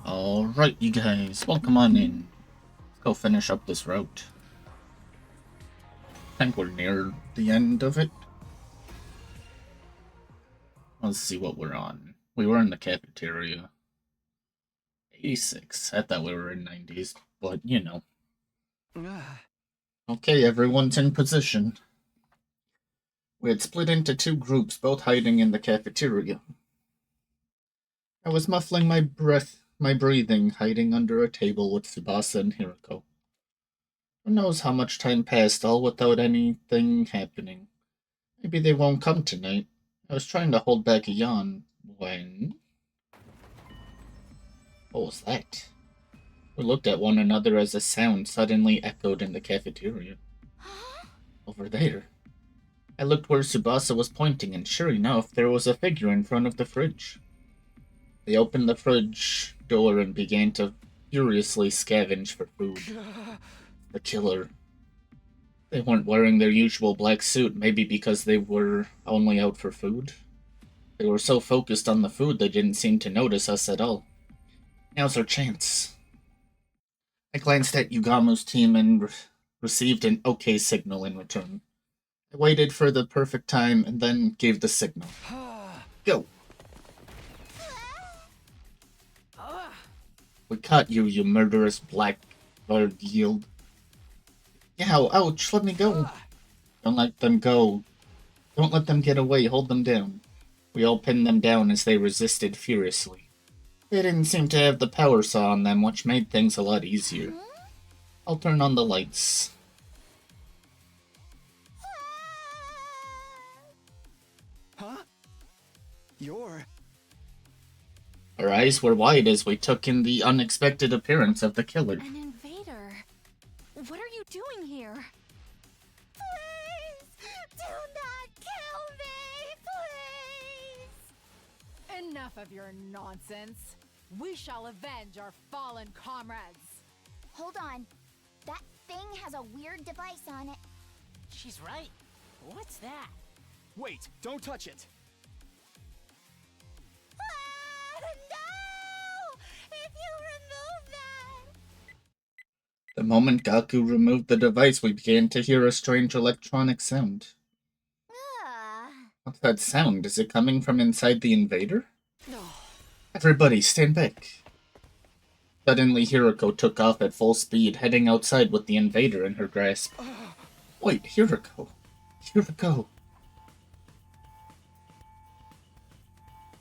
Alright, you guys, welcome on in. Let's go finish up this route. I think we're near the end of it. Let's see what we're on. We were in the cafeteria. 86. I thought we were in 90s, but you know. Okay, everyone's in position. We had split into two groups, both hiding in the cafeteria. I was muffling my breathing, hiding under a table with Tsubasa and Hiroko. Who knows how much time passed, all without anything happening. Maybe they won't come tonight. I was trying to hold back a yawn when... What was that? We looked at one another as a sound suddenly echoed in the cafeteria. Over there. I looked where Tsubasa was pointing, and sure enough, there was a figure in front of the fridge. They opened the fridge door and began to furiously scavenge for food. The killer. They weren't wearing their usual black suit, maybe because they were only out for food. They were so focused on the food they didn't seem to notice us at all. Now's our chance. I glanced at Yugamu's team and received an okay signal in return. I waited for the perfect time and then gave the signal. Go! We caught you, you murderous blackbird yield. Ow, ouch, let me go. Don't let them go. Don't let them get away, hold them down. We all pinned them down as they resisted furiously. They didn't seem to have the power saw on them, which made things a lot easier. I'll turn on the lights. Huh? You're... Our eyes were wide as we took in the unexpected appearance of the killer. An invader? What are you doing here? Please! Do not kill me! Please! Enough of your nonsense. We shall avenge our fallen comrades. Hold on. That thing has a weird device on it. She's right. What's that? Wait, don't touch it. No! If you remove that... The moment Gaku removed the device, we began to hear a strange electronic sound. What's that sound? Is it coming from inside the invader? Everybody, stand back. Suddenly, Hiroko took off at full speed, heading outside with the invader in her grasp. Wait, Hiroko. Hiroko.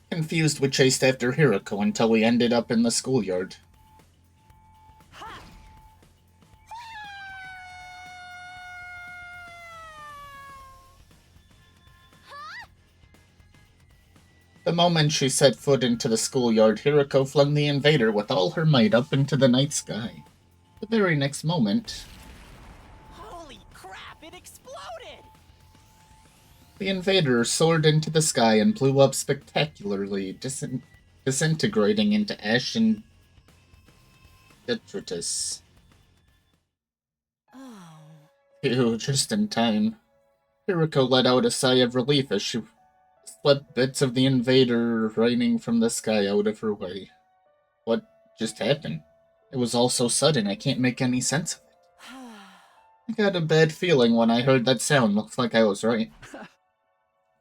Confused, we chased after Hiroko until we ended up in the schoolyard. The moment she set foot into the schoolyard, Hiroko flung the invader with all her might up into the night sky. The very next moment... Holy crap, it exploded! The invader soared into the sky and blew up spectacularly, disintegrating into ash and detritus. Oh. Phew, just in time. Hiroko let out a sigh of relief as Swept bits of the invader raining from the sky out of her way. What just happened? It was all so sudden, I can't make any sense of it. I got a bad feeling when I heard that sound. Looks like I was right.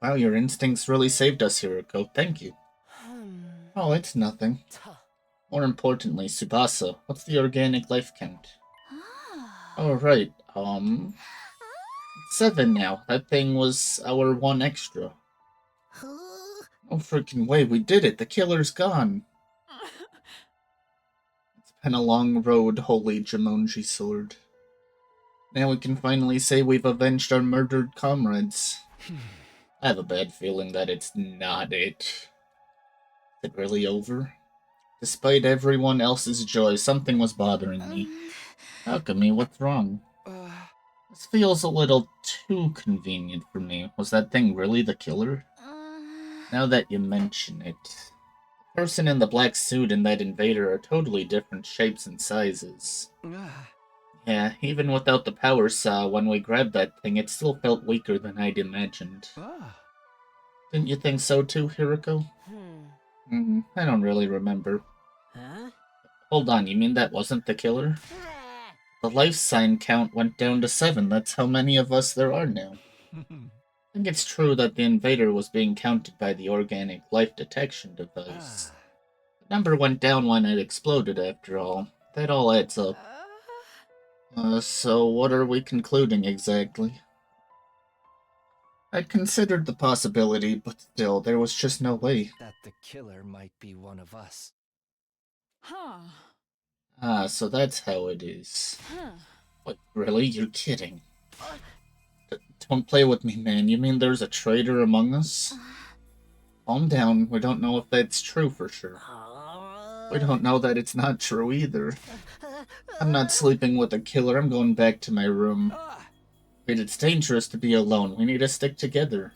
Wow, your instincts really saved us, Hiroko. Thank you. Oh, it's nothing. More importantly, Tsubasa, what's the organic life count? Oh, right. 7 now. That thing was our 1 extra. Oh, freaking way, we did it. The killer's gone. It's been a long road, holy Jumonji sword. Now we can finally say we've avenged our murdered comrades. I have a bad feeling that it's not it. Is it really over? Despite everyone else's joy, something was bothering me. Alchemy, what's wrong? This feels a little too convenient for me. Was that thing really the killer? Now that you mention it, the person in the black suit and that invader are totally different shapes and sizes. Yeah, even without the power saw, when we grabbed that thing, it still felt weaker than I'd imagined. Didn't you think so too, Hiroko? I don't really remember. Huh? Hold on, you mean that wasn't the killer? The life sign count went down to 7. That's how many of us there are now. I think it's true that the invader was being counted by the organic life detection device. The number went down when it exploded, after all. That all adds up. So what are we concluding exactly? I'd considered the possibility, but still, there was just no way. That the killer might be one of us. Huh. Ah, so that's how it is. Huh. What, really? You're kidding. Don't play with me, man. You mean there's a traitor among us? Calm down. We don't know if that's true for sure. We don't know that it's not true either. I'm not sleeping with a killer. I'm going back to my room. Wait, it's dangerous to be alone. We need to stick together.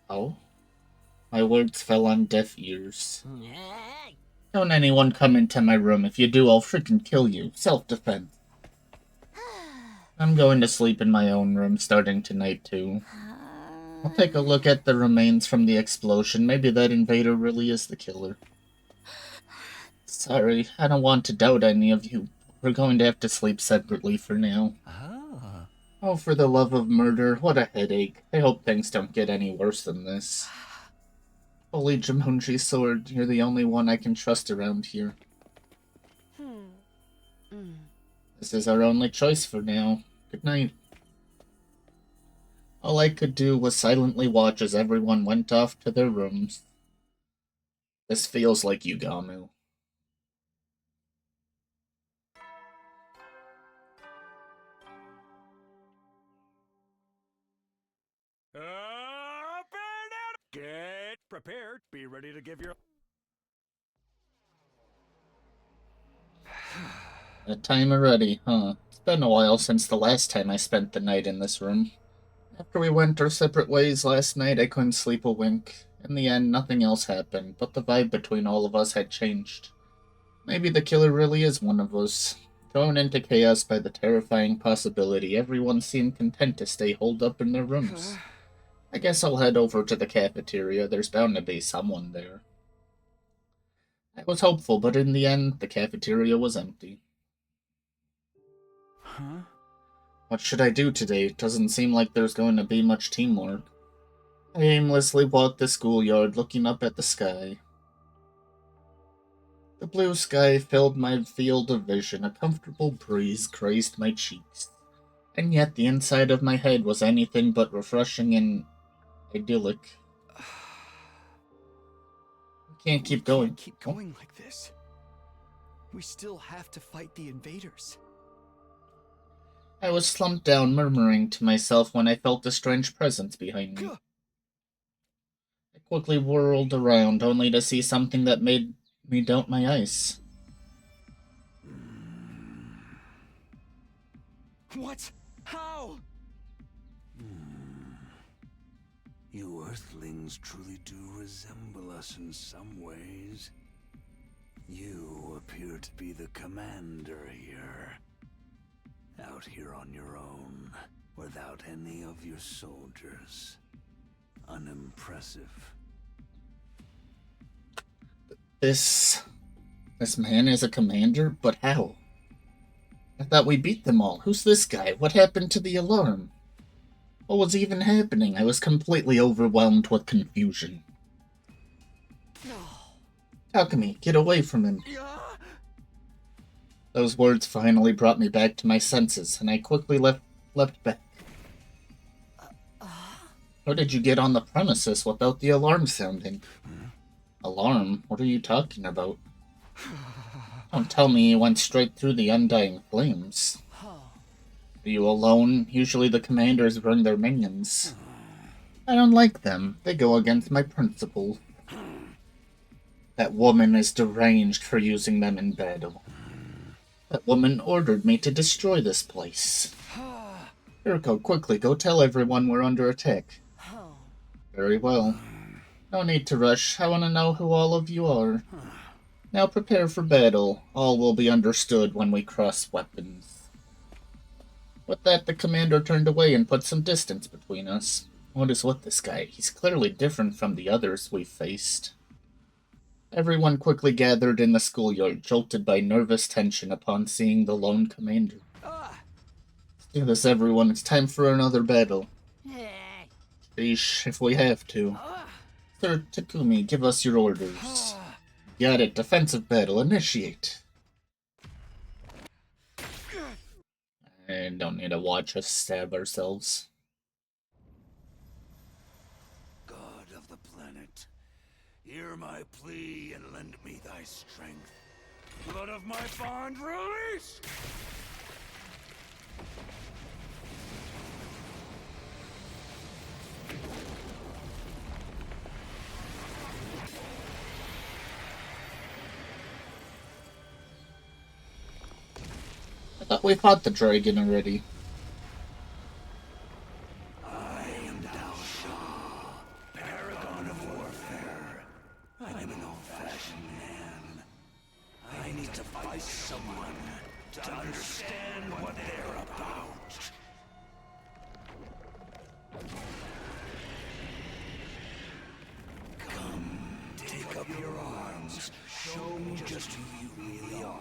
Oh? My words fell on deaf ears. Don't anyone come into my room. If you do, I'll freaking kill you. Self-defense. I'm going to sleep in my own room starting tonight, too. I'll take a look at the remains from the explosion. Maybe that invader really is the killer. Sorry, I don't want to doubt any of you. We're going to have to sleep separately for now. Oh, for the love of murder, what a headache. I hope things don't get any worse than this. Holy Jumonji sword, you're the only one I can trust around here. This is our only choice for now. Good night. All I could do was silently watch as everyone went off to their rooms. This feels like Yugamu. Get prepared. Be ready to give your... That time already, huh? It's been a while since the last time I spent the night in this room. After we went our separate ways last night, I couldn't sleep a wink. In the end, nothing else happened, but the vibe between all of us had changed. Maybe the killer really is one of us. Thrown into chaos by the terrifying possibility, everyone seemed content to stay holed up in their rooms. I guess I'll head over to the cafeteria. There's bound to be someone there. I was hopeful, but in the end, the cafeteria was empty. Huh? What should I do today? It doesn't seem like there's going to be much teamwork. I aimlessly walked the schoolyard, looking up at the sky. The blue sky filled my field of vision. A comfortable breeze grazed my cheeks. And yet the inside of my head was anything but refreshing and idyllic. We can't keep going. Can't keep going like this. We still have to fight the invaders. I was slumped down, murmuring to myself when I felt a strange presence behind me. I quickly whirled around, only to see something that made me doubt my eyes. What? How? You Earthlings truly do resemble us in some ways. You appear to be the commander here. Out here on your own, without any of your soldiers. Unimpressive. This man is a commander, but how? I thought we beat them all. Who's this guy? What happened to the alarm? What was even happening? I was completely overwhelmed with confusion. Takumi, get away from him. Those words finally brought me back to my senses, and I quickly leapt back. How did you get on the premises without the alarm sounding? Alarm? What are you talking about? Don't tell me you went straight through the undying flames. Are you alone? Usually the commanders bring their minions. I don't like them. They go against my principles. That woman is deranged for using them in battle. That woman ordered me to destroy this place. Kiriko, quickly, go tell everyone we're under attack. Very well. No need to rush. I want to know who all of you are. Now prepare for battle. All will be understood when we cross weapons. With that, the commander turned away and put some distance between us. What is with this guy? He's clearly different from the others we've faced. Everyone quickly gathered in the schoolyard, jolted by nervous tension upon seeing the lone commander. Let's do this, everyone. It's time for another battle. Sheesh, if we have to. Sir Takumi, give us your orders. Got it. Defensive battle. Initiate. I don't need to watch us stab ourselves. God of the planet, hear my plea and lend me thy strength. Blood of my bond, release! I thought we fought the dragon already. I am Dao Shah, paragon of warfare. I'm an old-fashioned man. I need to fight someone to understand what they're about. Come, take up your arms. Show me just who you really are.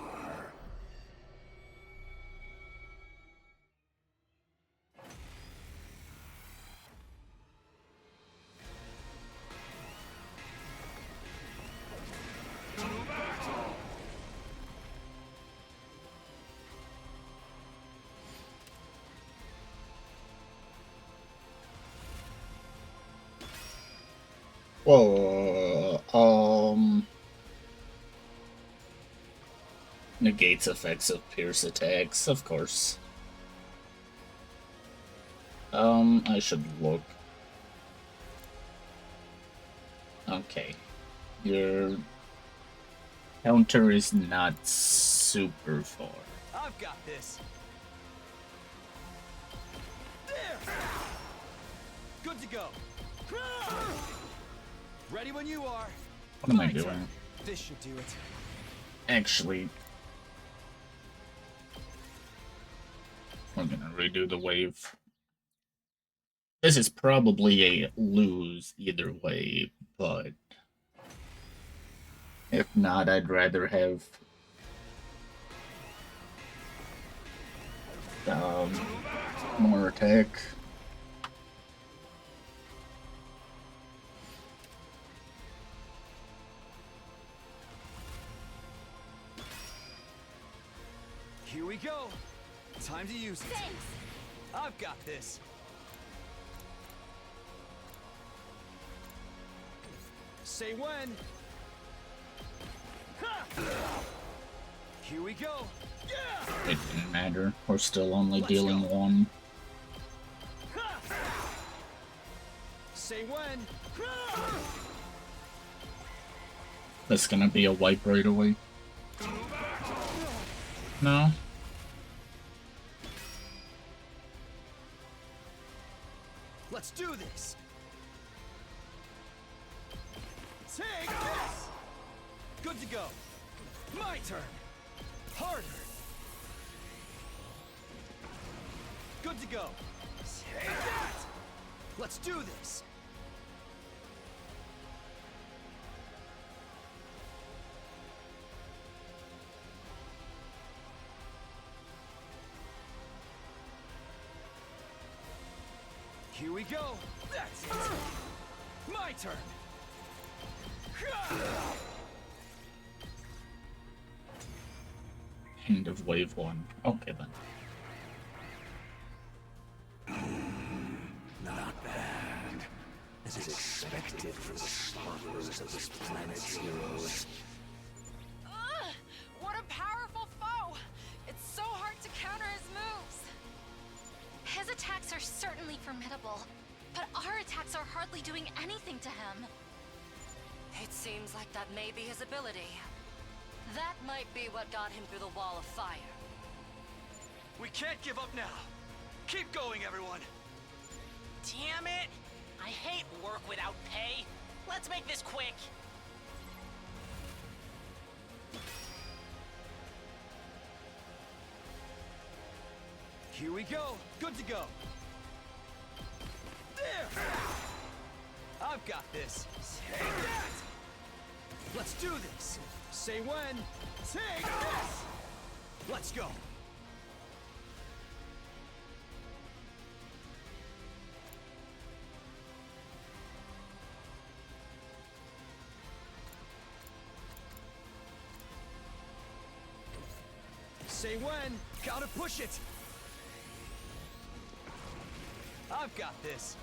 Whoa, negates effects of pierce attacks, of course. I should look. Okay. Your counter is not super far. I've got this. There. Good to go. Ready when you are. What am I doing? This should do it. Actually, we're gonna redo the wave. This is probably a lose either way, but if not, I'd rather have more attack. Here we go. Time to use it. Thanks. I've got this. Say when. Ha! Here we go. Yeah! It didn't matter. We're still only Let's dealing go. one. Ha! Say when. Ha! That's gonna be a wipe right away. No? Let's do this. Take this. Good to go. My turn. Harder. good to go. Take that! Let's do this. Here we go. That's it. My turn. End of wave 1. Okay then. Not bad. As expected for the smugglers of this planet's heroes. Ugh! What a powerful foe! It's so hard to counter his moves. His attacks are certainly formidable, but our attacks are hardly doing anything to him. It seems like that may be his ability. That might be what got him through the wall of fire. We can't give up now. Keep going, everyone. Damn it! I hate work without pay. Let's make this quick. Here we go. Good to go. There! I've got this. Take that! Let's do this. Say when. Take this! Let's go. Say when. Gotta push it. I've got this.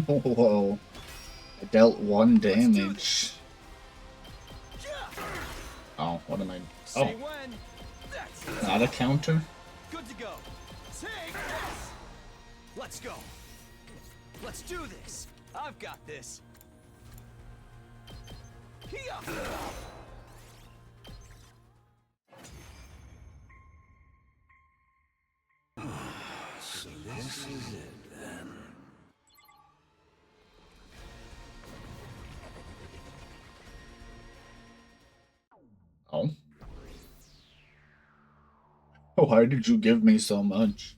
Whoa. I dealt 1 damage. Oh, what am I? Say Oh, when. That's it. not a counter? Good to go. Take this. Let's go. Let's do this. I've got this. Here. So this is it then. Oh. Why did you give me so much?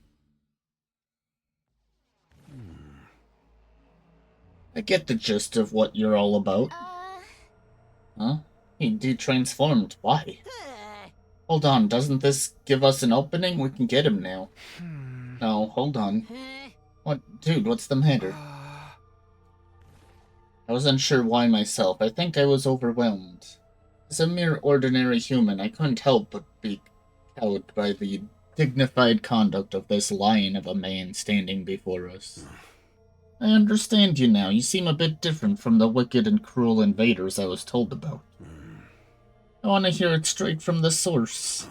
I get the gist of what you're all about. Huh? He transformed. Why? Hold on, doesn't this give us an opening? We can get him now. No, hold on. What? Dude, what's the matter? I wasn't sure why myself. I think I was overwhelmed. As a mere ordinary human, I couldn't help but be cowed by the dignified conduct of this lion of a man standing before us. I understand you now. You seem a bit different from the wicked and cruel invaders I was told about. I want to hear it straight from the source.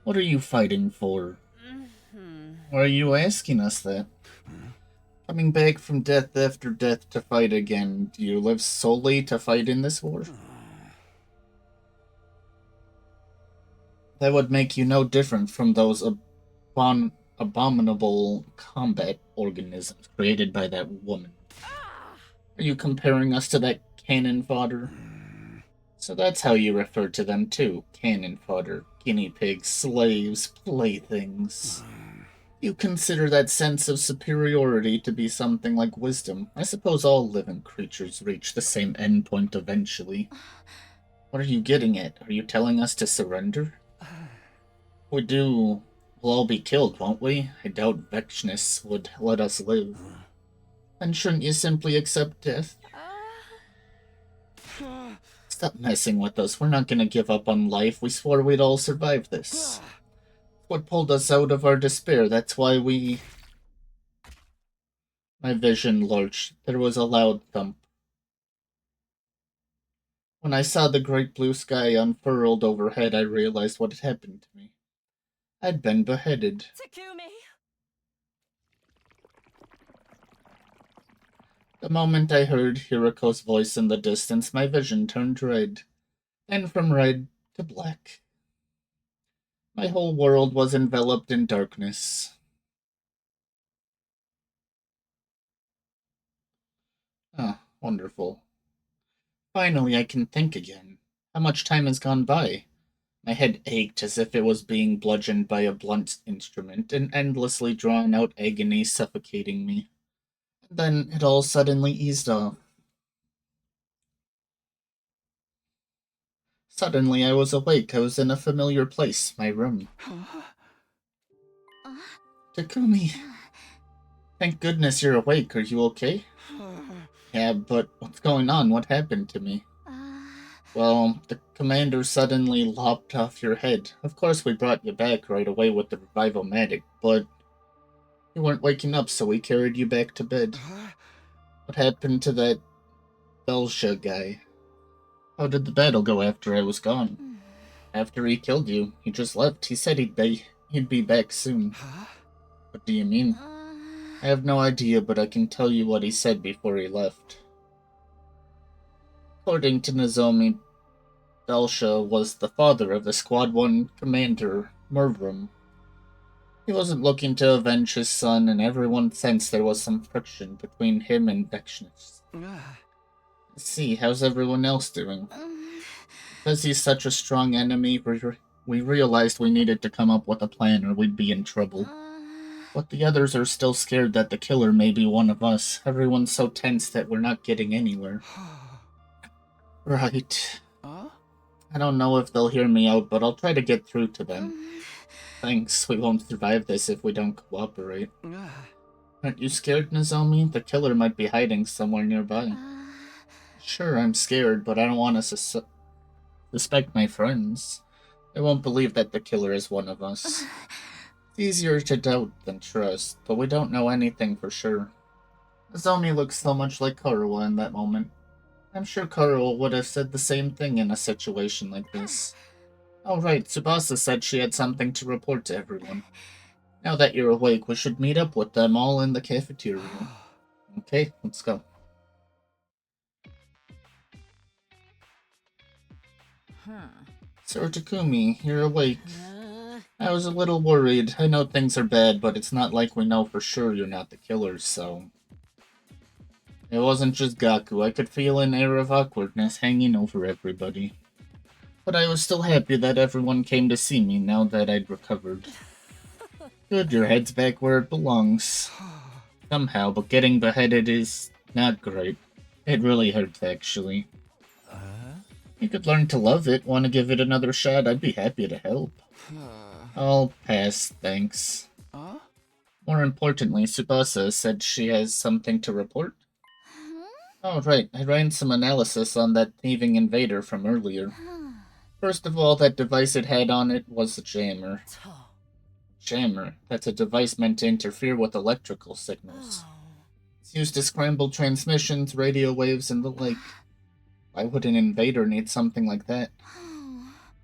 What are you fighting for? Why are you asking us that? Coming back from death after death to fight again, do you live solely to fight in this war? That would make you no different from those abominable combat organisms created by that woman. Are you comparing us to that cannon fodder? So that's how you refer to them too. Cannon fodder, guinea pigs, slaves, playthings. You consider that sense of superiority to be something like wisdom. I suppose all living creatures reach the same endpoint eventually. What are you getting at? Are you telling us to surrender? We do. We'll all be killed, won't we? I doubt Vexness would let us live. Then shouldn't you simply accept death? Stop messing with us. We're not gonna give up on life. We swore we'd all survive this. What pulled us out of our despair. That's why we... My vision lurched. There was a loud thump. When I saw the great blue sky unfurled overhead, I realized what had happened to me. I'd been beheaded. Takumi! The moment I heard Hiriko's voice in the distance, my vision turned red. Then from red to black. My whole world was enveloped in darkness. Ah, wonderful. Finally, I can think again. How much time has gone by? My head ached as if it was being bludgeoned by a blunt instrument, an endlessly drawn out agony suffocating me. Then it all suddenly eased off. Suddenly, I was awake. I was in a familiar place, my room. Takumi, thank goodness you're awake. Are you okay? Yeah, but what's going on? What happened to me? Well, the commander suddenly lopped off your head. Of course, we brought you back right away with the revival-matic, but you weren't waking up, so we carried you back to bed. What happened to that Belsha guy? How did the battle go after I was gone? After he killed you, he just left. He said he'd be back soon. What do you mean? I have no idea, but I can tell you what he said before he left. According to Nozomi, Belsha was the father of the Squad 1 commander, Murvrum. He wasn't looking to avenge his son, and everyone sensed there was some friction between him and Vexnus. See, how's everyone else doing? Because he's such a strong enemy, we realized we needed to come up with a plan or we'd be in trouble. But the others are still scared that the killer may be one of us. Everyone's so tense that we're not getting anywhere. Right. I don't know if they'll hear me out, but I'll try to get through to them. Thanks, we won't survive this if we don't cooperate. Aren't you scared, Nozomi? The killer might be hiding somewhere nearby. Sure, I'm scared, but I don't want to suspect my friends. I won't believe that the killer is one of us. It's easier to doubt than trust, but we don't know anything for sure. Nozomi looks so much like Karuo in that moment. I'm sure Karuo would have said the same thing in a situation like this. Oh right, Tsubasa said she had something to report to everyone. Now that you're awake, we should meet up with them all in the cafeteria. Okay, let's go. Sir Takumi, you're awake. I was a little worried. I know things are bad, but it's not like we know for sure you're not the killer, so... It wasn't just Gaku. I could feel an air of awkwardness hanging over everybody. But I was still happy that everyone came to see me now that I'd recovered. Good, your head's back where it belongs. Somehow, but getting beheaded is not great. It really hurts, actually. You could learn to love it. Want to give it another shot? I'd be happy to help. I'll pass, thanks. More importantly, Tsubasa said she has something to report. Oh, right. I ran some analysis on that thieving invader from earlier. First of all, that device it had on it was a jammer. Jammer? That's a device meant to interfere with electrical signals. It's used to scramble transmissions, radio waves, and the like. Why would an invader need something like that?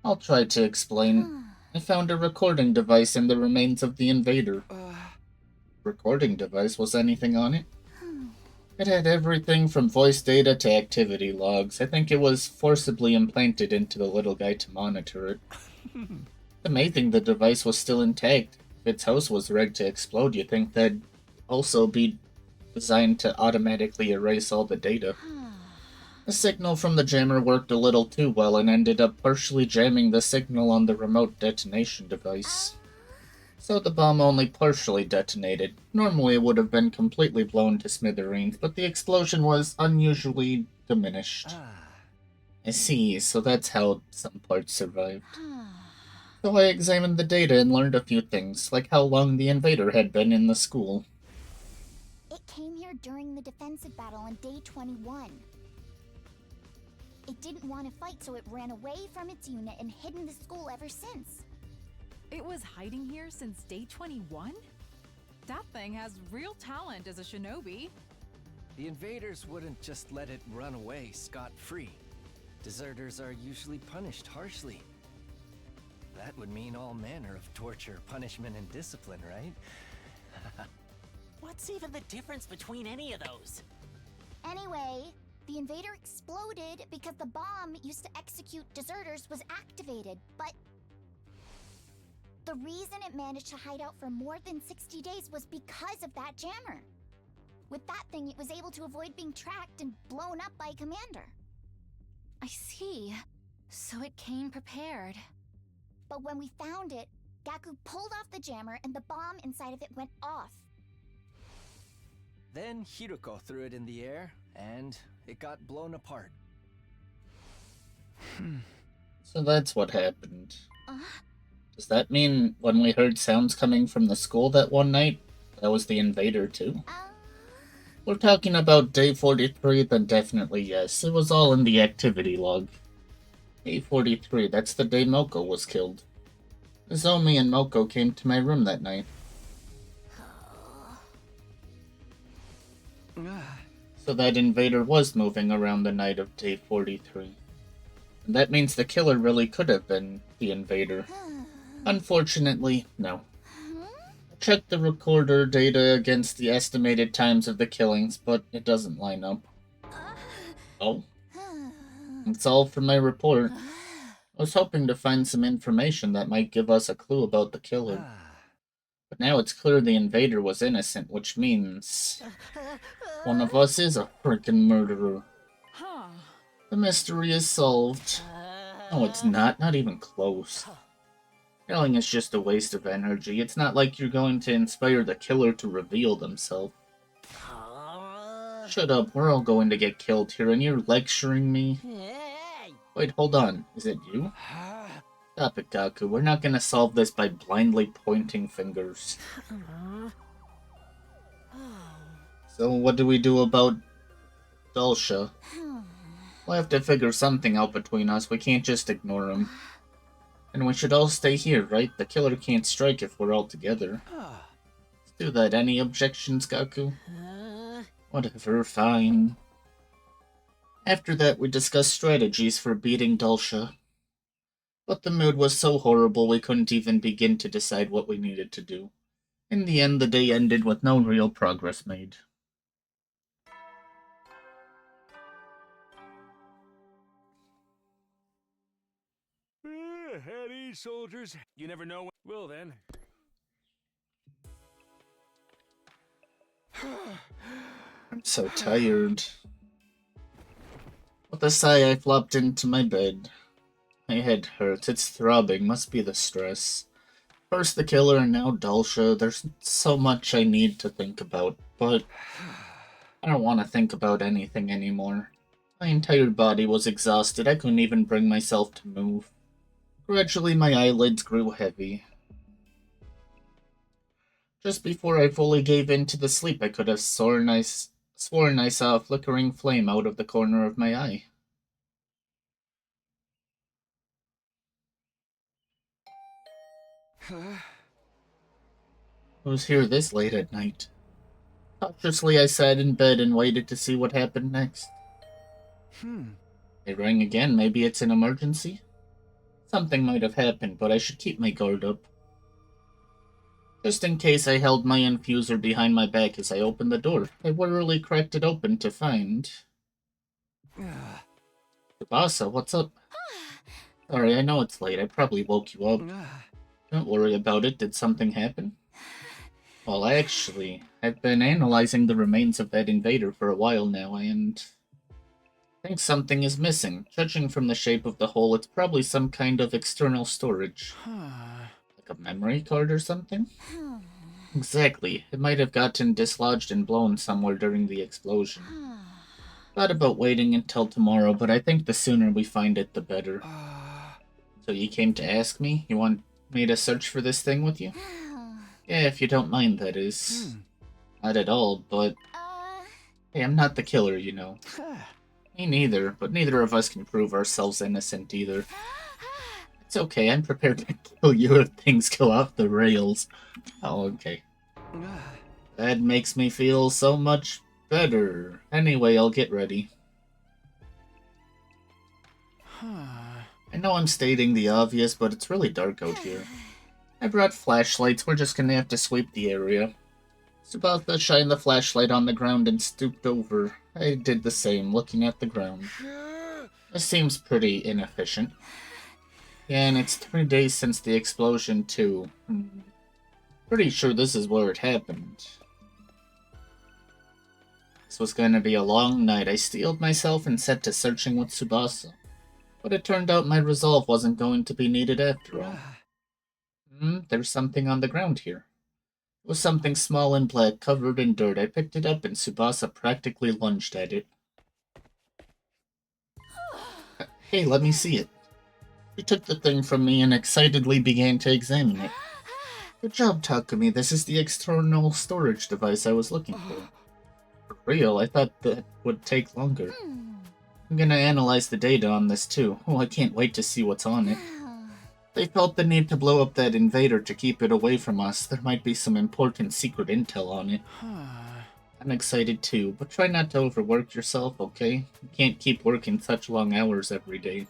I'll try to explain. I found a recording device in the remains of the invader. Recording device? Was anything on it? It had everything from voice data to activity logs. I think it was forcibly implanted into the little guy to monitor it. It's amazing the device was still intact. If its host was rigged to explode, you'd think that'd also be designed to automatically erase all the data. The signal from the jammer worked a little too well and ended up partially jamming the signal on the remote detonation device. So the bomb only partially detonated. Normally it would have been completely blown to smithereens, but the explosion was unusually diminished. I see, so that's how some parts survived. So I examined the data and learned a few things, like how long the invader had been in the school. It came here during the defensive battle on day 21. It didn't want to fight, so it ran away from its unit and hid in the school ever since. It was hiding here since day 21? That thing has real talent as a shinobi. The invaders wouldn't just let it run away scot-free. Deserters are usually punished harshly. That would mean all manner of torture, punishment, and discipline, right? What's even the difference between any of those? Anyway, the invader exploded because the bomb used to execute deserters was activated, but the reason it managed to hide out for more than 60 days was because of that jammer. With that thing, it was able to avoid being tracked and blown up by Commander. I see. So it came prepared. But when we found it, Gaku pulled off the jammer and the bomb inside of it went off. Then Hiruko threw it in the air, and it got blown apart. So that's what happened. Uh, Does that mean when we heard sounds coming from the school that one night, that was the invader too? We're talking about day 43, then definitely yes. It was all in the activity log. Day 43, that's the day Moko was killed. Nozomi and Moko came to my room that night. So that invader was moving around the night of day 43. And that means the killer really could have been the invader. Unfortunately, no. I checked the recorder data against the estimated times of the killings, but it doesn't line up. Oh? That's all for my report. I was hoping to find some information that might give us a clue about the killer. But now it's clear the invader was innocent, which means one of us is a freaking murderer. Huh. The mystery is solved. No, it's not. Not even close. Killing is just a waste of energy. It's not like you're going to inspire the killer to reveal themselves. Shut up, we're all going to get killed here, and you're lecturing me? Wait, hold on. Is it you? Stop it, Gaku. We're not gonna solve this by blindly pointing fingers. So what do we do about Dulcia? We'll have to figure something out between us. We can't just ignore him. And we should all stay here, right? The killer can't strike if we're all together. Let's do that. Any objections, Gaku? Whatever, fine. After that, we discussed strategies for beating Dulcia. But the mood was so horrible we couldn't even begin to decide what we needed to do. In the end, the day ended with no real progress made. At ease, soldiers. You never know when. Well, then. I'm so tired. With a sigh, I flopped into my bed. My head hurts. It's throbbing. Must be the stress. First the killer and now Dulcia. There's so much I need to think about, but I don't want to think about anything anymore. My entire body was exhausted. I couldn't even bring myself to move. Gradually, my eyelids grew heavy. Just before I fully gave in to the sleep, I could have sworn I saw a flickering flame out of the corner of my eye. Who's here this late at night? Cautiously, I sat in bed and waited to see what happened next. It rang again. Maybe it's an emergency? Something might have happened, but I should keep my guard up. Just in case, I held my infuser behind my back as I opened the door. I warily cracked it open to find... Tsubasa, what's up? Sorry, I know it's late. I probably woke you up. Don't worry about it. Did something happen? Well, actually, I've been analyzing the remains of that invader for a while now, and... I think something is missing. Judging from the shape of the hole, it's probably some kind of external storage. Like a memory card or something? Exactly. It might have gotten dislodged and blown somewhere during the explosion. Thought about waiting until tomorrow, but I think the sooner we find it, the better. So you came to ask me? You want me to search for this thing with you? Yeah, if you don't mind, that is. Not at all, but... Hey, I'm not the killer, you know. Me neither, but neither of us can prove ourselves innocent either. It's okay, I'm prepared to kill you if things go off the rails. Oh, okay. That makes me feel so much better. Anyway, I'll get ready. I know I'm stating the obvious, but it's really dark out here. I brought flashlights, we're just gonna have to sweep the area. Tsubasa shined the flashlight on the ground and stooped over. I did the same, looking at the ground. This seems pretty inefficient. Yeah, and it's 3 days since the explosion, too. Pretty sure this is where it happened. This was gonna be a long night. I steeled myself and set to searching with Tsubasa. But it turned out my resolve wasn't going to be needed after all. There's something on the ground here. It was something small and black, covered in dirt. I picked it up and Tsubasa practically lunged at it. Hey, let me see it. She took the thing from me and excitedly began to examine it. Good job, Takumi. This is the external storage device I was looking for. For real, I thought that would take longer. I'm gonna analyze the data on this too. Oh, I can't wait to see what's on it. They felt the need to blow up that invader to keep it away from us. There might be some important secret intel on it. I'm excited too, but try not to overwork yourself, okay? You can't keep working such long hours every day.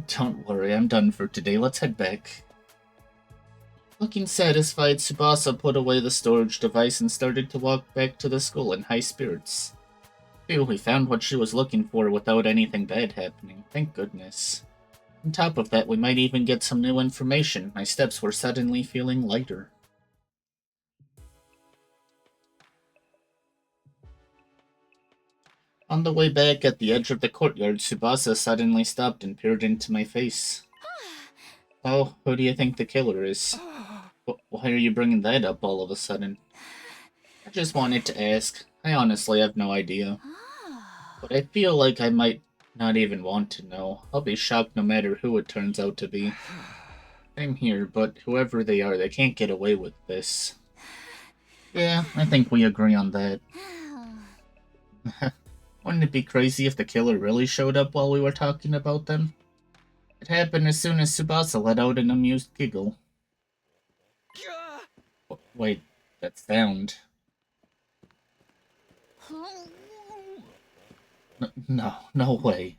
Don't worry, I'm done for today. Let's head back. Looking satisfied, Tsubasa put away the storage device and started to walk back to the school in high spirits. Phew, we found what she was looking for without anything bad happening. Thank goodness. On top of that, we might even get some new information. My steps were suddenly feeling lighter. On the way back at the edge of the courtyard, Tsubasa suddenly stopped and peered into my face. Oh, who do you think the killer is? Why are you bringing that up all of a sudden? I just wanted to ask. I honestly have no idea. But I feel like I might not even want to know. I'll be shocked no matter who it turns out to be. I'm here, but whoever they are, they can't get away with this. Yeah, I think we agree on that. Wouldn't it be crazy if the killer really showed up while we were talking about them? It happened as soon as Tsubasa let out an amused giggle. Wait, that sound. No way.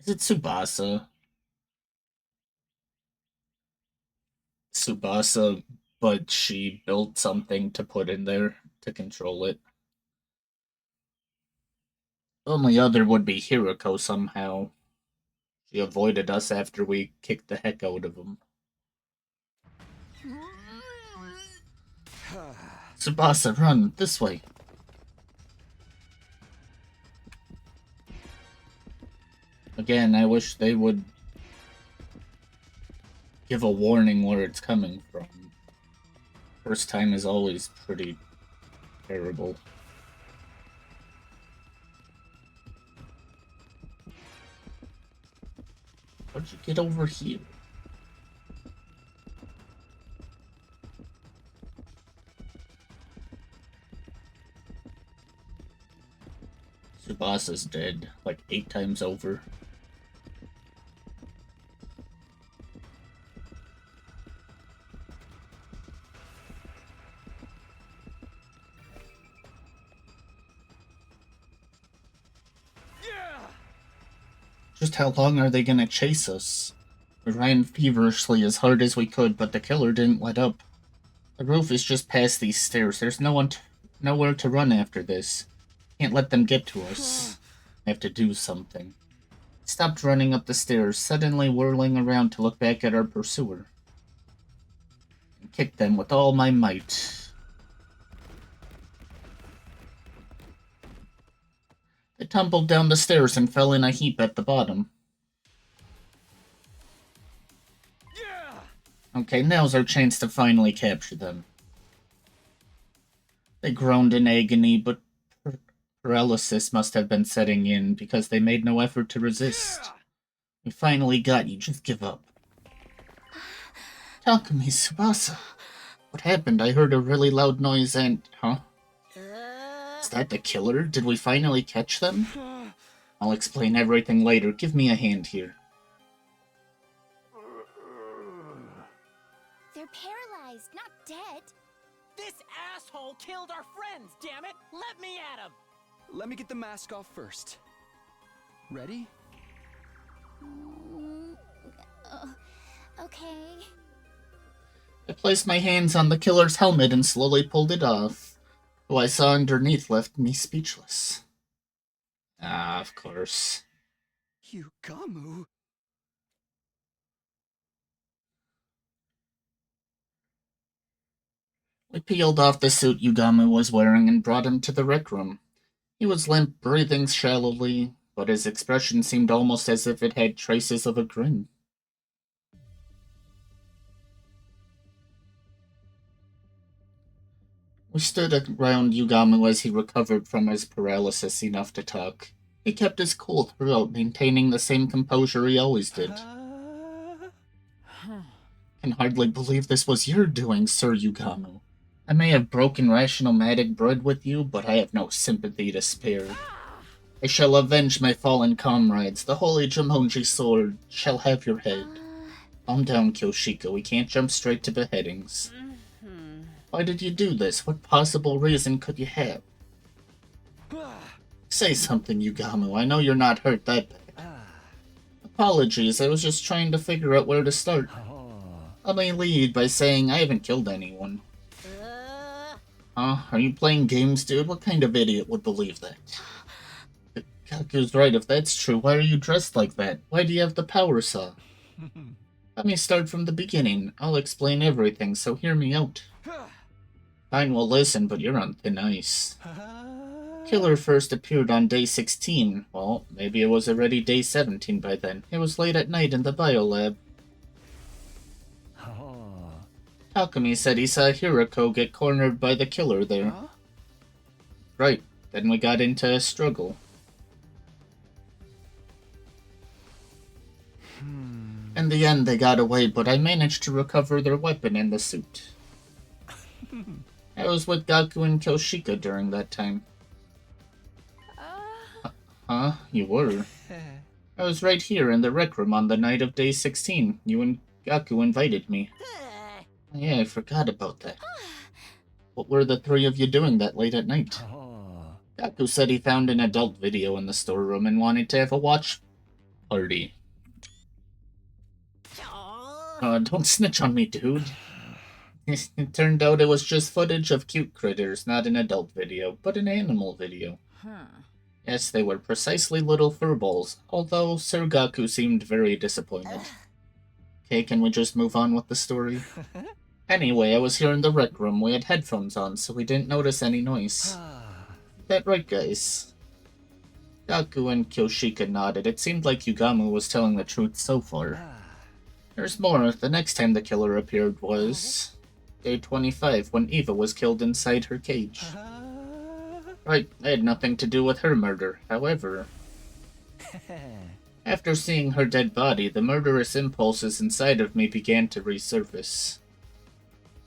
Is it Tsubasa? Tsubasa, but she built something to put in there to control it. Only other would be Hiroko somehow. She avoided us after we kicked the heck out of him. Tsubasa, run! This way! Again, I wish they would give a warning where it's coming from. First time is always pretty terrible. How'd you get over here? Tsubasa's dead, like 8 times over. Just how long are they gonna chase us? We ran feverishly as hard as we could, but the killer didn't let up. The roof is just past these stairs. There's nowhere to run after this. Can't let them get to us. I have to do something. Stopped running up the stairs, suddenly whirling around to look back at our pursuer. And kicked them with all my might. They tumbled down the stairs and fell in a heap at the bottom. Okay, now's our chance to finally capture them. They groaned in agony, but paralysis must have been setting in because they made no effort to resist. We finally got you, just give up. Takumi, Tsubasa. What happened? I heard a really loud noise and... Huh? Is that the killer? Did we finally catch them? I'll explain everything later. Give me a hand here. They're paralyzed, not dead. This asshole killed our friends, damn it! Let me at him! Let me get the mask off first. Ready? Okay. I placed my hands on the killer's helmet and slowly pulled it off. Who I saw underneath left me speechless. Ah, of course. Yugamu? We peeled off the suit Yugami was wearing and brought him to the rec room. He was limp, breathing shallowly, but his expression seemed almost as if it had traces of a grin. We stood around Yugami as he recovered from his paralysis enough to talk. He kept his cool throughout, maintaining the same composure he always did. Can hardly believe this was your doing, Sir Yugami. I may have broken rational magic bread with you, but I have no sympathy to spare. I shall avenge my fallen comrades. The holy Jumonji sword shall have your head. Calm down, Kyoshika. We can't jump straight to beheadings. Why did you do this? What possible reason could you have? Say something, Yugami. I know you're not hurt that bad. Apologies, I was just trying to figure out where to start. Let me lead by saying I haven't killed anyone. Huh? Are you playing games, dude? What kind of idiot would believe that? Kaku's right, if that's true, why are you dressed like that? Why do you have the power saw? Let me start from the beginning. I'll explain everything, so hear me out. Fine, we'll listen, but you're on thin ice. Killer first appeared on day 16. Well, maybe it was already day 17 by then. It was late at night in the biolab. Takumi said he saw Hiroko get cornered by the killer there. Right, then we got into a struggle. In the end, they got away, but I managed to recover their weapon and the suit. I was with Gaku and Kyoshika during that time. Huh? You were? I was right here in the rec room on the night of day 16. You and Gaku invited me. Yeah, I forgot about that. What were the three of you doing that late at night? Gaku said he found an adult video in the storeroom and wanted to have a watch party. Don't snitch on me, dude. It turned out it was just footage of cute critters, not an adult video, but an animal video. Yes, they were precisely little furballs, although Sir Gaku seemed very disappointed. Okay, can we just move on with the story? Anyway, I was here in the rec room. We had headphones on, so we didn't notice any noise. That right, guys? Gaku and Kyoshika nodded. It seemed like Yugami was telling the truth so far. There's more. The next time the killer appeared was day 25, when Eva was killed inside her cage. Right, I had nothing to do with her murder. However, after seeing her dead body, the murderous impulses inside of me began to resurface.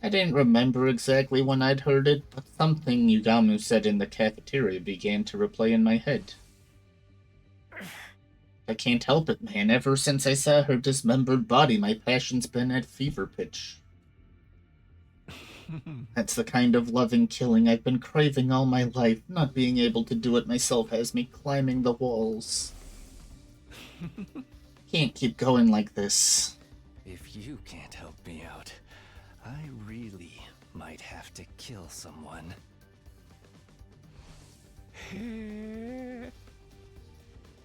I didn't remember exactly when I'd heard it, but something Yugami said in the cafeteria began to replay in my head. I can't help it, man. Ever since I saw her dismembered body, my passion's been at fever pitch. That's the kind of loving killing I've been craving all my life. Not being able to do it myself has me climbing the walls. Can't keep going like this. If you can't help me out, I really might have to kill someone.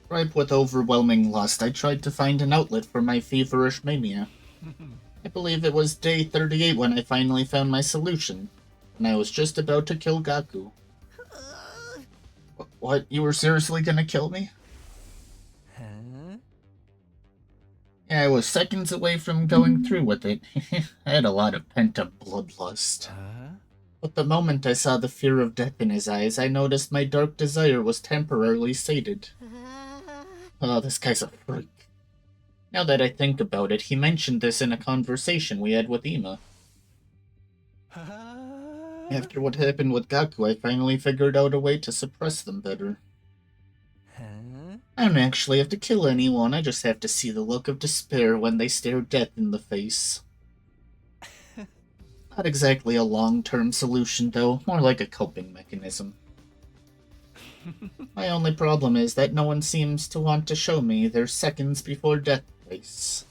Ripe with overwhelming lust, I tried to find an outlet for my feverish mania. I believe it was day 38 when I finally found my solution, and I was just about to kill Gaku. What? You were seriously gonna kill me? Yeah, I was seconds away from going through with it. I had a lot of pent-up bloodlust. But the moment I saw the fear of death in his eyes, I noticed my dark desire was temporarily sated. Oh, this guy's a freak. Now that I think about it, he mentioned this in a conversation we had with Ima. After what happened with Gaku, I finally figured out a way to suppress them better. I don't actually have to kill anyone, I just have to see the look of despair when they stare death in the face. Not exactly a long-term solution, though, more like a coping mechanism. My only problem is that no one seems to want to show me their seconds before death face.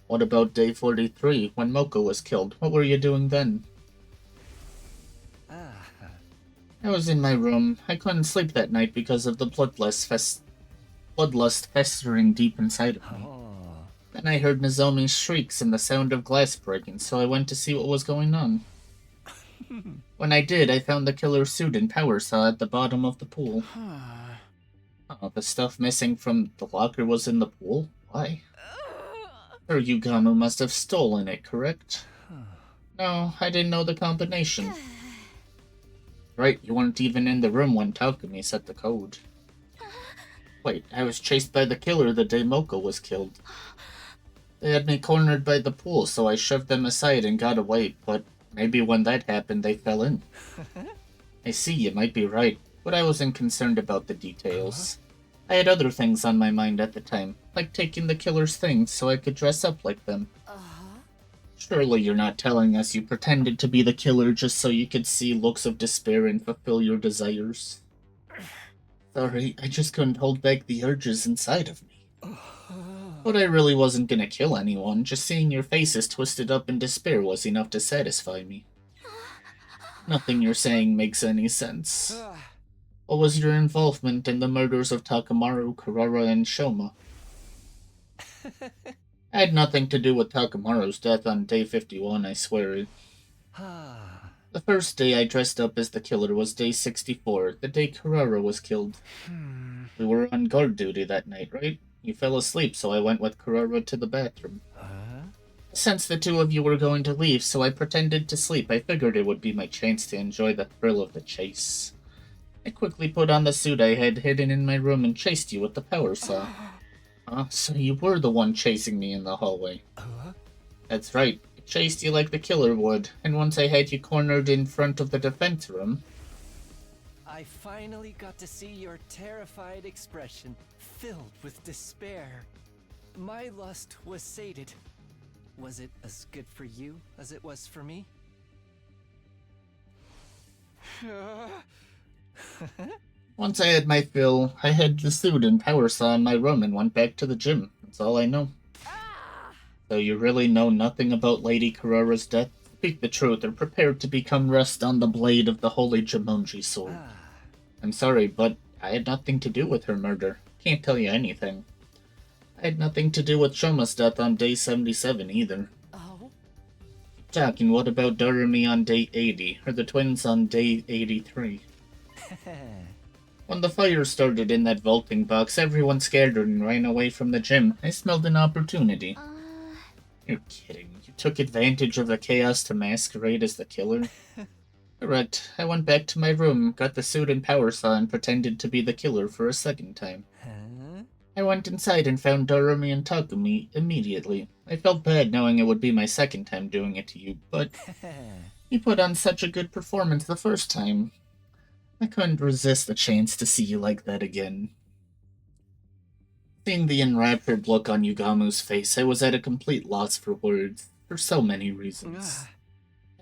What about day 43, when Moko was killed? What were you doing then? I was in my room. I couldn't sleep that night because of the bloodlust festering deep inside of me. Then I heard Nozomi's shrieks and the sound of glass breaking, so I went to see what was going on. When I did, I found the killer's suit and power saw at the bottom of the pool. Oh, the stuff missing from the locker was in the pool? Why? Sir Yugamu must have stolen it, correct? No, I didn't know the combination. Right, you weren't even in the room when Takumi set the code. Wait, I was chased by the killer the day Moko was killed. They had me cornered by the pool, so I shoved them aside and got away, but maybe when that happened they fell in. I see, you might be right, but I wasn't concerned about the details. I had other things on my mind at the time, like taking the killer's things so I could dress up like them. Surely you're not telling us you pretended to be the killer just so you could see looks of despair and fulfill your desires. Sorry, I just couldn't hold back the urges inside of me. But I really wasn't gonna kill anyone, just seeing your faces twisted up in despair was enough to satisfy me. Nothing you're saying makes any sense. What was your involvement in the murders of Takamaru, Kurara, and Shoma? I had nothing to do with Takamaru's death on day 51, I swear. The first day I dressed up as the killer was day 64, the day Kurara was killed. We were on guard duty that night, right? You fell asleep, so I went with Kurara to the bathroom. I sensed the two of you were going to leave, so I pretended to sleep. I figured it would be my chance to enjoy the thrill of the chase. I quickly put on the suit I had hidden in my room and chased you with the power saw. So you were the one chasing me in the hallway. That's right. I chased you like the killer would, and once I had you cornered in front of the defense room... I finally got to see your terrified expression, filled with despair. My lust was sated. Was it as good for you as it was for me? Once I had my fill, I had the suit and power saw in my room and went back to the gym. That's all I know. So you really know nothing about Lady Kurara's death? Speak the truth or prepare to become rust on the blade of the holy Jumonji sword. I'm sorry, but I had nothing to do with her murder. Can't tell you anything. I had nothing to do with Shoma's death on day 77 either. Keep talking, what about Doremi on day 80, or the twins on day 83? When the fire started in that vaulting box, everyone scattered and ran away from the gym. I smelled an opportunity. You're kidding. You took advantage of the chaos to masquerade as the killer? Correct. I went back to my room, got the suit and power saw, and pretended to be the killer for a second time. I went inside and found Doremi and Takumi immediately. I felt bad knowing it would be my second time doing it to you, but you put on such a good performance the first time. I couldn't resist the chance to see you like that again. Seeing the enraptured look on Yugamu's face, I was at a complete loss for words, for so many reasons.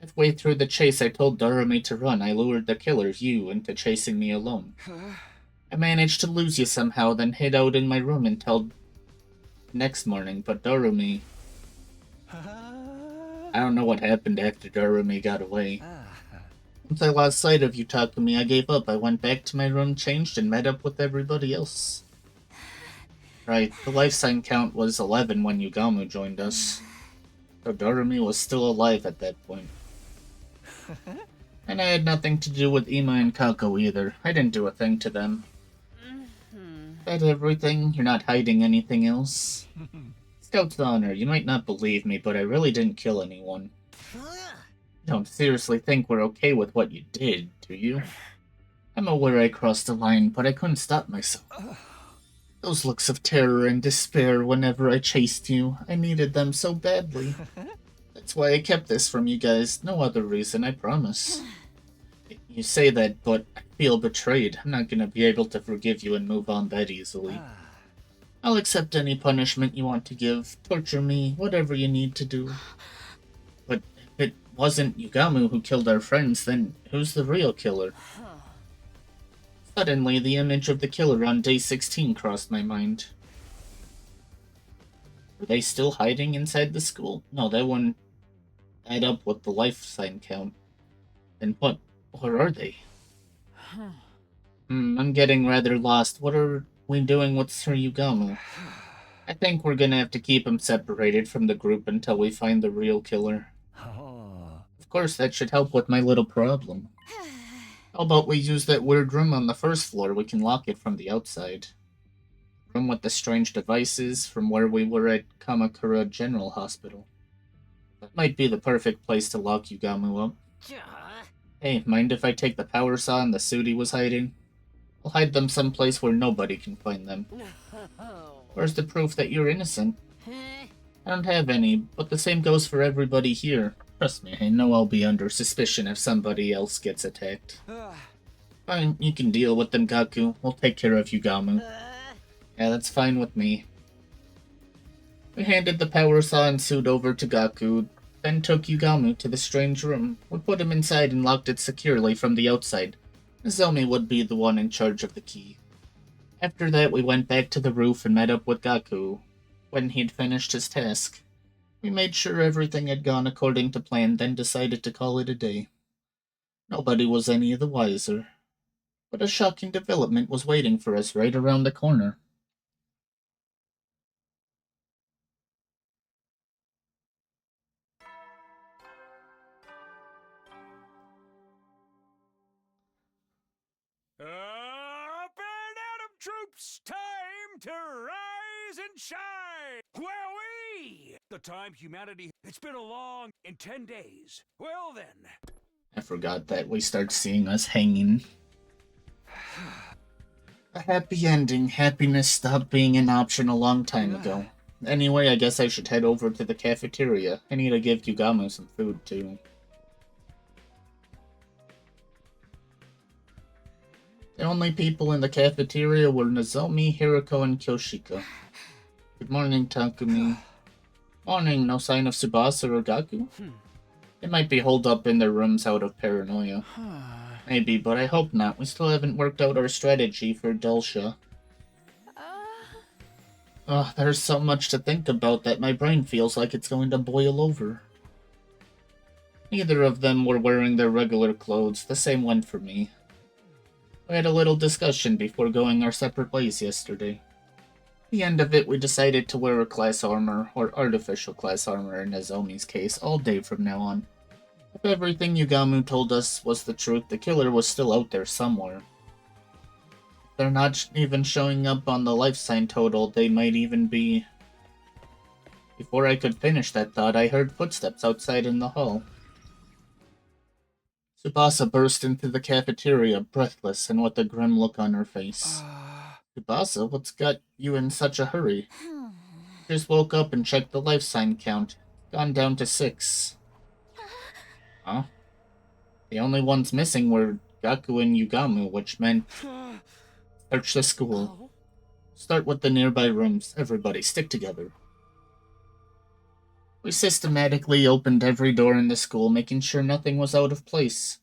Halfway through the chase, I told Doremi to run. I lured the killer, you, into chasing me alone. I managed to lose you somehow, then hid out in my room until next morning, but Doremi... I don't know what happened after Doremi got away. Once I lost sight of you, Takumi, I gave up. I went back to my room, changed, and met up with everybody else. Right, the life sign count was 11 when Yugamu joined us. So Doremi was still alive at that point. And I had nothing to do with Ima and Kako either. I didn't do a thing to them. That everything? You're not hiding anything else? Scout's honor, you might not believe me, but I really didn't kill anyone. Don't seriously think we're okay with what you did, do you? I'm aware I crossed the line, but I couldn't stop myself. Those looks of terror and despair whenever I chased you, I needed them so badly. That's why I kept this from you guys, no other reason, I promise. You say that, but I feel betrayed. I'm not gonna be able to forgive you and move on that easily. I'll accept any punishment you want to give, torture me, whatever you need to do. But if it wasn't Yugamu who killed our friends, then who's the real killer? Suddenly, the image of the killer on day 16 crossed my mind. Were they still hiding inside the school? No, that wouldn't add up with the life sign count. Then what? Where are they? I'm getting rather lost. What are we doing with Sir Yugamu? I think we're gonna have to keep him separated from the group until we find the real killer. Of course, that should help with my little problem. How about we use that weird room on the first floor? We can lock it from the outside. Room with the strange devices from where we were at Kamakura General Hospital. That might be the perfect place to lock Yugamu up. Hey, mind if I take the power saw and the suit he was hiding? I'll hide them someplace where nobody can find them. Where's the proof that you're innocent? I don't have any, but the same goes for everybody here. Trust me, I know I'll be under suspicion if somebody else gets attacked. Fine, you can deal with them, Gaku. We'll take care of Yugamu. Yeah, that's fine with me. We handed the power saw and suit over to Gaku, then took Yugamu to the strange room. We put him inside and locked it securely from the outside. Nozomi would be the one in charge of the key. After that, we went back to the roof and met up with Gaku. When he'd finished his task, we made sure everything had gone according to plan, then decided to call it a day. Nobody was any the wiser. But a shocking development was waiting for us right around the corner. Up and atom troops, time to rise and shine! Wowee! The time humanity, it's been a long, in 10 days. Well then. I forgot that we start seeing us hanging. A happy ending. Happiness stopped being an option a long time ago. Anyway, I guess I should head over to the cafeteria. I need to give Yugamu some food, too. The only people in the cafeteria were Nozomi, Hiroko, and Kyoshika. Good morning, Takumi. Morning, no sign of Tsubasa or Gaku? They might be holed up in their rooms out of paranoia. Maybe, but I hope not. We still haven't worked out our strategy for Dulcia. There's so much to think about that my brain feels like it's going to boil over. Neither of them were wearing their regular clothes. The same went for me. We had a little discussion before going our separate ways yesterday. At the end of it, we decided to wear a class armor, or artificial class armor in Nozomi's case, all day from now on. If everything Yugamu told us was the truth, the killer was still out there somewhere. If they're not even showing up on the life sign total, they might even be... Before I could finish that thought, I heard footsteps outside in the hall. Tsubasa burst into the cafeteria, breathless and with a grim look on her face. Tsubasa, what's got you in such a hurry? Just woke up and checked the life sign count. Gone down to 6. Huh? The only ones missing were Gaku and Yugamu, which meant... Search the school. Start with the nearby rooms. Everybody, stick together. We systematically opened every door in the school, making sure nothing was out of place.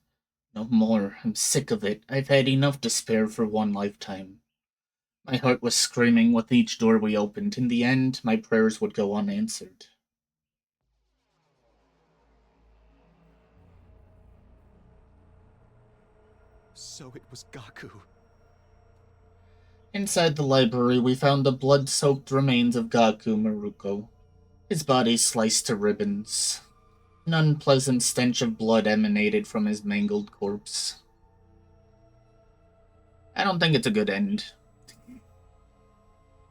No more. I'm sick of it. I've had enough to spare for one lifetime. My heart was screaming with each door we opened. In the end, my prayers would go unanswered. So it was Gaku. Inside the library, we found the blood-soaked remains of Gaku Maruko. His body sliced to ribbons. An unpleasant stench of blood emanated from his mangled corpse. I don't think it's a good end.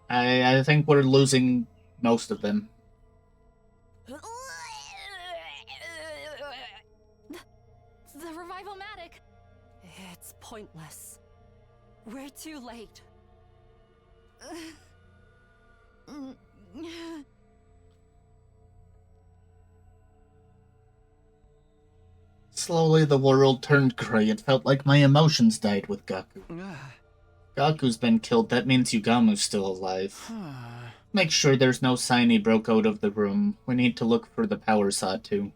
I think we're losing most of them. The revival-matic. It's pointless. We're too late. Slowly, the world turned gray. It felt like my emotions died with Gaku. Gaku's been killed. That means Yugamu's still alive. Make sure there's no sign he broke out of the room. We need to look for the power saw, too.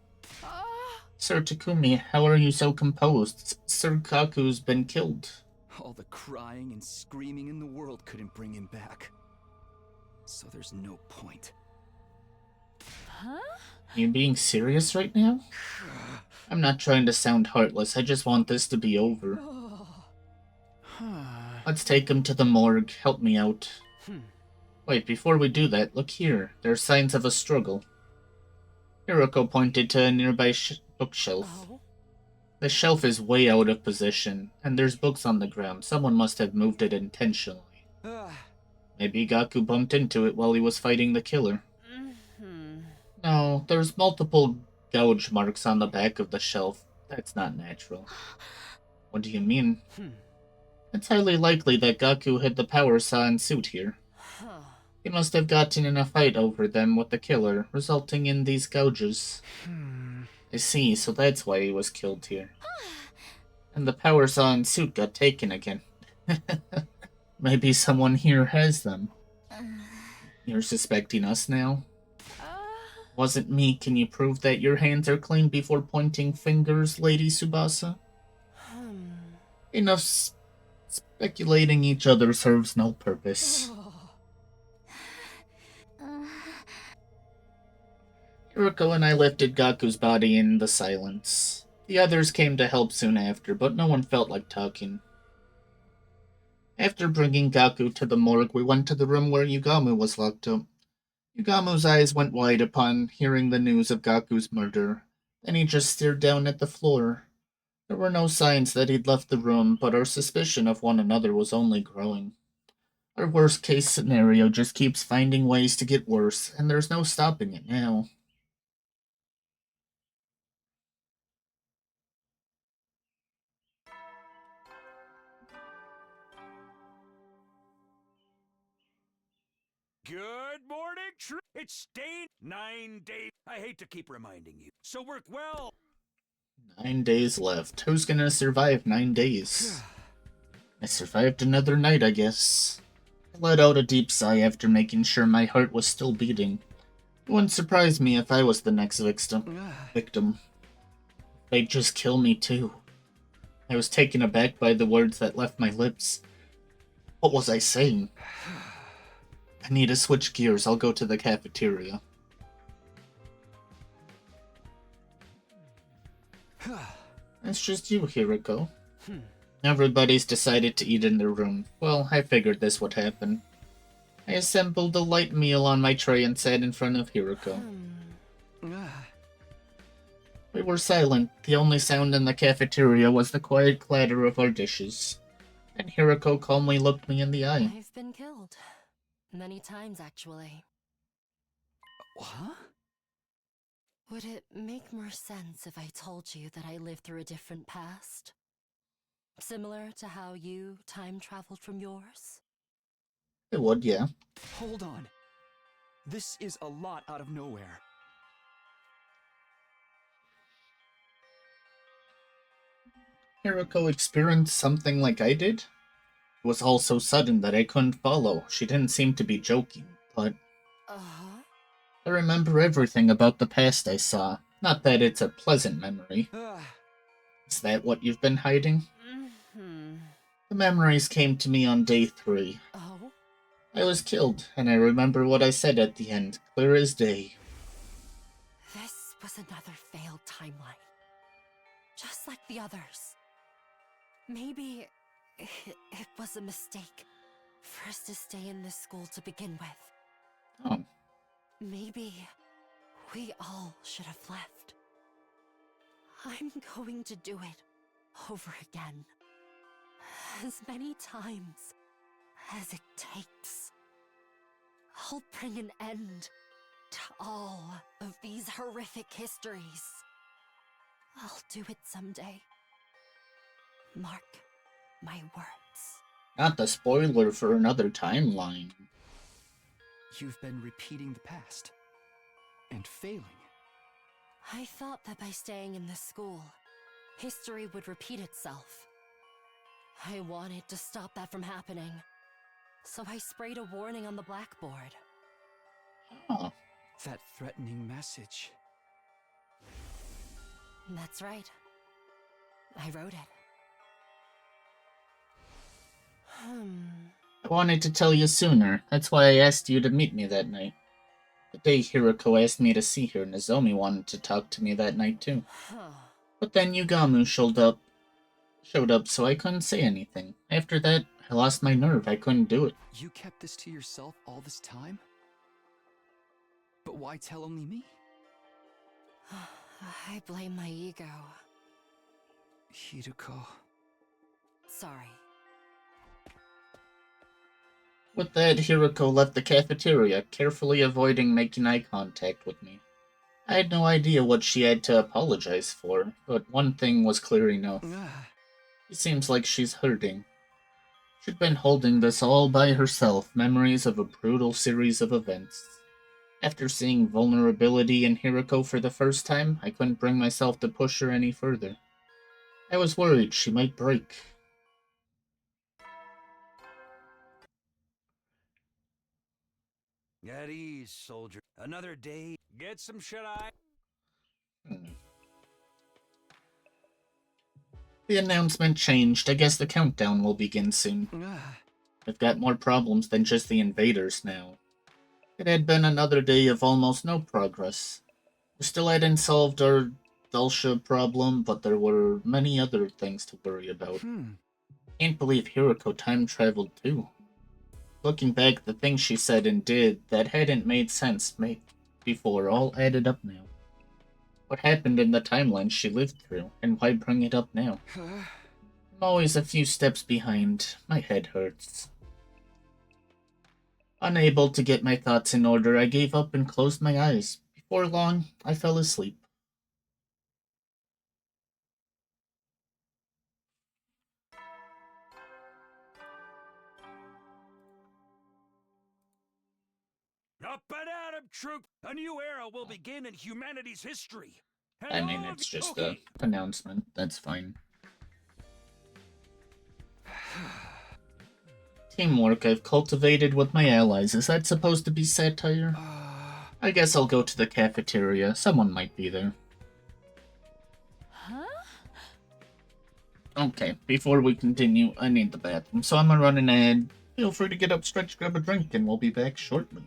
Sir Takumi, how are you so composed? Sir Gaku's been killed. All the crying and screaming in the world couldn't bring him back. So there's no point. Huh? You being serious right now? I'm not trying to sound heartless. I just want this to be over. Let's take him to the morgue. Help me out. Wait, before we do that, look here. There are signs of a struggle. Hiroko pointed to a nearby bookshelf. Oh? The shelf is way out of position, and there's books on the ground. Someone must have moved it intentionally. Maybe Gaku bumped into it while he was fighting the killer. No, there's multiple gouge marks on the back of the shelf. That's not natural. What do you mean? It's highly likely that Gaku hid the power saw and suit here. He must have gotten in a fight over them with the killer, resulting in these gouges. I see, so that's why he was killed here. And the power saw and suit got taken again. Maybe someone here has them. You're suspecting us now? Wasn't me. Can you prove that your hands are clean before pointing fingers, Lady Tsubasa? Enough speculating each other serves no purpose. Hiroko and I lifted Gaku's body in the silence. The others came to help soon after, but no one felt like talking. After bringing Gaku to the morgue, we went to the room where Yugamu was locked up. Yugamu's eyes went wide upon hearing the news of Gaku's murder. Then he just stared down at the floor. There were no signs that he'd left the room, but our suspicion of one another was only growing. Our worst-case scenario just keeps finding ways to get worse, and there's no stopping it now. Good morning, It's stayed 9 days. I hate to keep reminding you. So work well. 9 days left. Who's gonna survive 9 days? I survived another night, I guess. I let out a deep sigh after making sure my heart was still beating. It wouldn't surprise me if I was the next victim. They'd just kill me too. I was taken aback by the words that left my lips. What was I saying? I need to switch gears. I'll go to the cafeteria. It's just you, Hiroko. Everybody's decided to eat in their room. Well, I figured this would happen. I assembled a light meal on my tray and sat in front of Hiroko. We were silent. The only sound in the cafeteria was the quiet clatter of our dishes. And Hiroko calmly looked me in the eye. I've been killed. Many times, actually. Huh? Would it make more sense if I told you that I lived through a different past? Similar to how you time traveled from yours? It would, yeah. Hold on. This is a lot out of nowhere. Hiroko experienced something like I did? It was all so sudden that I couldn't follow. She didn't seem to be joking, but... I remember everything about the past I saw. Not that it's a pleasant memory. Is that what you've been hiding? The memories came to me on day 3. Oh? I was killed, and I remember what I said at the end, clear as day. This was another failed timeline. Just like the others. Maybe it was a mistake for us to stay in this school to begin with. Oh. Maybe we all should have left. I'm going to do it over again. As many times as it takes. I'll bring an end to all of these horrific histories. I'll do it someday. Mark my words. Not the spoiler for another timeline. You've been repeating the past. And failing. I thought that by staying in this school, history would repeat itself. I wanted to stop that from happening. So I sprayed a warning on the blackboard. Oh. That threatening message. That's right. I wrote it. I wanted to tell you sooner. That's why I asked you to meet me that night. The day Hiroko asked me to see her, Nozomi wanted to talk to me that night too. But then Yugamu showed up, so I couldn't say anything. After that, I lost my nerve. I couldn't do it. You kept this to yourself all this time? But why tell only me? I blame my ego. Hideko. Sorry. With that, Hiroko left the cafeteria, carefully avoiding making eye contact with me. I had no idea what she had to apologize for, but one thing was clear enough. It seems like she's hurting. She'd been holding this all by herself, memories of a brutal series of events. After seeing vulnerability in Hiroko for the first time, I couldn't bring myself to push her any further. I was worried she might break. At ease, soldier. Another day. Get some shut-eye. The announcement changed. I guess the countdown will begin soon. I've got more problems than just the invaders now. It had been another day of almost no progress. We still hadn't solved our Dulcia problem, but there were many other things to worry about. Can't believe Hiroko time traveled too. Looking back, the things she said and did that hadn't made sense before all added up now. What happened in the timeline she lived through, and why bring it up now? I'm always a few steps behind. My head hurts. Unable to get my thoughts in order, I gave up and closed my eyes. Before long, I fell asleep. Up and at 'em, troop! A new era will begin in humanity's history. And I mean, all of it's you- just okay. an announcement. That's fine. Teamwork I've cultivated with my allies. Is that supposed to be satire? I guess I'll go to the cafeteria. Someone might be there. Huh? Okay, before we continue, I need the bathroom, so I'm gonna run an ad. Feel free to get up, stretch, grab a drink, and we'll be back shortly.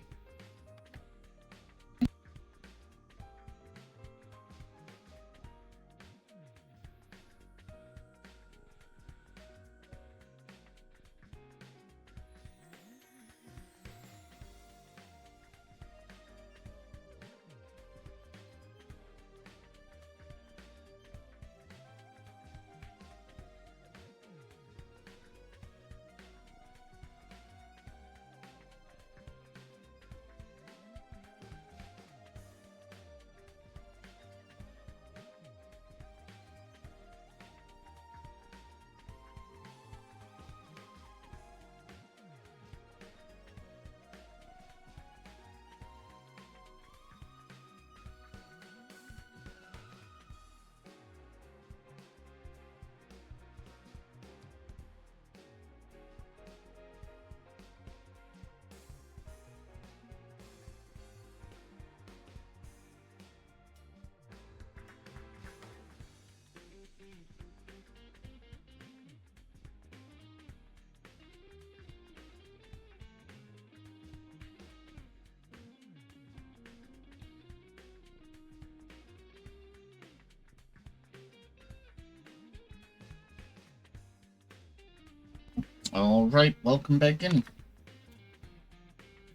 Alright, welcome back in.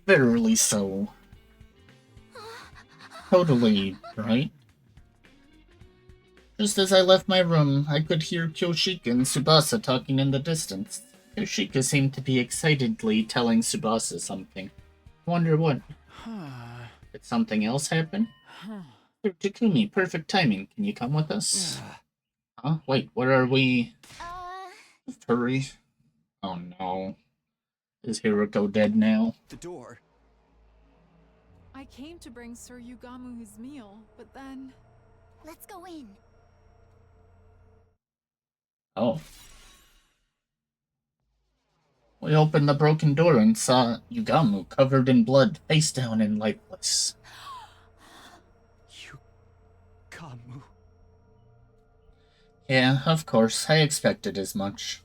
Verily so. Totally, right? Just as I left my room, I could hear Kyoshika and Tsubasa talking in the distance. Kyoshika seemed to be excitedly telling Tsubasa something. I wonder what. Did something else happen? Takumi, perfect timing. Can you come with us? Huh? Wait, where are we? Hurry. Oh no. Is Hiroko dead now? The door. I came to bring Sir Yugamu his meal, but then... Let's go in. Oh. We opened the broken door and saw Yugamu covered in blood, face down and lifeless. Yugamu. Yeah, of course, I expected as much.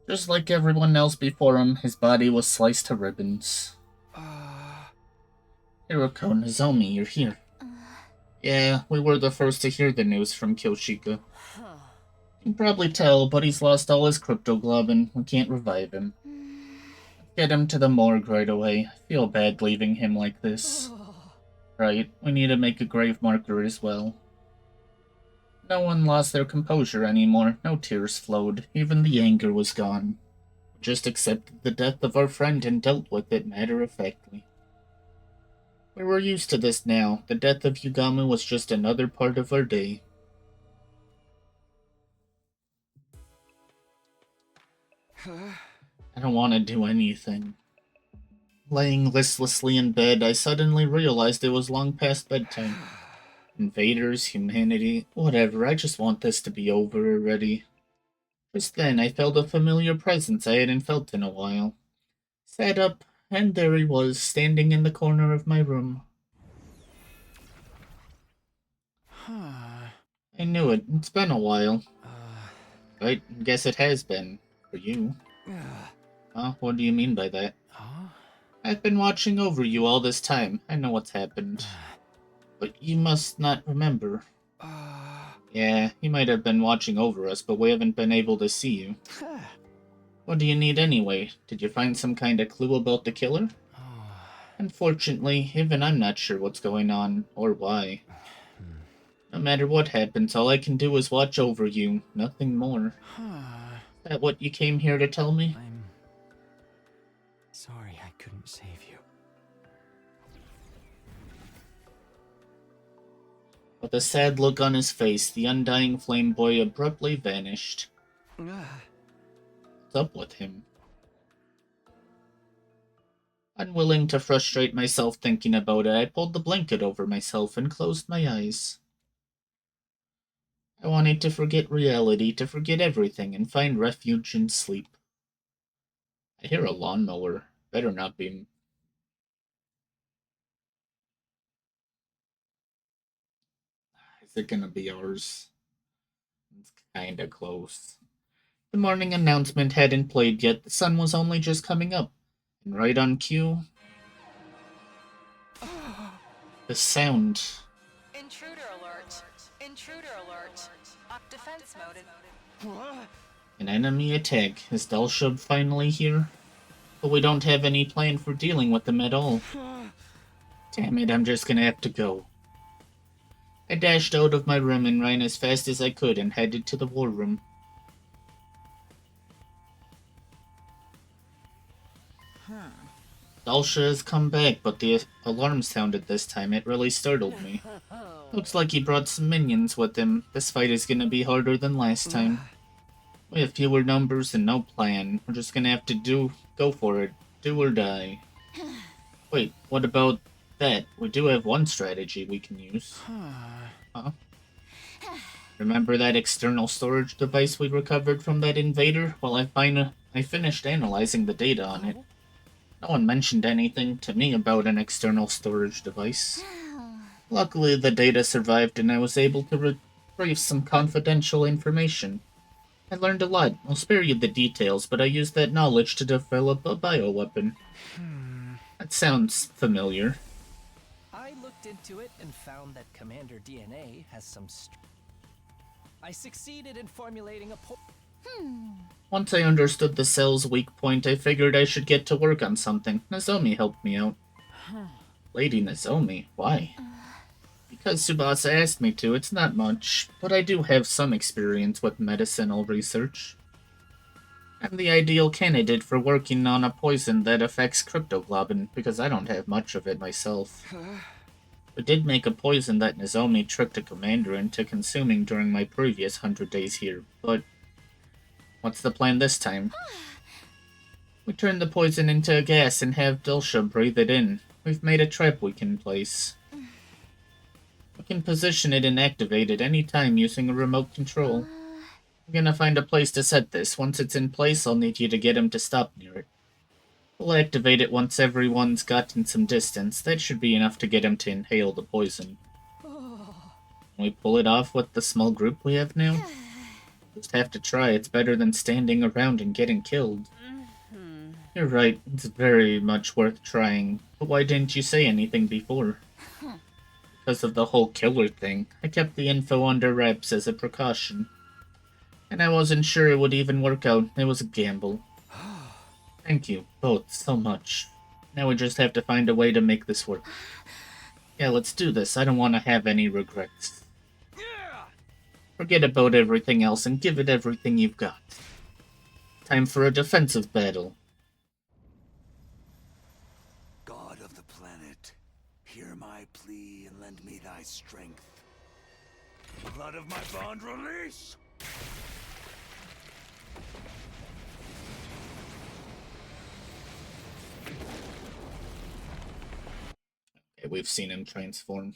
Just like everyone else before him, his body was sliced to ribbons. Hiroko, Nozomi, you're here. Yeah, we were the first to hear the news from Kyoshika. You can probably tell, but he's lost all his cryptoglobin. We can't revive him. Get him to the morgue right away. I feel bad leaving him like this. Right, we need to make a grave marker as well. No one lost their composure anymore, no tears flowed, even the anger was gone. We just accepted the death of our friend and dealt with it matter-of-factly. We were used to this now, the death of Yugamu was just another part of our day. I don't want to do anything. Laying listlessly in bed, I suddenly realized it was long past bedtime. Invaders, humanity, whatever, I just want this to be over already. Just then, I felt a familiar presence I hadn't felt in a while. Sat up, and there he was, standing in the corner of my room. I knew it. It's been a while. I guess it has been. For you. Huh? What do you mean by that? I've been watching over you all this time. I know what's happened. But you must not remember. Yeah, you might have been watching over us, but we haven't been able to see you. What do you need anyway? Did you find some kind of clue about the killer? Unfortunately, even I'm not sure what's going on, or why. No matter what happens, all I can do is watch over you, nothing more. Is that what you came here to tell me? I'm sorry I couldn't save you. With a sad look on his face, the undying flame boy abruptly vanished. What's up with him? Unwilling to frustrate myself thinking about it, I pulled the blanket over myself and closed my eyes. I wanted to forget reality, to forget everything, and find refuge in sleep. I hear a lawnmower. Better not be. Is it gonna be ours? It's kinda close. The morning announcement hadn't played yet, the sun was only just coming up. And right on cue... the sound. Intruder alert. Intruder alert. Defense mode. An enemy attack. Is Dalshub finally here? But we don't have any plan for dealing with them at all. Damn it, I'm just gonna have to go. I dashed out of my room and ran as fast as I could and headed to the war room. Dalsha has come back, but the alarm sounded this time. It really startled me. Looks like he brought some minions with him. This fight is gonna be harder than last time. We have fewer numbers and no plan. We're just gonna have to go for it. Do or die. Wait, what about that? We do have one strategy we can use. Huh? Remember that external storage device we recovered from that invader? Well, I finished analyzing the data on it. No one mentioned anything to me about an external storage device. Luckily, the data survived and I was able to retrieve some confidential information. I learned a lot. I'll spare you the details, but I used that knowledge to develop a bioweapon. That sounds familiar. I looked into it and found that Commander DNA has some I succeeded in formulating a Once I understood the cell's weak point, I figured I should get to work on something. Nozomi helped me out. Lady Nozomi? Why? Because Tsubasa asked me to. It's not much, but I do have some experience with medicinal research. I'm the ideal candidate for working on a poison that affects cryptoglobin, because I don't have much of it myself. We did make a poison that Nozomi tricked a commander into consuming during my previous 100 days here, but what's the plan this time? We turn the poison into a gas and have Dalsha breathe it in. We've made a trap we can place. We can position it and activate it any time using a remote control. I'm gonna find a place to set this. Once it's in place, I'll need you to get him to stop near it. We'll activate it once everyone's gotten some distance. That should be enough to get him to inhale the poison. Can we pull it off with the small group we have now? Just have to try. It's better than standing around and getting killed. You're right. It's very much worth trying. But why didn't you say anything before? Because of the whole killer thing. I kept the info under wraps as a precaution. And I wasn't sure it would even work out. It was a gamble. Thank you, both, so much. Now we just have to find a way to make this work. Yeah, let's do this. I don't want to have any regrets. Yeah! Forget about everything else and give it everything you've got. Time for a defensive battle. God of the planet, hear my plea and lend me thy strength. Blood of my bond release! Okay, we've seen him transform.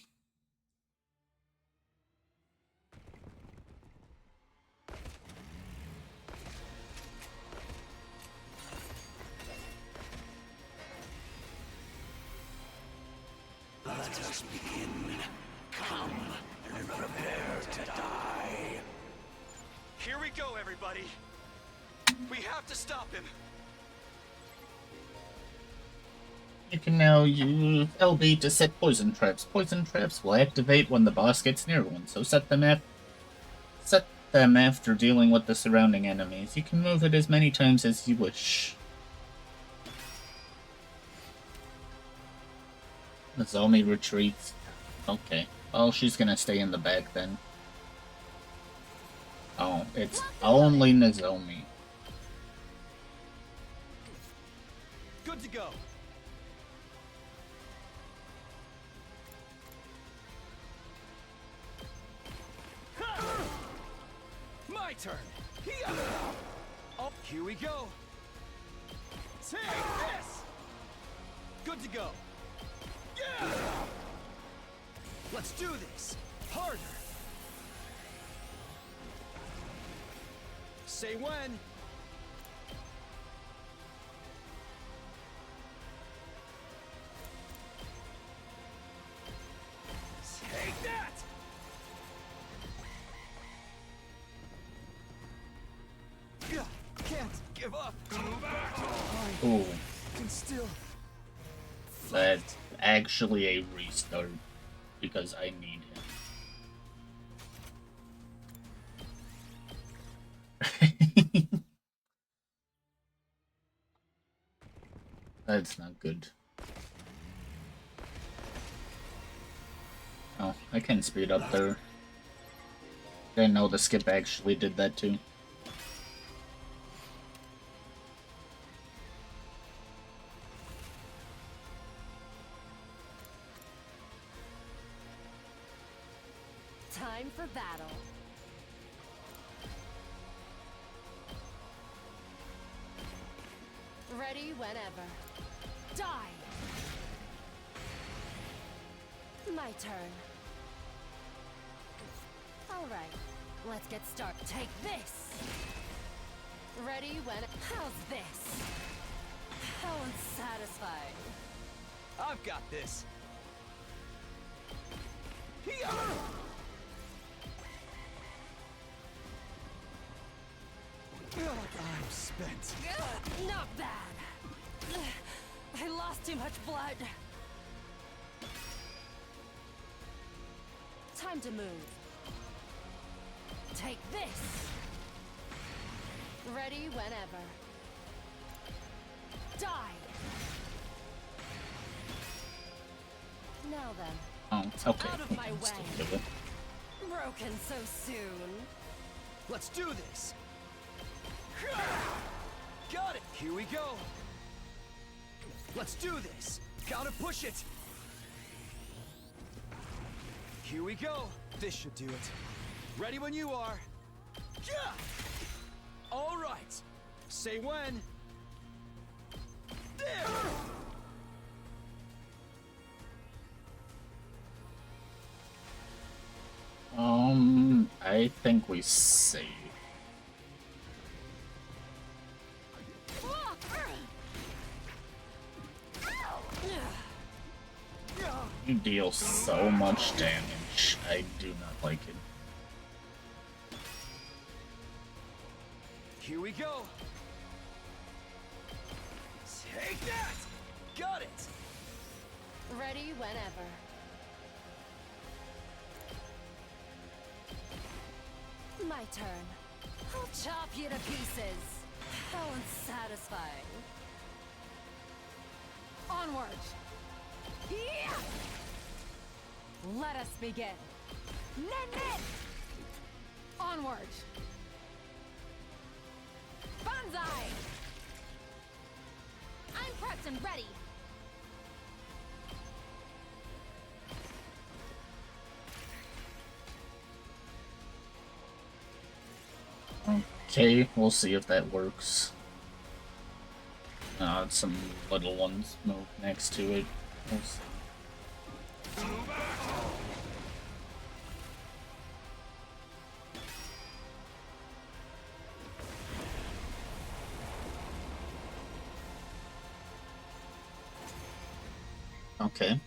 Let us begin. Come and prepare to die. Here we go, everybody. We have to stop him. You can now use LB to set poison traps. Poison traps will activate when the boss gets near one, so set them after dealing with the surrounding enemies. You can move it as many times as you wish. Nozomi retreats. Okay. Oh, she's gonna stay in the back then. Oh, it's only Nozomi. Good to go. My turn. Oh, here we go. Take this. Good to go. Yeah. Let's do this. Harder. Say when. Take that. Can't give up. Ooh, Can still. that's actually a restart because I need him. That's not good. Oh, I can speed up there. Didn't know the skip actually did that too. Time for battle. Ready whenever. Die! My turn. Alright, let's get started. Take this! Ready when... How's this? How unsatisfying. I've got this. I'm spent. Not bad. I lost too much blood. Time to move. Take this. Ready whenever. Die. Now then. Oh, okay. Out of We my can still way. kill it. Broken so soon. Let's do this. Got it. Here we go. Let's do this. Gotta push it. Here we go. This should do it. Ready when you are. Yeah. All right. Say when. There. I think we save. You deal so much damage. I do not like it. Here we go. Take that. Got it. Ready whenever. My turn. I'll chop you to pieces. How unsatisfying. Onward. Yeah! Let us begin. Nin! Onward. Banzai! I'm prepped and ready. Okay, we'll see if that works. Some little ones move next to it. We'll see. Okay.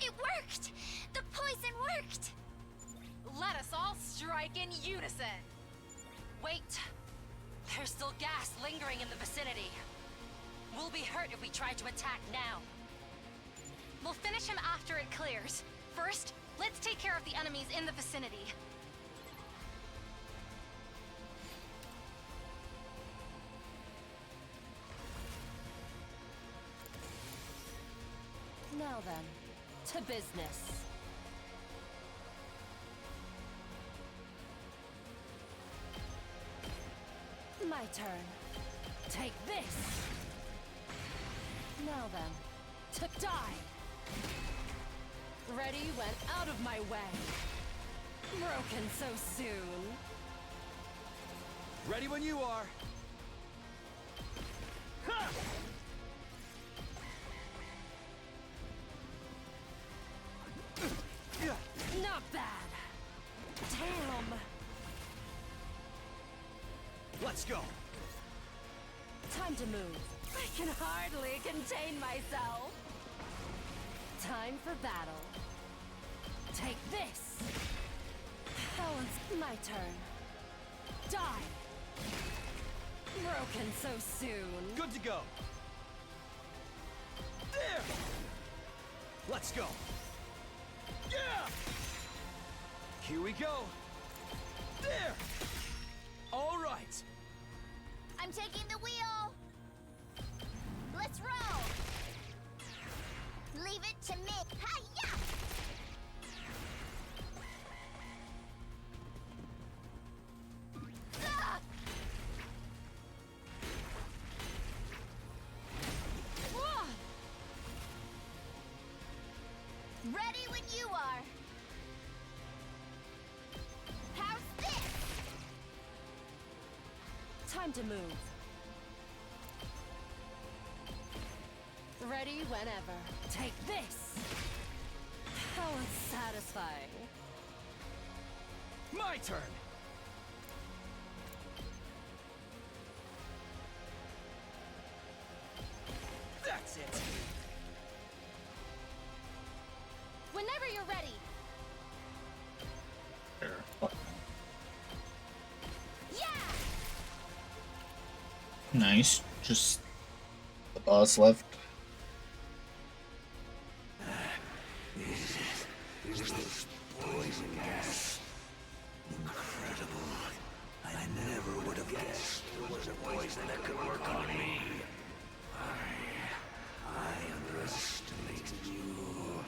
It worked! The poison worked! Let us all strike in unison. Wait! There's still gas lingering in the vicinity. We'll be hurt if we try to attack now. We'll finish him after it clears. First, let's take care of the enemies in the vicinity. Now then, to business. My turn. Take this! Now then, to die! Ready when out of my way. Broken so soon. Ready when you are. Ha! Not bad. Damn. Let's go. Time to move. I can hardly contain myself. Time for battle. Take this. Balance. My turn. Die. Broken so soon. Good to go. There. Let's go. Yeah. Here we go. There. All right. I'm taking the wheel. Let's roll. Leave it to me. Hi-ya! Ah! Whoa! Ready when you are. How's this? Time to move. Ready whenever. Take this! How unsatisfying. My turn. That's it. Whenever you're ready. There. Yeah! Nice. Just the boss left. Is this poison gas? Incredible. I never would have guessed there was a poison that could work on me. I underestimated you.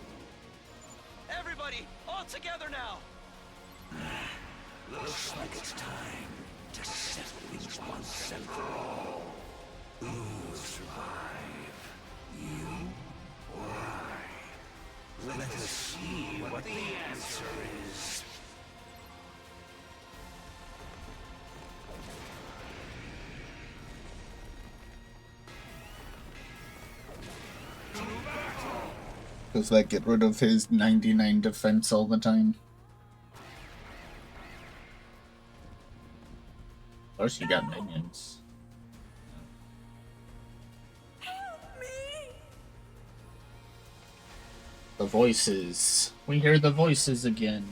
Everybody, all together now. Looks like it's time to settle things once and for all. Who will survive? You or I? Let us see what the answer is. Does that get rid of his 99 defense all the time? Of course you got minions. The voices. We hear the voices again.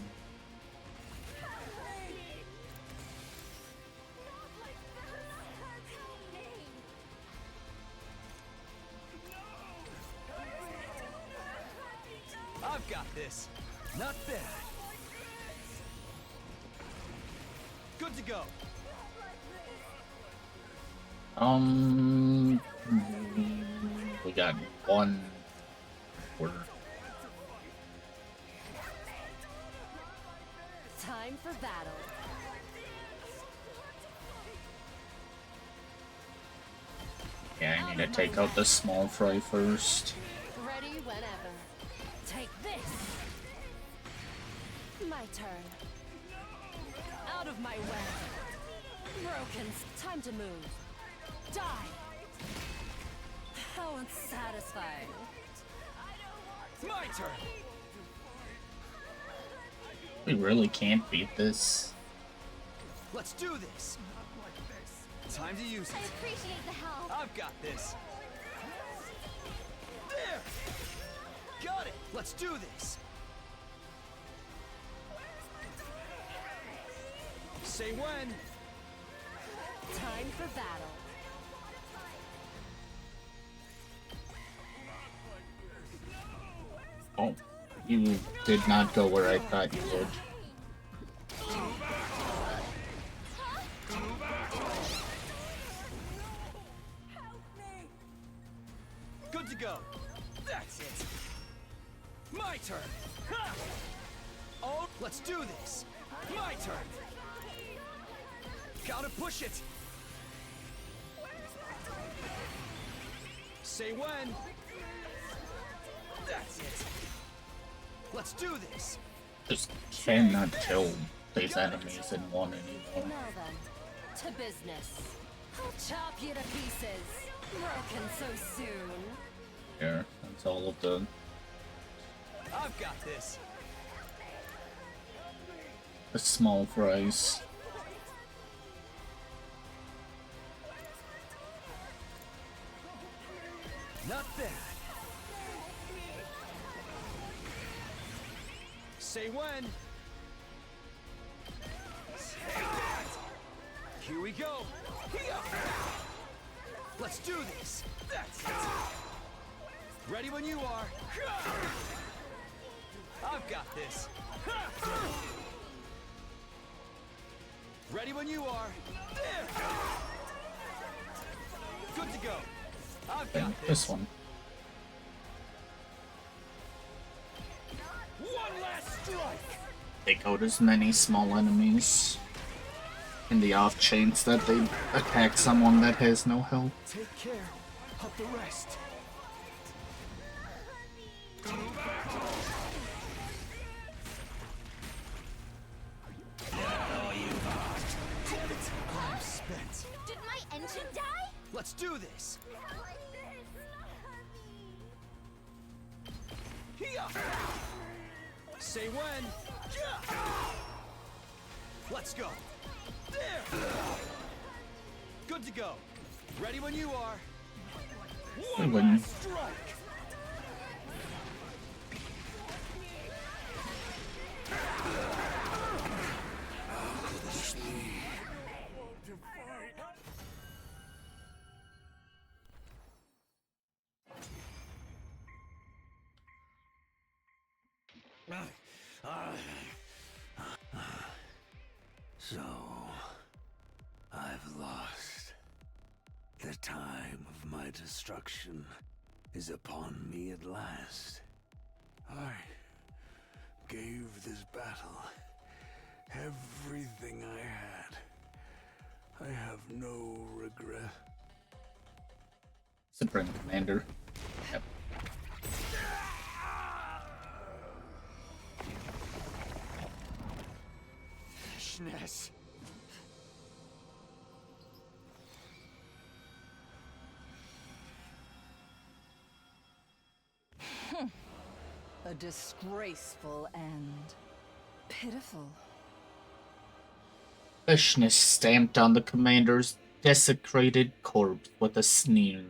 I've got this. Not bad. Good to go. We got one word. Time for battle. Yeah, I need to take out the small fry first. Ready whenever. Take this. My turn. Out of my way. Broken. Time to move. Die. How unsatisfying. My turn. We really can't beat this. Let's do this. Time to use I it. appreciate the help. I've got this. There. Got it. Let's do this. Say when. Time for battle. Oh, you did not go where I thought you would. Good to go. That's it. My turn. Ha! Oh, let's do this. My turn. Gotta push it. Say when. That's it. Let's do this. Just cannot kill these enemies in one anymore. Now then, to business. I'll chop you to pieces. Broken so soon. Here, that's all of the I've got this. small fries. Not bad. Say when. Here we go. Let's do this. That's it. Ready when you are. I've got this. Ready when you are. There. Good to go. I've And got this one. One last strike. Take out as many small enemies in the off chance that they attack someone that has no health. Take care of the rest. I'm spent. Did my engine die? Let's do this. Here. Say when. Let's go. There. Good to go. Ready when you are. One When- last strike. So, I've lost. The time of my destruction is upon me at last. I gave this battle everything I had. I have no regret. Supreme Commander. Yep. Fishness. A disgraceful end. Pitiful. Fishness stamped on the commander's desecrated corpse with a sneer.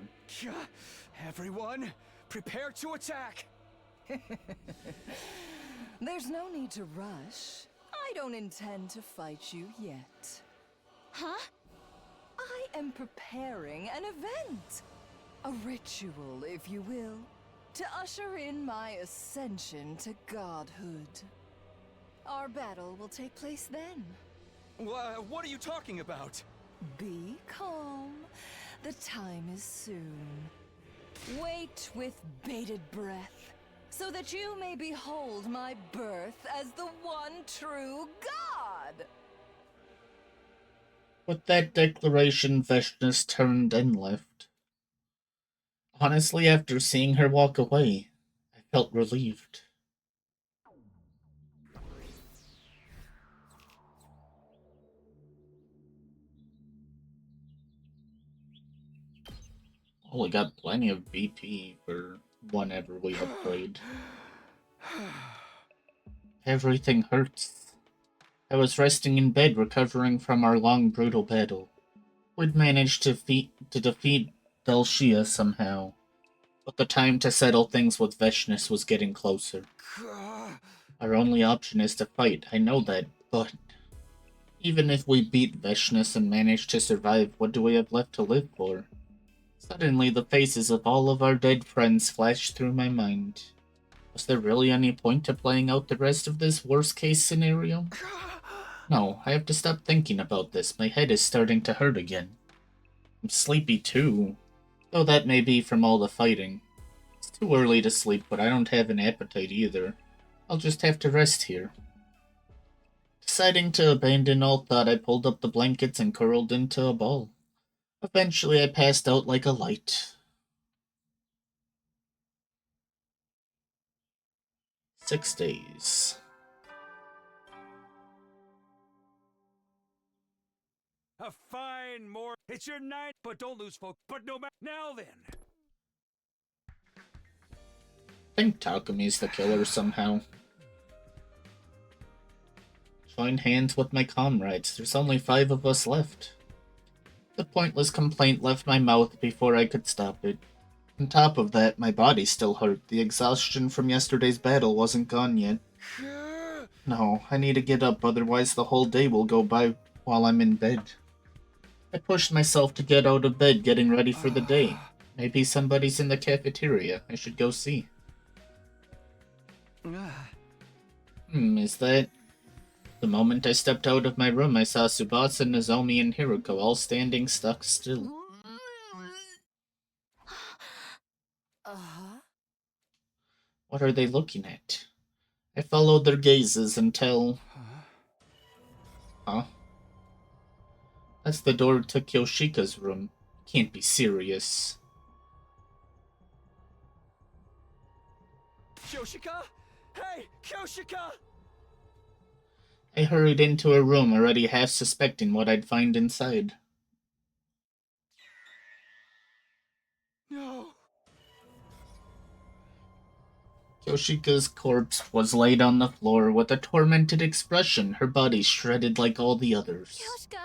Everyone, prepare to attack. There's no need to rush. I don't intend to fight you yet. Huh? I am preparing an event. A ritual, if you will, to usher in my ascension to godhood. Our battle will take place then. What are you talking about? Be calm. The time is soon. Wait with bated breath, so that you may behold my birth as the one true God! With that declaration, Veshnis turned and left. Honestly, after seeing her walk away, I felt relieved. Oh, we got plenty of BP for whenever we upgrade. Everything hurts. I was resting in bed recovering from our long, brutal battle. We'd managed to defeat Delshia somehow, but the time to settle things with Veshnis was getting closer. Our only option is to fight, I know that, but even if we beat Veshnis and manage to survive, what do we have left to live for? Suddenly, the faces of all of our dead friends flashed through my mind. Was there really any point to playing out the rest of this worst-case scenario? No, I have to stop thinking about this. My head is starting to hurt again. I'm sleepy too, though that may be from all the fighting. It's too early to sleep, but I don't have an appetite either. I'll just have to rest here. Deciding to abandon all thought, I pulled up the blankets and curled into a ball. Eventually, I passed out like a light. 6 days. A fine more. It's your night, but don't lose focus. But no matter. Now then. I think Takumi's the killer somehow. Join hands with my comrades. There's only 5 of us left. The pointless complaint left my mouth before I could stop it. On top of that, my body still hurt. The exhaustion from yesterday's battle wasn't gone yet. No, I need to get up, otherwise the whole day will go by while I'm in bed. I pushed myself to get out of bed, getting ready for the day. Maybe somebody's in the cafeteria. I should go see. Is that... The moment I stepped out of my room, I saw Tsubasa, Nozomi, and Hiruko all standing stuck still. What are they looking at? I followed their gazes until... Huh? That's the door to Kyoshika's room. Can't be serious. Kyoshika? Hey, Kyoshika! I hurried into her room, already half suspecting what I'd find inside. No. Kyoshika's corpse was laid on the floor with a tormented expression, her body shredded like all the others. Yoshika!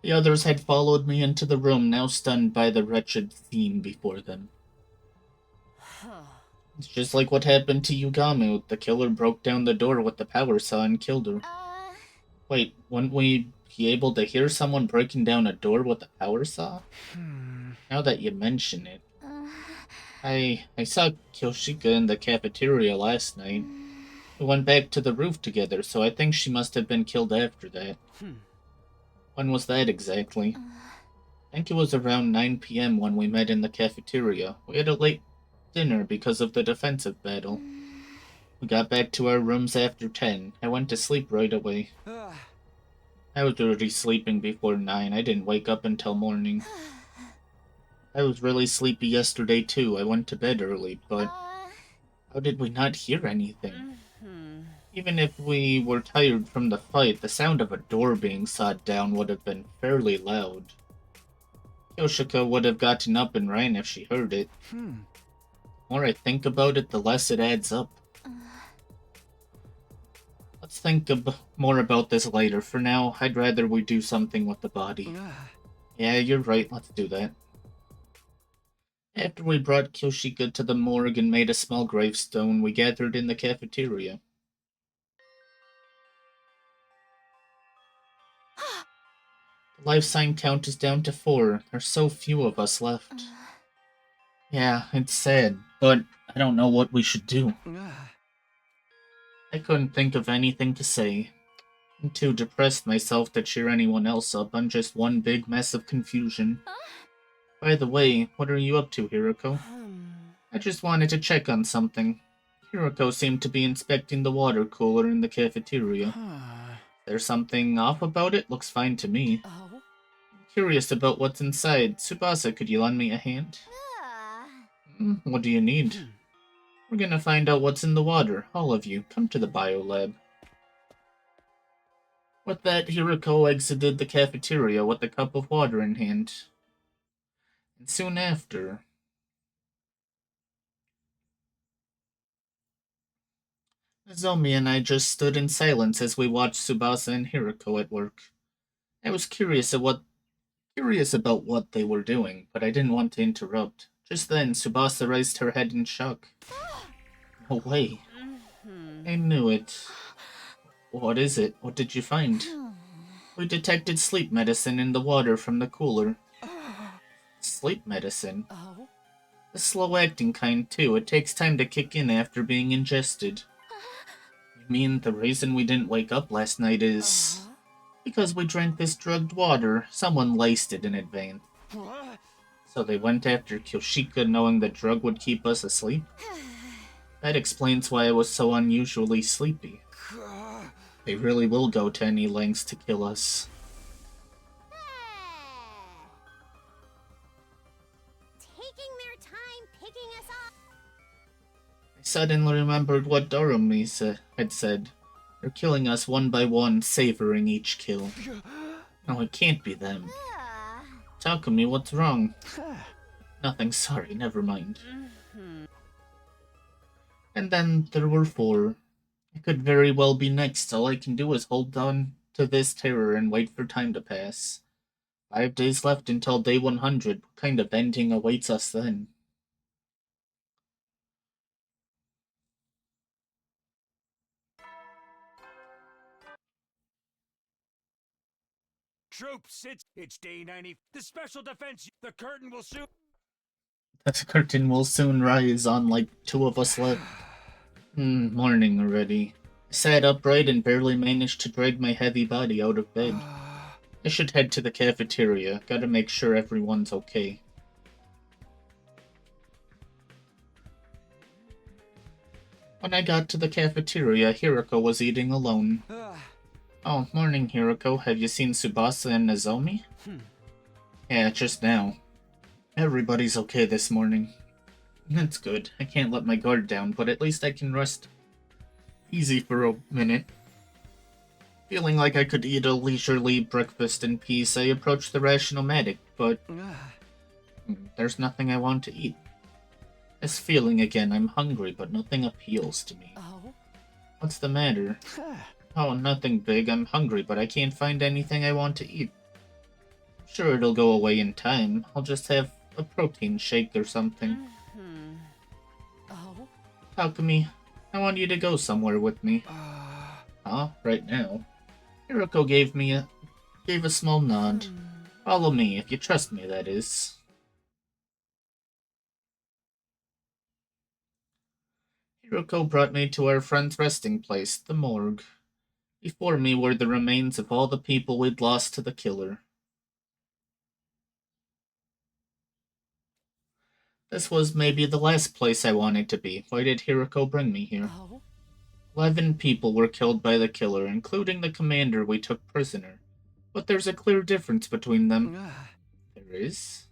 The others had followed me into the room, now stunned by the wretched scene before them. It's just like what happened to Yugamu. The killer broke down the door with the power saw and killed her. Wait, wouldn't we be able to hear someone breaking down a door with a power saw? Now that you mention it. I saw Kyoshika in the cafeteria last night. We went back to the roof together, so I think she must have been killed after that. When was that exactly? I think it was around 9 p.m. when we met in the cafeteria. We had a late dinner because of the defensive battle. We got back to our rooms after 10. I went to sleep right away. I was already sleeping before 9. I didn't wake up until morning. I was really sleepy yesterday too. I went to bed early, but how did we not hear anything? Even if we were tired from the fight, the sound of a door being sawed down would have been fairly loud. Kyoshika would have gotten up and ran if she heard it. The more I think about it, the less it adds up. Let's think more about this later. For now, I'd rather we do something with the body. Yeah, you're right. Let's do that. After we brought Kyoshika to the morgue and made a small gravestone, we gathered in the cafeteria. The life sign count is down to 4. There's so few of us left. Yeah, it's sad, but I don't know what we should do. I couldn't think of anything to say. I'm too depressed myself to cheer anyone else up. I'm just one big mess of confusion. By the way, what are you up to, Hiroko? I just wanted to check on something. Hiroko seemed to be inspecting the water cooler in the cafeteria. There's something off about it? Looks fine to me. Oh? Curious about what's inside. Tsubasa, could you lend me a hand? What do you need? We're gonna find out what's in the water. All of you, come to the biolab. With that, Hiroko exited the cafeteria with a cup of water in hand. And soon after, Nozomi and I just stood in silence as we watched Tsubasa and Hiroko at work. I was curious about what they were doing, but I didn't want to interrupt. Just then, Tsubasa raised her head in shock. No way. I knew it. What is it? What did you find? We detected sleep medicine in the water from the cooler. Sleep medicine? Oh? The slow-acting kind, too. It takes time to kick in after being ingested. You mean the reason we didn't wake up last night is... because we drank this drugged water. Someone laced it in advance. So they went after Kyoshika knowing the drug would keep us asleep? That explains why I was so unusually sleepy. They really will go to any lengths to kill us. Taking their time picking us up. I suddenly remembered what Dorumi had said. They're killing us one by one, savoring each kill. No, it can't be them. Takumi, what's wrong? Nothing, sorry, never mind. And then there were 4. It could very well be next. All I can do is hold on to this terror and wait for time to pass. 5 days left until day 100. What kind of ending awaits us then? Troops, it's day 90. The special defense, the curtain will soon... The curtain will soon rise on like 2 of us left. Morning already. I sat upright and barely managed to drag my heavy body out of bed. I should head to the cafeteria. Gotta make sure everyone's okay. When I got to the cafeteria, Hiroko was eating alone. Oh, morning, Hiroko. Have you seen Tsubasa and Nozomi? Yeah, just now. Everybody's okay this morning. That's good. I can't let my guard down, but at least I can rest easy for a minute. Feeling like I could eat a leisurely breakfast in peace, I approached the Rationomatic, but there's nothing I want to eat. This feeling again, I'm hungry, but nothing appeals to me. Oh? What's the matter? Oh, nothing big. I'm hungry, but I can't find anything I want to eat. Sure, it'll go away in time. I'll just have a protein shake or something. Oh? Takumi, I want you to go somewhere with me. Huh? Right now? Hiroko gave a small nod. Follow me, if you trust me, that is. Hiroko brought me to our friend's resting place, the morgue. Before me were the remains of all the people we'd lost to the killer. This was maybe the last place I wanted to be. Why did Hiroko bring me here? Oh? 11 people were killed by the killer, including the commander we took prisoner. But there's a clear difference between them. There is?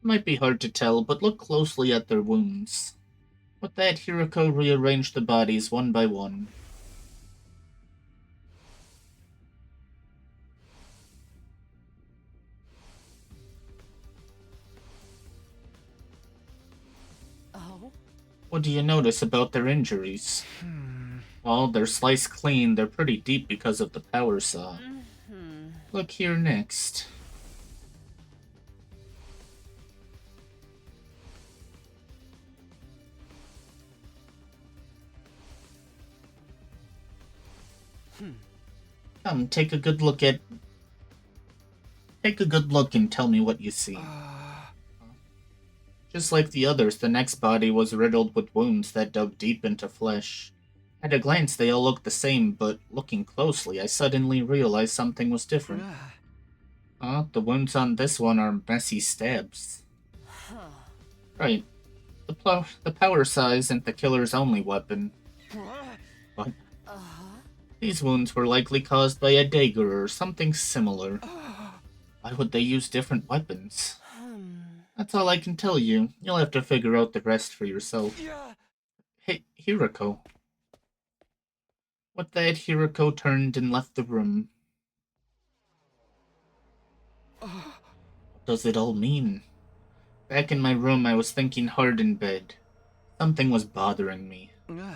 Might be hard to tell, but look closely at their wounds. With that, Hiroko rearranged the bodies one by one. Oh? What do you notice about their injuries? Well, they're sliced clean. They're pretty deep because of the power saw. Look here next. Come, take a good look and tell me what you see. Just like the others, the next body was riddled with wounds that dug deep into flesh. At a glance, they all looked the same, but looking closely, I suddenly realized something was different. The wounds on this one are messy stabs. Right. The power saw isn't the killer's only weapon. But these wounds were likely caused by a dagger or something similar. Why would they use different weapons? That's all I can tell you. You'll have to figure out the rest for yourself. Hey, Hiroko. With that, Hiroko turned and left the room. What does it all mean? Back in my room, I was thinking hard in bed. Something was bothering me. A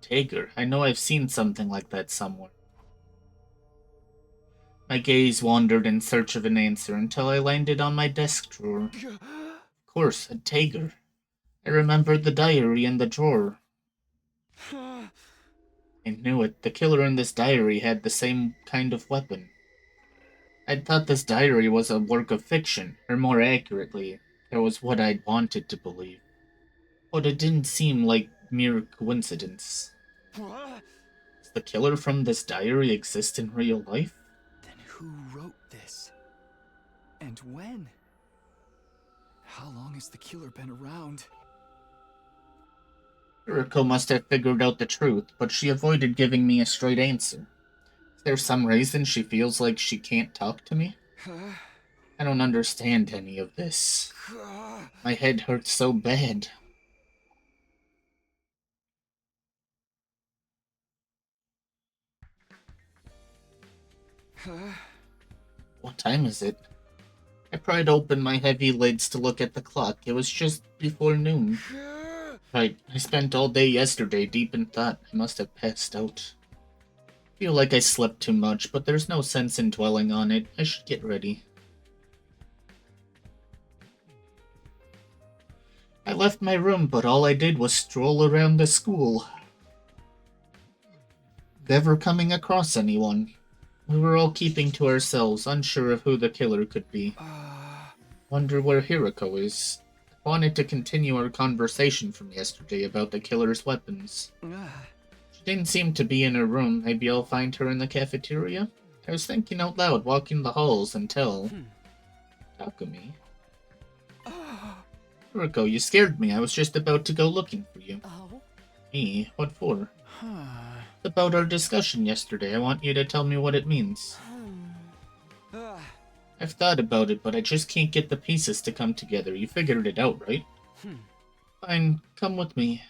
dagger. I know I've seen something like that somewhere. My gaze wandered in search of an answer until I landed on my desk drawer. Of course, a dagger. I remembered the diary in the drawer. I knew it. The killer in this diary had the same kind of weapon. I'd thought this diary was a work of fiction, or more accurately, it was what I'd wanted to believe. But it didn't seem like mere coincidence. Does the killer from this diary exist in real life? Then who wrote this? And when? How long has the killer been around? Hiroko must have figured out the truth, but she avoided giving me a straight answer. Is there some reason she feels like she can't talk to me? I don't understand any of this. My head hurts so bad. What time is it? I pried open my heavy lids to look at the clock. It was just before noon. Right, I spent all day yesterday deep in thought. I must have passed out. Feel like I slept too much, but there's no sense in dwelling on it. I should get ready. I left my room, but all I did was stroll around the school. Never coming across anyone. We were all keeping to ourselves, unsure of who the killer could be. Wonder where Hiroko is. I wanted to continue our conversation from yesterday about the killer's weapons. She didn't seem to be in her room. Maybe I'll find her in the cafeteria? I was thinking out loud, walking the halls until... Takumi. Hiroko, you scared me. I was just about to go looking for you. Oh? Me? What for? About our discussion yesterday. I want you to tell me what it means. I've thought about it, but I just can't get the pieces to come together. You figured it out, right? Fine, come with me.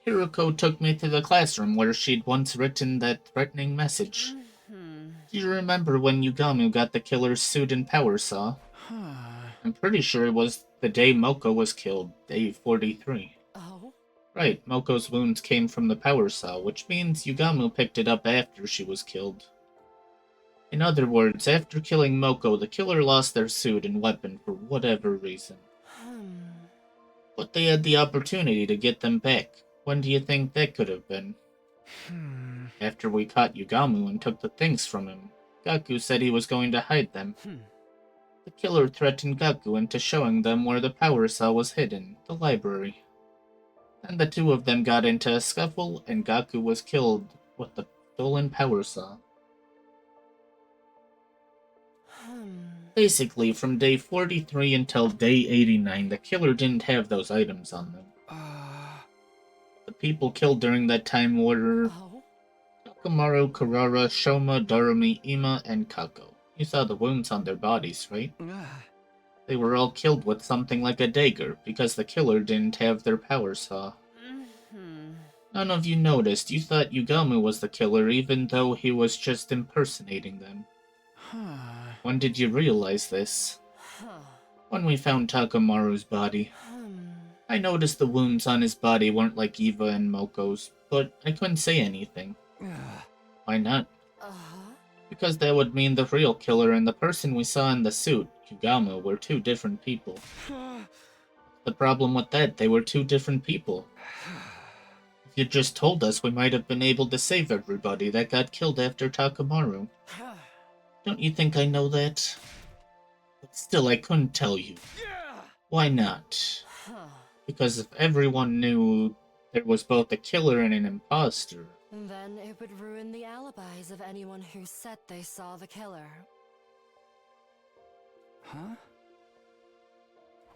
Hiroko took me to the classroom where she'd once written that threatening message. Do you remember when Yugamu got the killer's suit and power saw? I'm pretty sure it was the day Moko was killed, day 43. Oh? Right, Moko's wounds came from the power saw, which means Yugamu picked it up after she was killed. In other words, after killing Moko, the killer lost their suit and weapon for whatever reason. But they had the opportunity to get them back. When do you think that could have been? After we caught Yugamu and took the things from him, Gaku said he was going to hide them. The killer threatened Gaku into showing them where the power saw was hidden, the library. Then the two of them got into a scuffle, and Gaku was killed with the stolen power saw. Basically, from day 43 until day 89, the killer didn't have those items on them. The people killed during that time were Takamaru, Kurara, Shoma, Darumi, Ima, and Kako. You saw the wounds on their bodies, right? They were all killed with something like a dagger, because the killer didn't have their power saw. None of you noticed. You thought Yugamu was the killer, even though he was just impersonating them. When did you realize this? When we found Takamaru's body. I noticed the wounds on his body weren't like Eva and Moko's, but I couldn't say anything. Why not? Because that would mean the real killer and the person we saw in the suit, Yugamu, were two different people. The problem with that, they were two different people. If you just told us, we might have been able to save everybody that got killed after Takamaru. Don't you think I know that? But still, I couldn't tell you. Why not? Huh. Because if everyone knew there was both a killer and an imposter, Then it would ruin the alibis of anyone who said they saw the killer. Huh?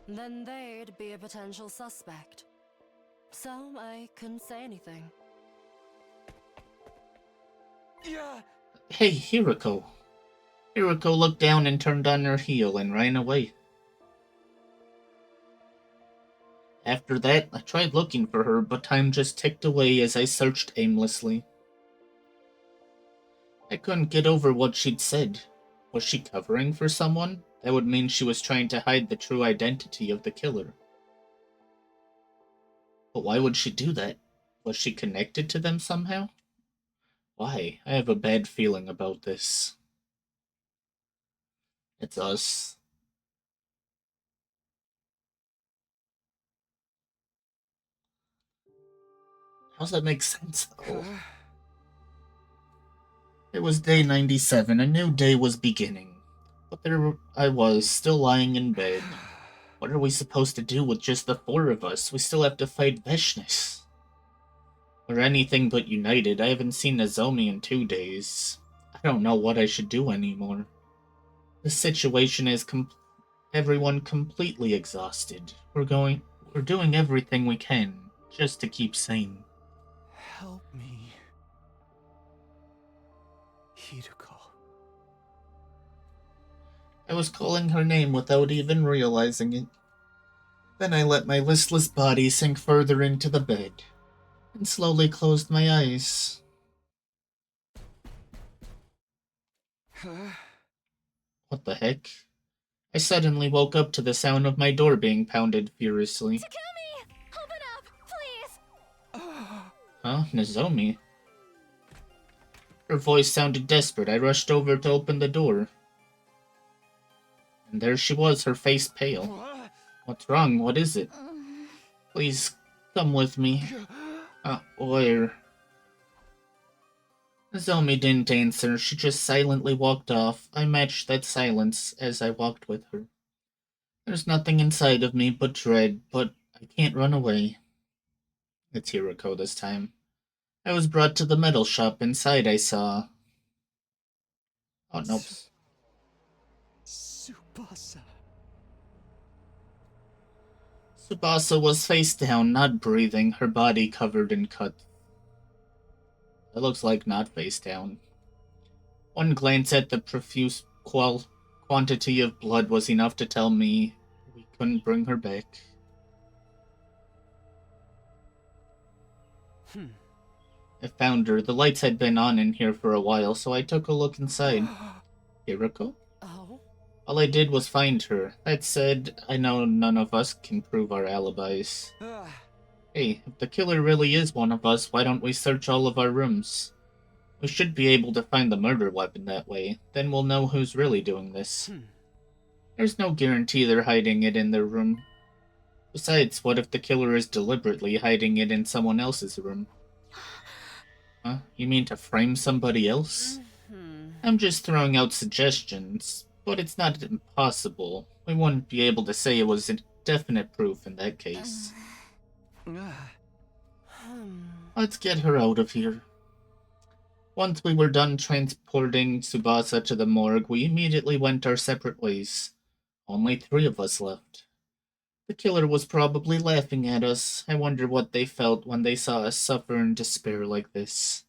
Then they'd be a potential suspect. So I couldn't say anything. Yeah. hey, Hiroko. Hiroko looked down and turned on her heel and ran away. After that, I tried looking for her, but time just ticked away as I searched aimlessly. I couldn't get over what she'd said. Was she covering for someone? That would mean she was trying to hide the true identity of the killer. But why would she do that? Was she connected to them somehow? Why? I have a bad feeling about this. It's us. How's that make sense, though? It was day 97. A new day was beginning. But there I was, still lying in bed. What are we supposed to do with just the four of us? We still have to fight Veshness. We're anything but united. I haven't seen Nozomi in 2 days. I don't know what I should do anymore. The situation is everyone completely exhausted. We're doing everything we can just to keep sane. Help me. Hiroko. I was calling her name without even realizing it. Then I let my listless body sink further into the bed and slowly closed my eyes. What the heck? I suddenly woke up to the sound of my door being pounded furiously. Takumi! Open up, please! Huh? Nozomi? Her voice sounded desperate. I rushed over to open the door. And there she was, her face pale. What's wrong? What is it? Please, come with me. Where? Nozomi didn't answer. She just silently walked off. I matched that silence as I walked with her. There's nothing inside of me but dread, but I can't run away. It's Hiroko this time. I was brought to the metal shop. Inside I saw... Oh, nope. Tsubasa. Tsubasa was face down, not breathing, her body covered in cuts. It looks like not face down. One glance at the profuse quantity of blood was enough to tell me we couldn't bring her back. I found her. The lights had been on in here for a while, so I took a look inside. Hiroko? Oh? All I did was find her. That said, I know none of us can prove our alibis. Hey, if the killer really is one of us, why don't we search all of our rooms? We should be able to find the murder weapon that way. Then we'll know who's really doing this. There's no guarantee they're hiding it in their room. Besides, what if the killer is deliberately hiding it in someone else's room? Huh? You mean to frame somebody else? I'm just throwing out suggestions, but it's not impossible. We wouldn't be able to say it was definite proof in that case. Let's get her out of here. Once we were done transporting Tsubasa to the morgue, we immediately went our separate ways. Only 3 of us left. The killer was probably laughing at us. I wonder what they felt when they saw us suffer in despair like this.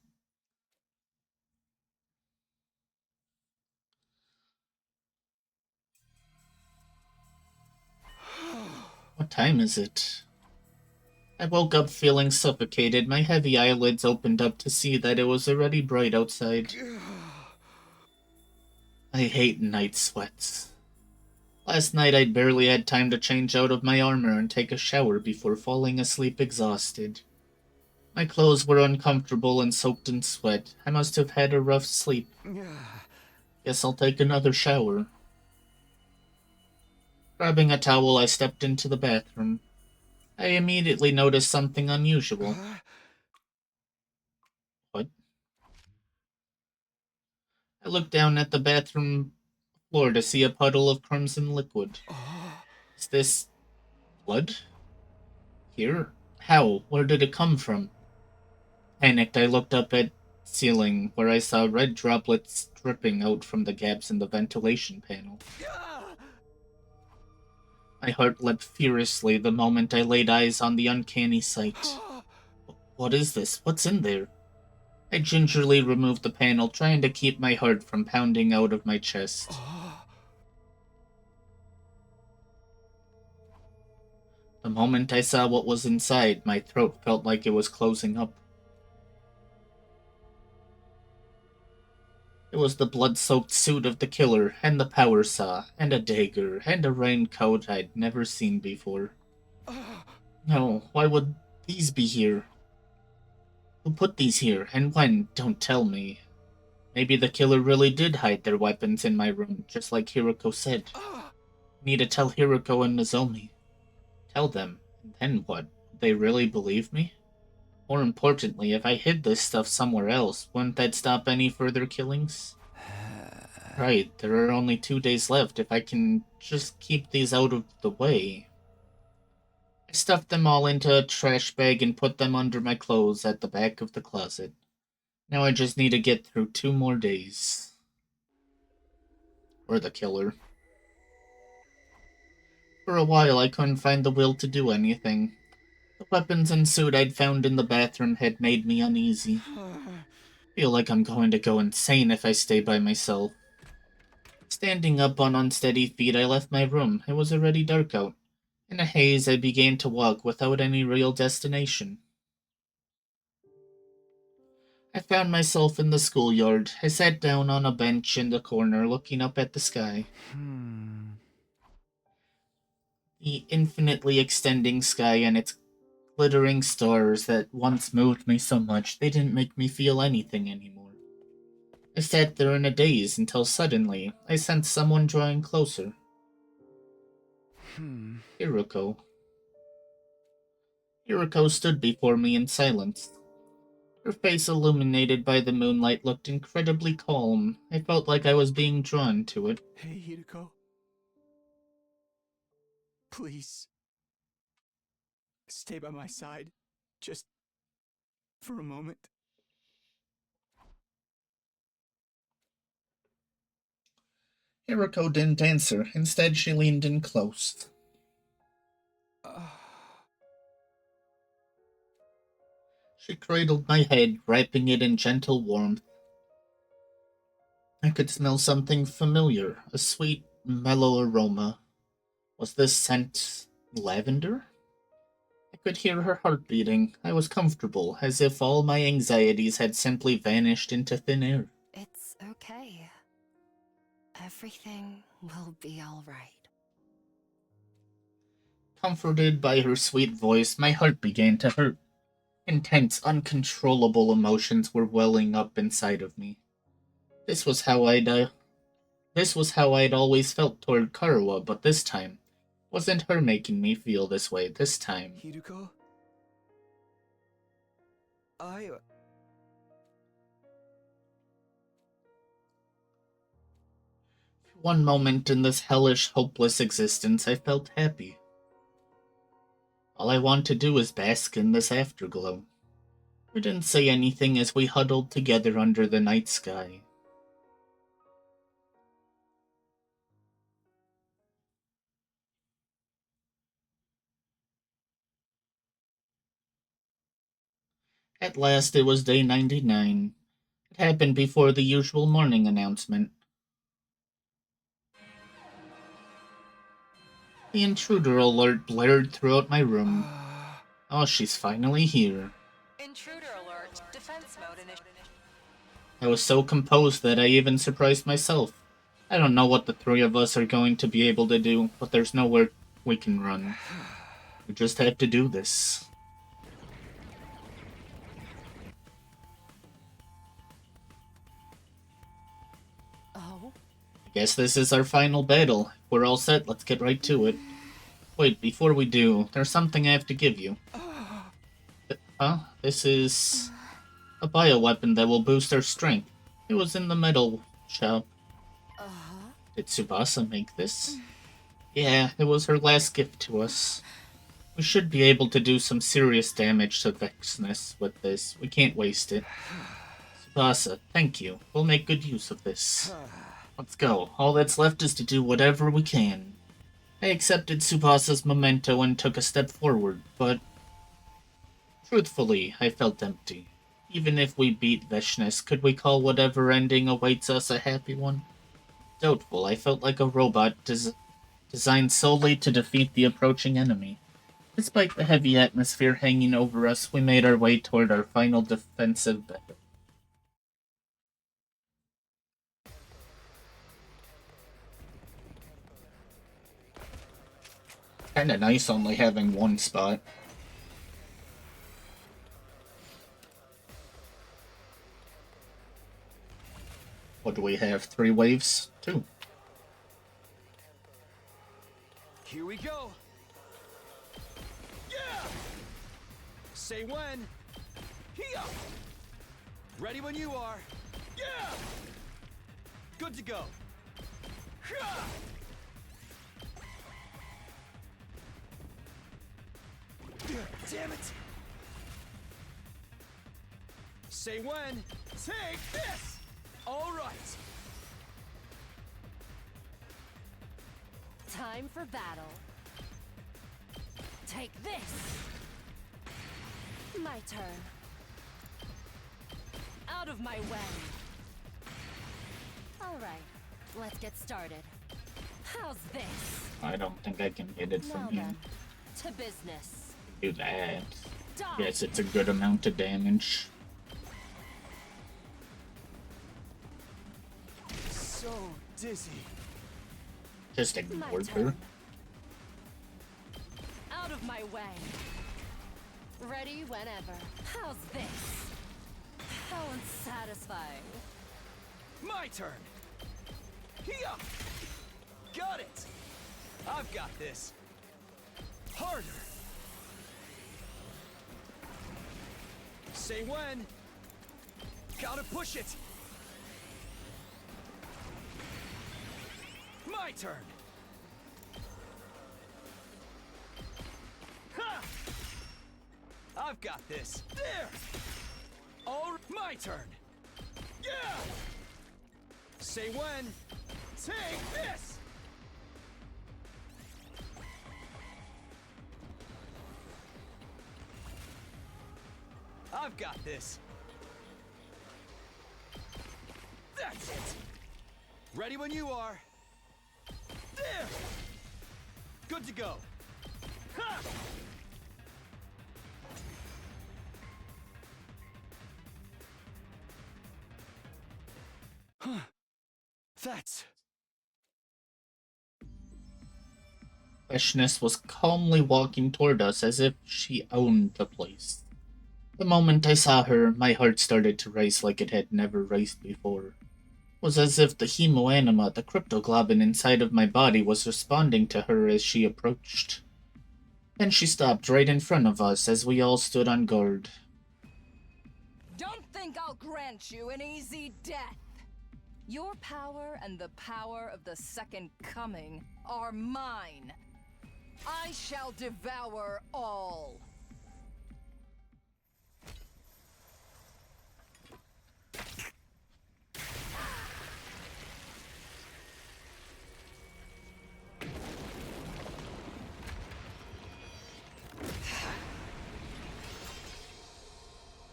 What time is it? I woke up feeling suffocated. My heavy eyelids opened up to see that it was already bright outside. I hate night sweats. Last night I barely had time to change out of my armor and take a shower before falling asleep exhausted. My clothes were uncomfortable and soaked in sweat. I must have had a rough sleep. Guess I'll take another shower. Grabbing a towel, I stepped into the bathroom. I immediately noticed something unusual. What? I looked down at the bathroom floor to see a puddle of crimson liquid. Is this Blood? Here? How? Where did it come from? Panicked, I looked up at ceiling, where I saw red droplets dripping out from the gaps in the ventilation panel. My heart leapt furiously the moment I laid eyes on the uncanny sight. What is this? What's in there? I gingerly removed the panel, trying to keep my heart from pounding out of my chest. The moment I saw what was inside, my throat felt like it was closing up. It was the blood-soaked suit of the killer, and the power saw, and a dagger, and a raincoat I'd never seen before. No, why would these be here? Who put these here, and when? Don't tell me. Maybe the killer really did hide their weapons in my room, just like Hiroko said. I need to tell Hiroko and Nozomi. Tell them, and then what? Would they really believe me? More importantly, if I hid this stuff somewhere else, wouldn't that stop any further killings? Right, there are only 2 days left. If I can just keep these out of the way. I stuffed them all into a trash bag and put them under my clothes at the back of the closet. Now I just need to get through 2 more days. Or the killer. For a while I couldn't find the will to do anything. The weapons and suit I'd found in the bathroom had made me uneasy. Feel like I'm going to go insane if I stay by myself. Standing up on unsteady feet, I left my room. It was already dark out. In a haze, I began to walk without any real destination. I found myself in the schoolyard. I sat down on a bench in the corner, looking up at the sky. The infinitely extending sky and its glittering stars that once moved me so much they didn't make me feel anything anymore. I sat there in a daze until suddenly I sensed someone drawing closer. Hiroko. Hiroko stood before me in silence. Her face illuminated by the moonlight looked incredibly calm. I felt like I was being drawn to it. Hey, Hiroko. Please. Stay by my side. Just for a moment. Hiroko didn't answer. Instead, she leaned in close. She cradled my head, wrapping it in gentle warmth. I could smell something familiar, a sweet, mellow aroma. Was this scent lavender? I could hear her heart beating. I was comfortable, as if all my anxieties had simply vanished into thin air. It's okay. Everything will be alright. Comforted by her sweet voice, my heart began to hurt. Intense, uncontrollable emotions were welling up inside of me. This was how I'd always felt toward Karuwa, but this time, wasn't her making me feel this way this time. Hiroko? For one moment in this hellish, hopeless existence, I felt happy. All I want to do is bask in this afterglow. We didn't say anything as we huddled together under the night sky. At last, it was day 99. It happened before the usual morning announcement. The intruder alert blared throughout my room. Oh, she's finally here. Intruder alert. Defense mode initiated. I was so composed that I even surprised myself. I don't know what the 3 of us are going to be able to do, but there's nowhere we can run. We just have to do this. Oh? I guess this is our final battle. If we're all set, let's get right to it. Wait, before we do, there's something I have to give you. Huh? This is a bioweapon that will boost our strength. It was in the metal shop. Did Tsubasa make this? Yeah, it was her last gift to us. We should be able to do some serious damage to Vexness with this. We can't waste it. Tsubasa, thank you. We'll make good use of this. Let's go. All that's left is to do whatever we can. I accepted Tsubasa's memento and took a step forward, but truthfully, I felt empty. Even if we beat Vexness, could we call whatever ending awaits us a happy one? Doubtful. I felt like a robot designed solely to defeat the approaching enemy. Despite the heavy atmosphere hanging over us, we made our way toward our final defensive battle. Kinda nice only having one spot. What do we have? 3 waves? 2. Here we go. Yeah! Say when. Here! Ready when you are. Yeah! Good to go. Yeah! Damn it! Say when. Take this! All right. Time for battle. Take this! My turn. Out of my way. Alright, let's get started. How's this? I don't think I can hit it Now from here. then, to business. Do that. Done. Yes, it's a good amount of damage. So dizzy. Just My ignored her. turn. Out of my way. Ready whenever. How's this? How unsatisfying. My turn. Here. Got it. I've got this. Harder. Say when. Gotta push it. My turn. Ha! I've got this. There. All my turn. Yeah. Say when. Take this. I've got this. That's it. Ready when you are. There. Good to go. Ha! Huh. That's... Vexness was calmly walking toward us as if she owned the place. The moment I saw her, my heart started to race like it had never raced before. It was as if the hemoanima, the cryptoglobin inside of my body, was responding to her as she approached. Then she stopped right in front of us as we all stood on guard. Don't think I'll grant you an easy death. Your power and the power of the Second Coming are mine. I shall devour all.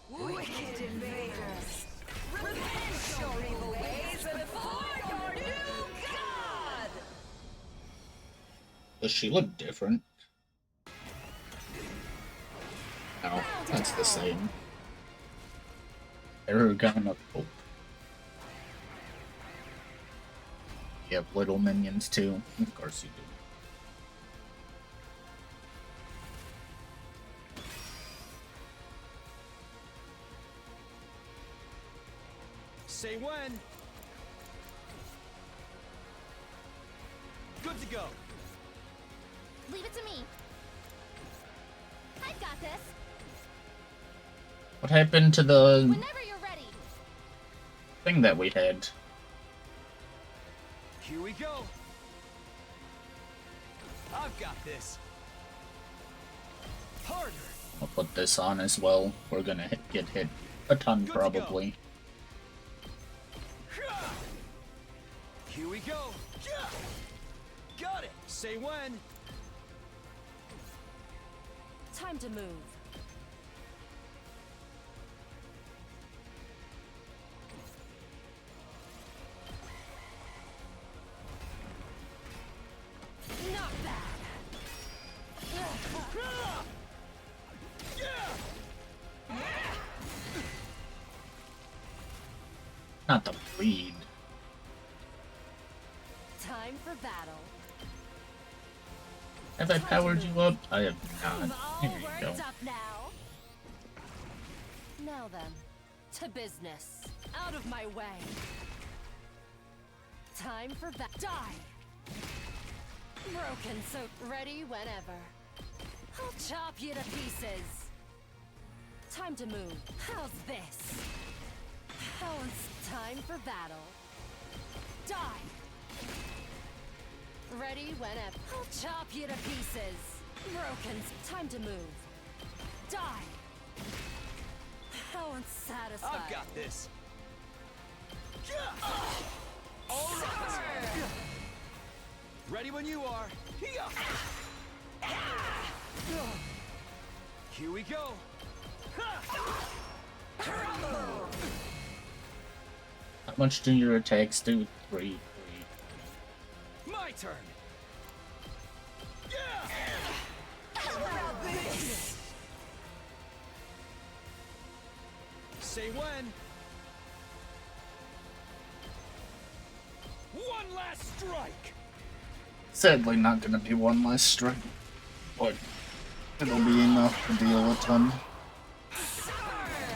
Wicked invaders! Repent your evil ways before your new god! Does she look different? No, that's the same. Paragon of Hope. You have little minions too. Of course you do. Say when. Good to go. Leave it to me. I've got this. What happened to the Whenever you're ready. thing that we had? Here we go. I've got this. Harder. I'll put this on as well. We're gonna get hit a ton, Good to probably. Here we go. Got it. Say when. Time to move. Not bad. Not the bleed. Time for battle. Have I powered you up? I have I'm not. all There you go. worked up now. Now then, to business. Out of my way. Time for die. Broken, so ready whenever. I'll chop you to pieces. Time to move. How's this? How's time for battle? Die. Ready whenever. I'll chop you to pieces. Broken. Time to move. Die. How unsatisfied. I've got this. All right. Ready when you are. Here we go. How much do your attacks do? 3. My turn. Say when. One last strike. Sadly, not gonna be one last strike, but it'll be enough to deal a ton.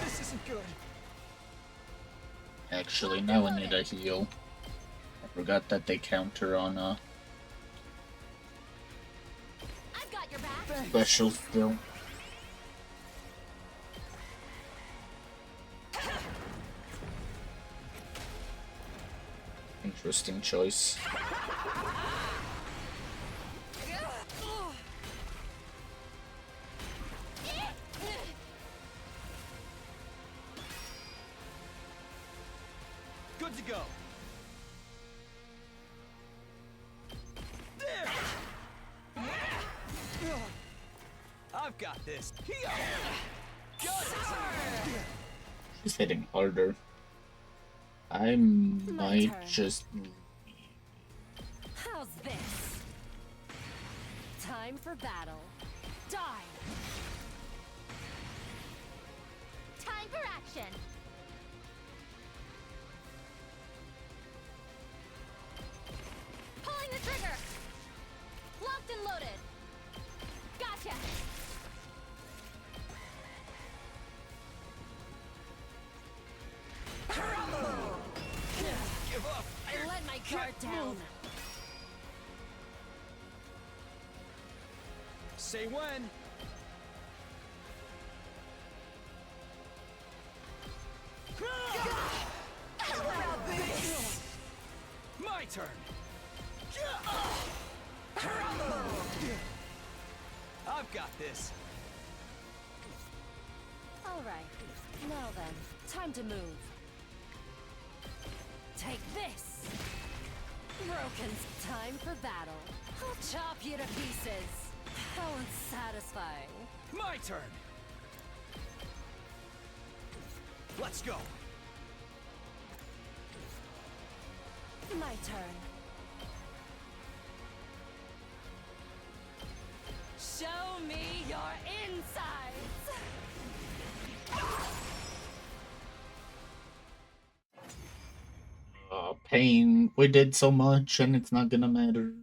This isn't good. Actually, now I need a heal. I forgot that they counter on I've got your back. special still. Interesting choice. Good to go. There. I've got this. Got it. She's hitting harder. I might turn. just... How's this? Time for battle. Die. Time for action. Pulling the trigger. Locked and loaded. Gotcha. Give up. I let my guard down. Say when. My turn. I've got this. All right. Now then, time to move. Take this. Broken's time for battle. I'll chop you to pieces. How unsatisfying. My turn. Let's go. My turn. Show me your insides. pain. We did so much and it's not gonna matter.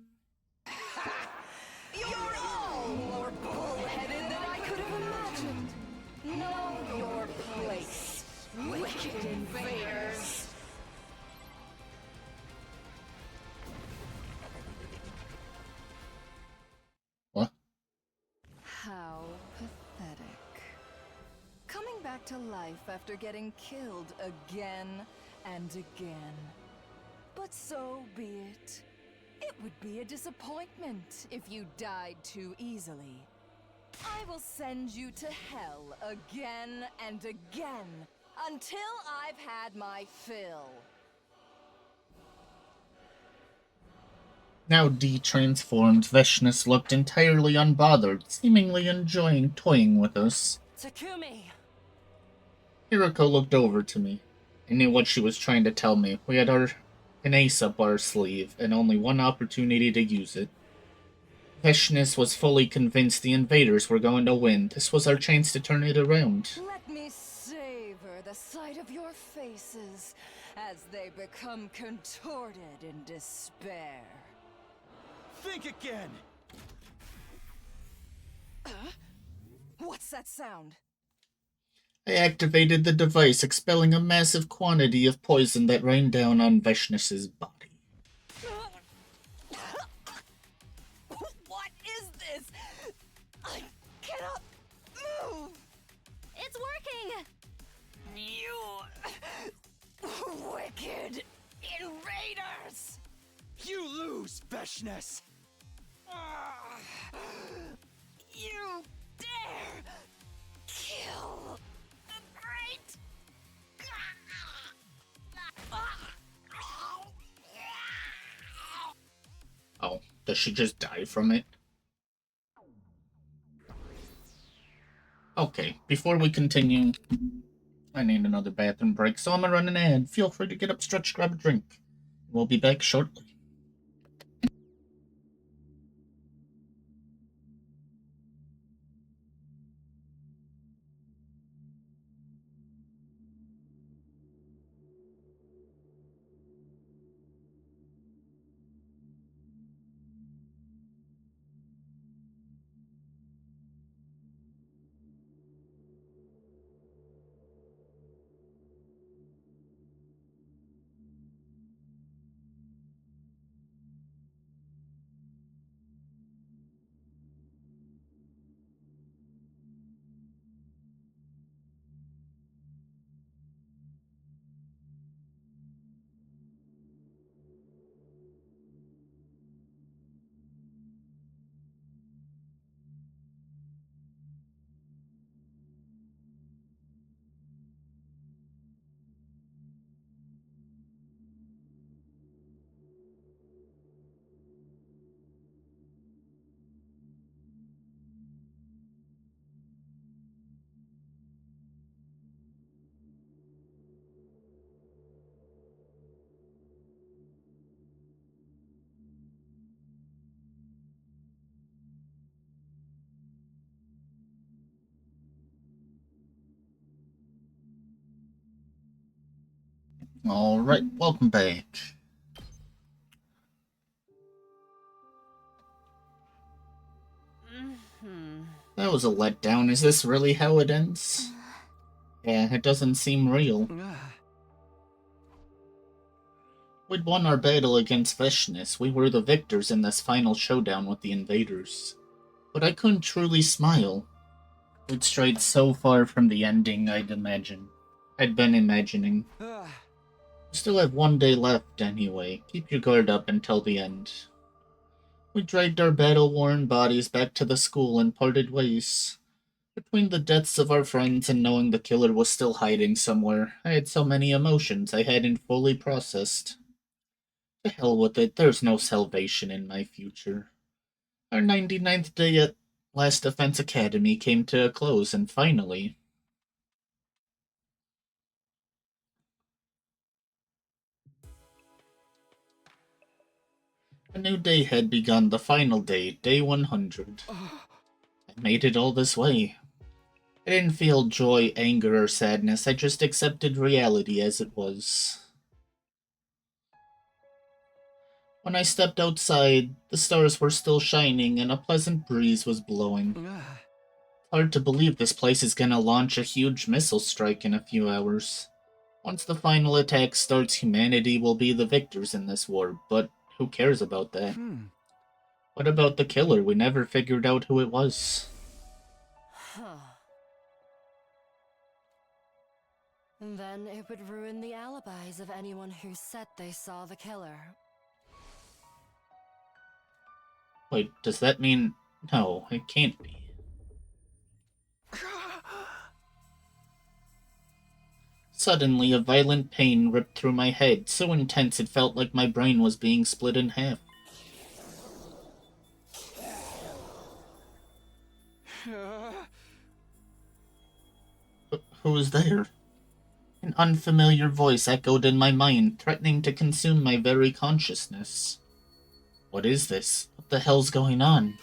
You're all more bullheaded than I could have imagined. Know your place, wicked invaders. What? How pathetic. Coming back to life after getting killed again and again. But so be it. It would be a disappointment if you died too easily. I will send you to hell again and again until I've had my fill. Now de-transformed, Veshnus looked entirely unbothered, seemingly enjoying toying with us. Takumi! Hirako looked over to me. I knew what she was trying to tell me. We had an ace up our sleeve, and only one opportunity to use it. Veshnus was fully convinced the invaders were going to win. This was our chance to turn it around. Let me savor the sight of your faces as they become contorted in despair. Think again! What's that sound? I activated the device, expelling a massive quantity of poison that rained down on Veshnus's body. What is this? I cannot move! It's working! You wicked invaders! You lose, Veshness! You dare kill the great. Oh, does she just die from it? Okay, before we continue, I need another bathroom break, so I'm gonna run an ad. Feel free to get up, stretch, grab a drink. We'll be back shortly. Alright, welcome back. That was a letdown. Is this really how it ends? Yeah, it doesn't seem real. We'd won our battle against Veshnus. We were the victors in this final showdown with the invaders. But I couldn't truly smile. We'd strayed so far from the ending I'd been imagining. We still have one day left anyway. Keep your guard up until the end. We dragged our battle-worn bodies back to the school and parted ways. Between the deaths of our friends and knowing the killer was still hiding somewhere, I had so many emotions I hadn't fully processed. To hell with it, there's no salvation in my future. Our 99th day at Last Defense Academy came to a close, and finally... a new day had begun, the final day, day 100. I made it all this way. I didn't feel joy, anger, or sadness, I just accepted reality as it was. When I stepped outside, the stars were still shining and a pleasant breeze was blowing. Hard to believe this place is gonna launch a huge missile strike in a few hours. Once the final attack starts, humanity will be the victors in this war, but who cares about that? What about the killer? We never figured out who it was. Then it would ruin the alibis of anyone who said they saw the killer. Wait, does that mean... No, it can't be. Suddenly, a violent pain ripped through my head, so intense it felt like my brain was being split in half. Who is there? An unfamiliar voice echoed in my mind, threatening to consume my very consciousness. What is this? What the hell's going on?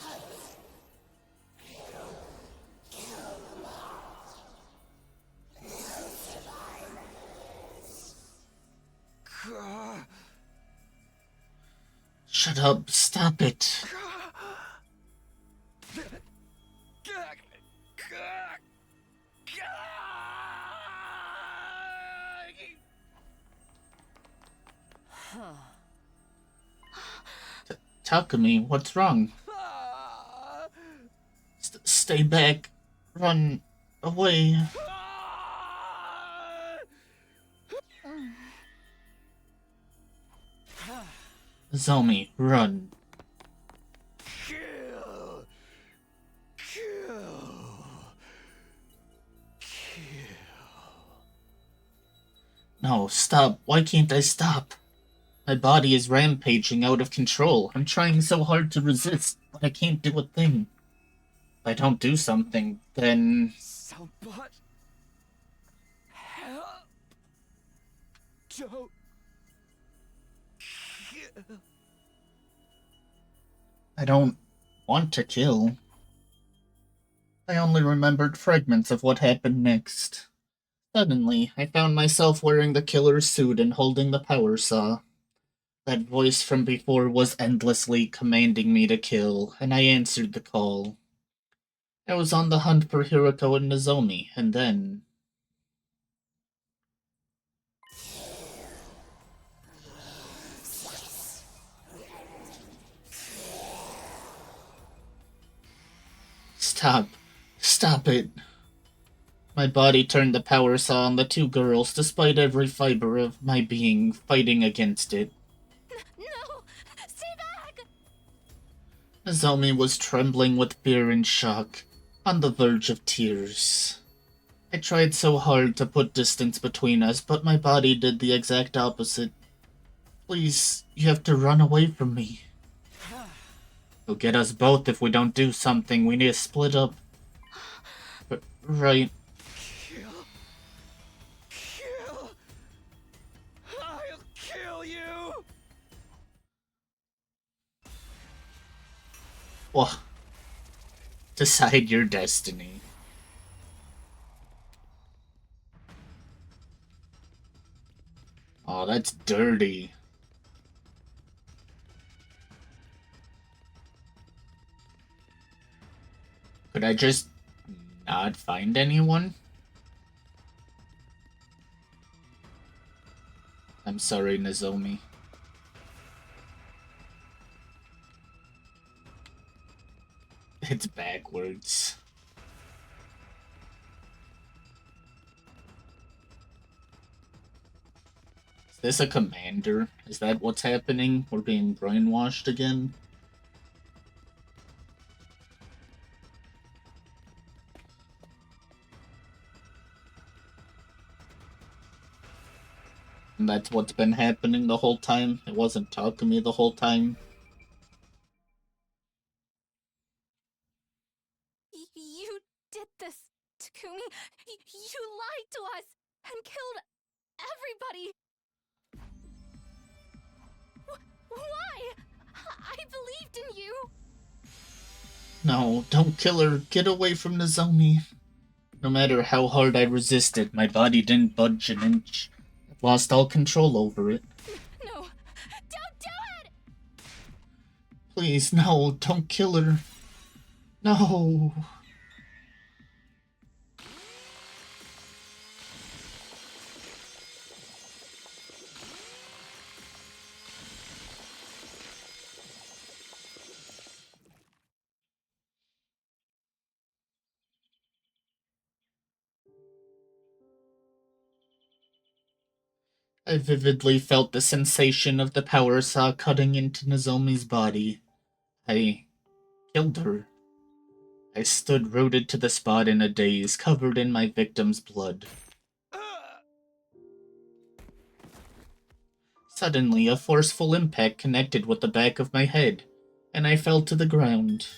Shut up, stop it. Takumi, what's wrong? Stay back. Run away. Zomi, run. Kill. No, stop. Why can't I stop? My body is rampaging out of control. I'm trying so hard to resist, but I can't do a thing. If I don't do something, then... Somebody help. Don't kill. I don't want to kill. I only remembered fragments of what happened next. Suddenly, I found myself wearing the killer's suit and holding the power saw. That voice from before was endlessly commanding me to kill, and I answered the call. I was on the hunt for Hiroko and Nozomi, and then... Stop. Stop it. My body turned the power saw on the two girls, despite every fiber of my being fighting against it. No! Stay back! Nozomi was trembling with fear and shock, on the verge of tears. I tried so hard to put distance between us, but my body did the exact opposite. Please, you have to run away from me. You'll get us both if we don't do something. We need to split up. Right. Kill. I'll kill you. Well, decide your destiny. Oh, that's dirty. Could I just not find anyone? I'm sorry, Nozomi. It's backwards. Is this a commander? Is that what's happening? We're being brainwashed again? And that's what's been happening the whole time? It wasn't talking to me the whole time? You did this, Takumi. You lied to us and killed everybody. Why? I believed in you. No, don't kill her. Get away from Nozomi. No matter how hard I resisted, my body didn't budge an inch. I lost all control over it. No, don't do it! Please, no, don't kill her. No. I vividly felt the sensation of the power saw cutting into Nozomi's body. I killed her. I stood rooted to the spot in a daze, covered in my victim's blood. Suddenly, a forceful impact connected with the back of my head, and I fell to the ground.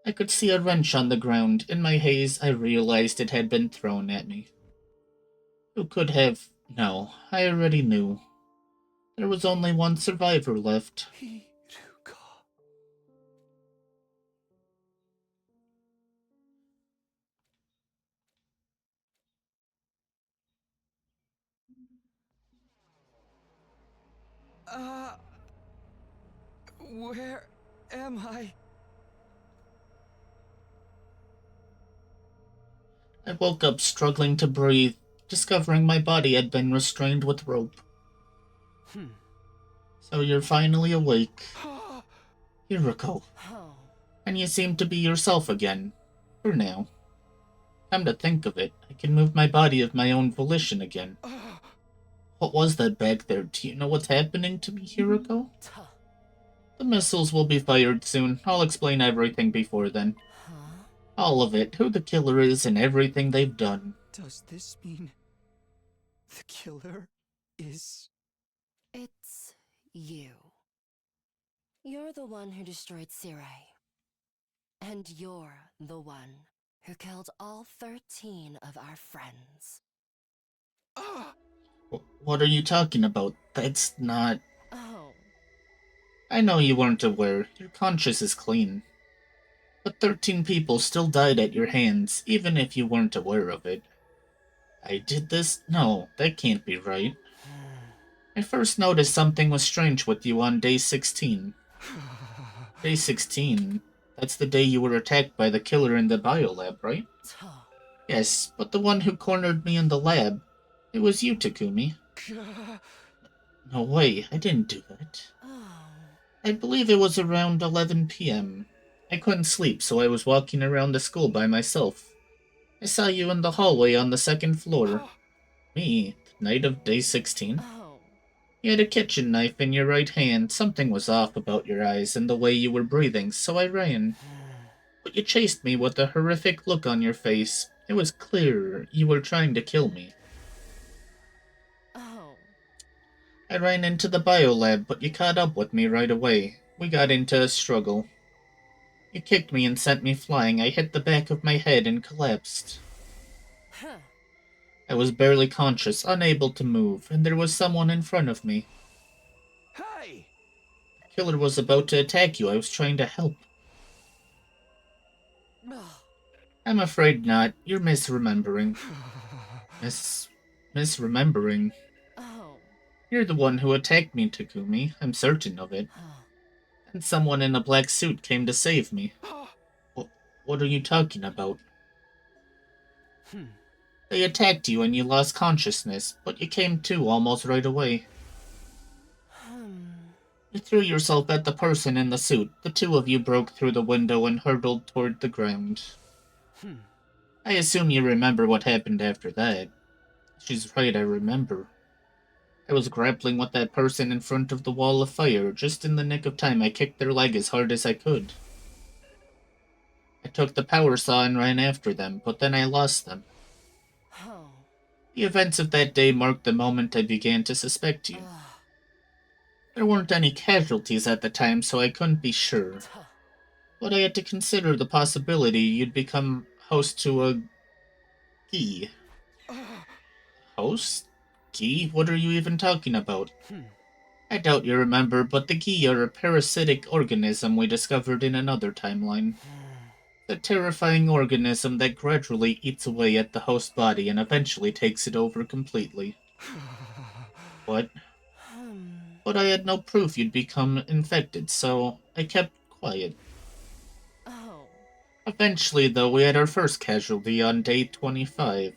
I could see a wrench on the ground. In my haze, I realized it had been thrown at me. Who could have? No, I already knew. There was only one survivor left. Hiruka. Where am I? I woke up struggling to breathe, discovering my body had been restrained with rope. So you're finally awake. Hiroko. Oh. And you seem to be yourself again. For now. Come to think of it, I can move my body of my own volition again. What was that back there? Do you know what's happening to me, Hiroko? The missiles will be fired soon. I'll explain everything before then. Huh? All of it, who the killer is and everything they've done. Does this mean the killer is... It's you. You're the one who destroyed Sirei. And you're the one who killed all 13 of our friends. What are you talking about? That's not... Oh. I know you weren't aware. Your conscience is clean. But 13 people still died at your hands, even if you weren't aware of it. I did this? No, that can't be right. I first noticed something was strange with you on day 16. Day 16? That's the day you were attacked by the killer in the biolab, right? Yes, but the one who cornered me in the lab. It was you, Takumi. No way, I didn't do that. I believe it was around 11 p.m. I couldn't sleep, so I was walking around the school by myself. I saw you in the hallway on the second floor. Me, the night of day 16? You had a kitchen knife in your right hand. Something was off about your eyes and the way you were breathing, so I ran. But you chased me with a horrific look on your face. It was clear you were trying to kill me. I ran into the biolab, but you caught up with me right away. We got into a struggle. You kicked me and sent me flying. I hit the back of my head and collapsed. I was barely conscious, unable to move, and there was someone in front of me. Hey! The killer was about to attack you. I was trying to help. I'm afraid not. You're misremembering. Misremembering. You're the one who attacked me, Takumi. I'm certain of it. And someone in a black suit came to save me. What are you talking about? They attacked you and you lost consciousness, but you came to almost right away. You threw yourself at the person in the suit. The two of you broke through the window and hurtled toward the ground. I assume you remember what happened after that. She's right, I remember. I was grappling with that person in front of the wall of fire. Just in the nick of time, I kicked their leg as hard as I could. I took the power saw and ran after them, but then I lost them. The events of that day marked the moment I began to suspect you. There weren't any casualties at the time, so I couldn't be sure. But I had to consider the possibility you'd become host to a... Gi. Host? Gi? What are you even talking about? I doubt you remember, but the Gi are a parasitic organism we discovered in another timeline. A terrifying organism that gradually eats away at the host body and eventually takes it over completely. What? But I had no proof you'd become infected, so I kept quiet. Eventually, though, we had our first casualty on day 25.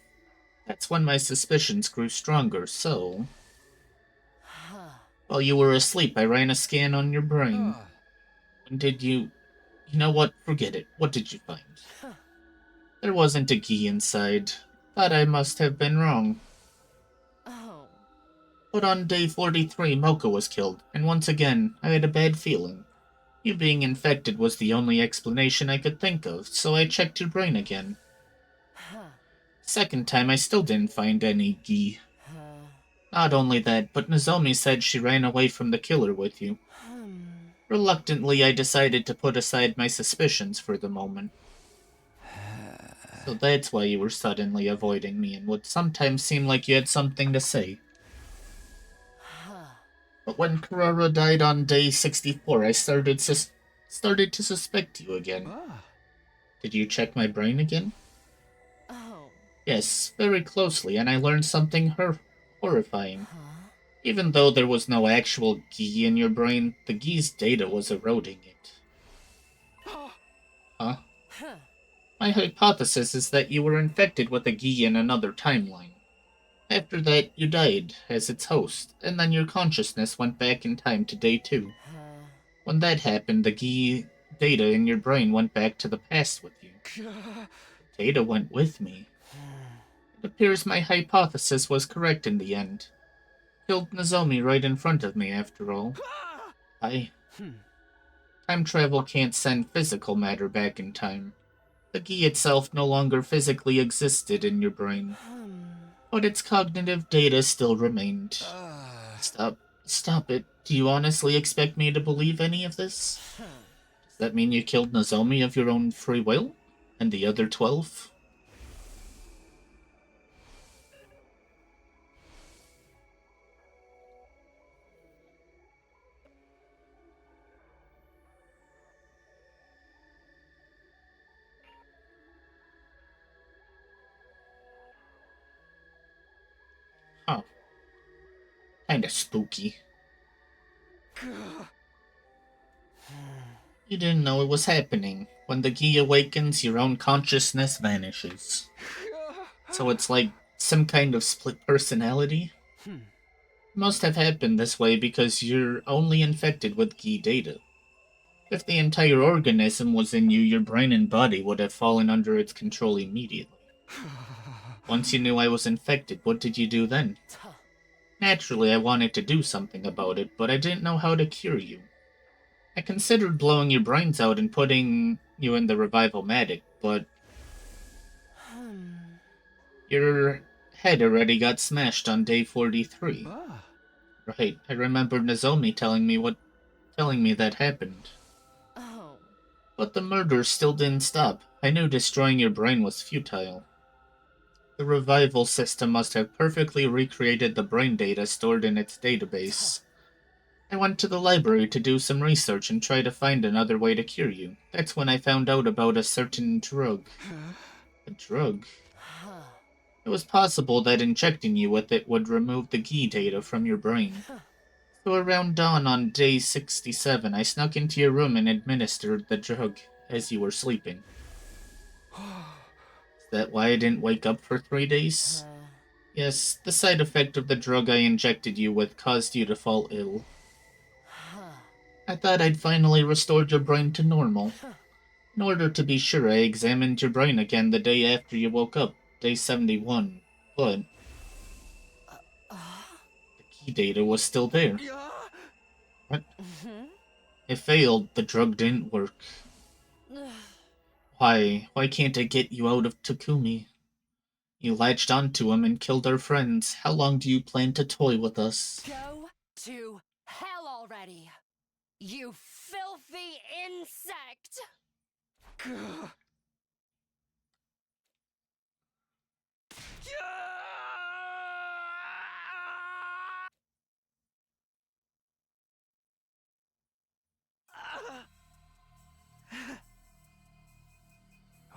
That's when my suspicions grew stronger, so... While you were asleep, I ran a scan on your brain. When did you... You know what? Forget it. What did you find? There wasn't a key inside. Thought I must have been wrong. But on day 43, Moko was killed, and once again, I had a bad feeling. You being infected was the only explanation I could think of, so I checked your brain again. Second time, I still didn't find any Gi. Not only that, but Nozomi said she ran away from the killer with you. Reluctantly, I decided to put aside my suspicions for the moment. So that's why you were suddenly avoiding me and would sometimes seem like you had something to say. But when Carrara died on day 64, I started to suspect you again. Did you check my brain again? Oh. Yes, very closely, and I learned something horrifying. Even though there was no actual Gi in your brain, the Gi's data was eroding it. Huh? My hypothesis is that you were infected with a Gi in another timeline. After that, you died as its host, and then your consciousness went back in time to day 2. When that happened, the Gi data in your brain went back to the past with you. Data went with me. It appears my hypothesis was correct in the end. Killed Nozomi right in front of me, after all. Time travel can't send physical matter back in time. The Gi itself no longer physically existed in your brain, but its cognitive data still remained. Stop it. Do you honestly expect me to believe any of this? Does that mean you killed Nozomi of your own free will? And the other 12? Huh. Kinda spooky. You didn't know it was happening. When the Gi awakens, your own consciousness vanishes. So it's like some kind of split personality? Must have happened this way because you're only infected with Gi data. If the entire organism was in you, your brain and body would have fallen under its control immediately. Once you knew I was infected, what did you do then? Naturally, I wanted to do something about it, but I didn't know how to cure you. I considered blowing your brains out and putting you in the revival-matic, but your head already got smashed on day 43. Right, I remember Nozomi telling me that happened. Oh. But the murder still didn't stop. I knew destroying your brain was futile. The revival system must have perfectly recreated the brain data stored in its database. I went to the library to do some research and try to find another way to cure you. That's when I found out about a certain drug. A drug? It was possible that injecting you with it would remove the Gi data from your brain. So around dawn on day 67, I snuck into your room and administered the drug as you were sleeping. Is that why I didn't wake up for 3 days? Yes, the side effect of the drug I injected you with caused you to fall ill. I thought I'd finally restored your brain to normal. In order to be sure, I examined your brain again the day after you woke up, day 71, but the Gi data was still there. What? It failed. The drug didn't work. Why can't I get you out of Takumi? You latched onto him and killed our friends. How long do you plan to toy with us? Go to hell already! You filthy insect!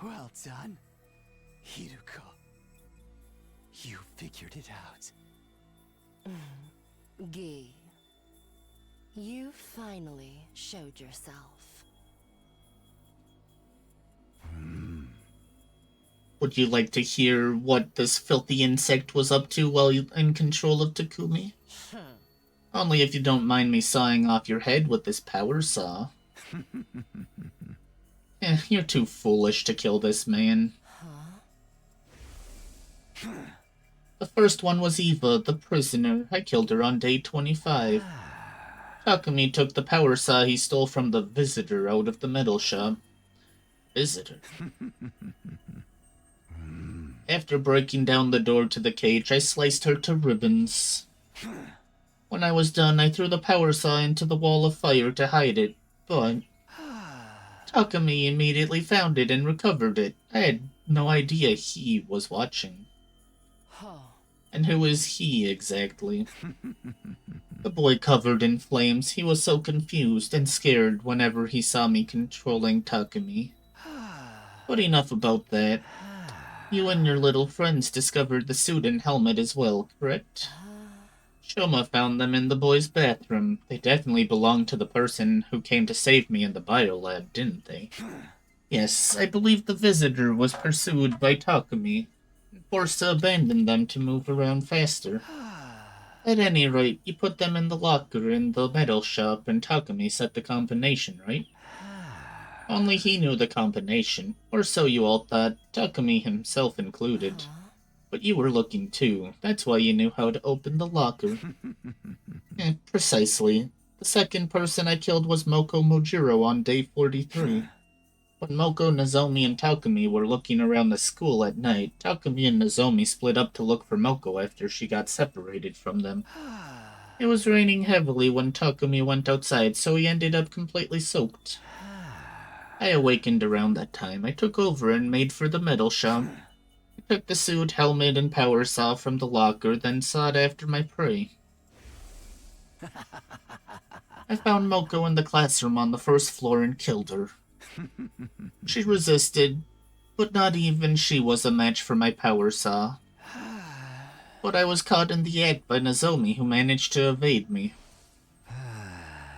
Well done, Hiruko. You figured it out. Gi, you finally showed yourself. Would you like to hear what this filthy insect was up to while in control of Takumi? Only if you don't mind me sawing off your head with this power saw. You're too foolish to kill this man. The first one was Eva, the prisoner. I killed her on day 25. Takumi took the power saw he stole from the visitor out of the metal shop. Visitor? After breaking down the door to the cage, I sliced her to ribbons. When I was done, I threw the power saw into the wall of fire to hide it, but Takumi immediately found it and recovered it. I had no idea he was watching. And who is he exactly? The boy covered in flames. He was so confused and scared whenever he saw me controlling Takumi. But enough about that. You and your little friends discovered the suit and helmet as well, correct? Shoma found them in the boy's bathroom. They definitely belonged to the person who came to save me in the biolab, didn't they? Yes, I believe the visitor was pursued by Takumi, and forced to abandon them to move around faster. At any rate, you put them in the locker in the metal shop and Takumi set the combination, right? Only he knew the combination, or so you all thought, Takumi himself included. But you were looking too. That's why you knew how to open the locker. Precisely. The second person I killed was Moko Mojiro on day 43. When Moko, Nozomi, and Takumi were looking around the school at night, Takumi and Nozomi split up to look for Moko after she got separated from them. It was raining heavily when Takumi went outside, so he ended up completely soaked. I awakened around that time. I took over and made for the metal shop. I took the suit, helmet, and power saw from the locker, then sought after my prey. I found Moko in the classroom on the first floor and killed her. She resisted, but not even she was a match for my power saw. But I was caught in the act by Nozomi, who managed to evade me.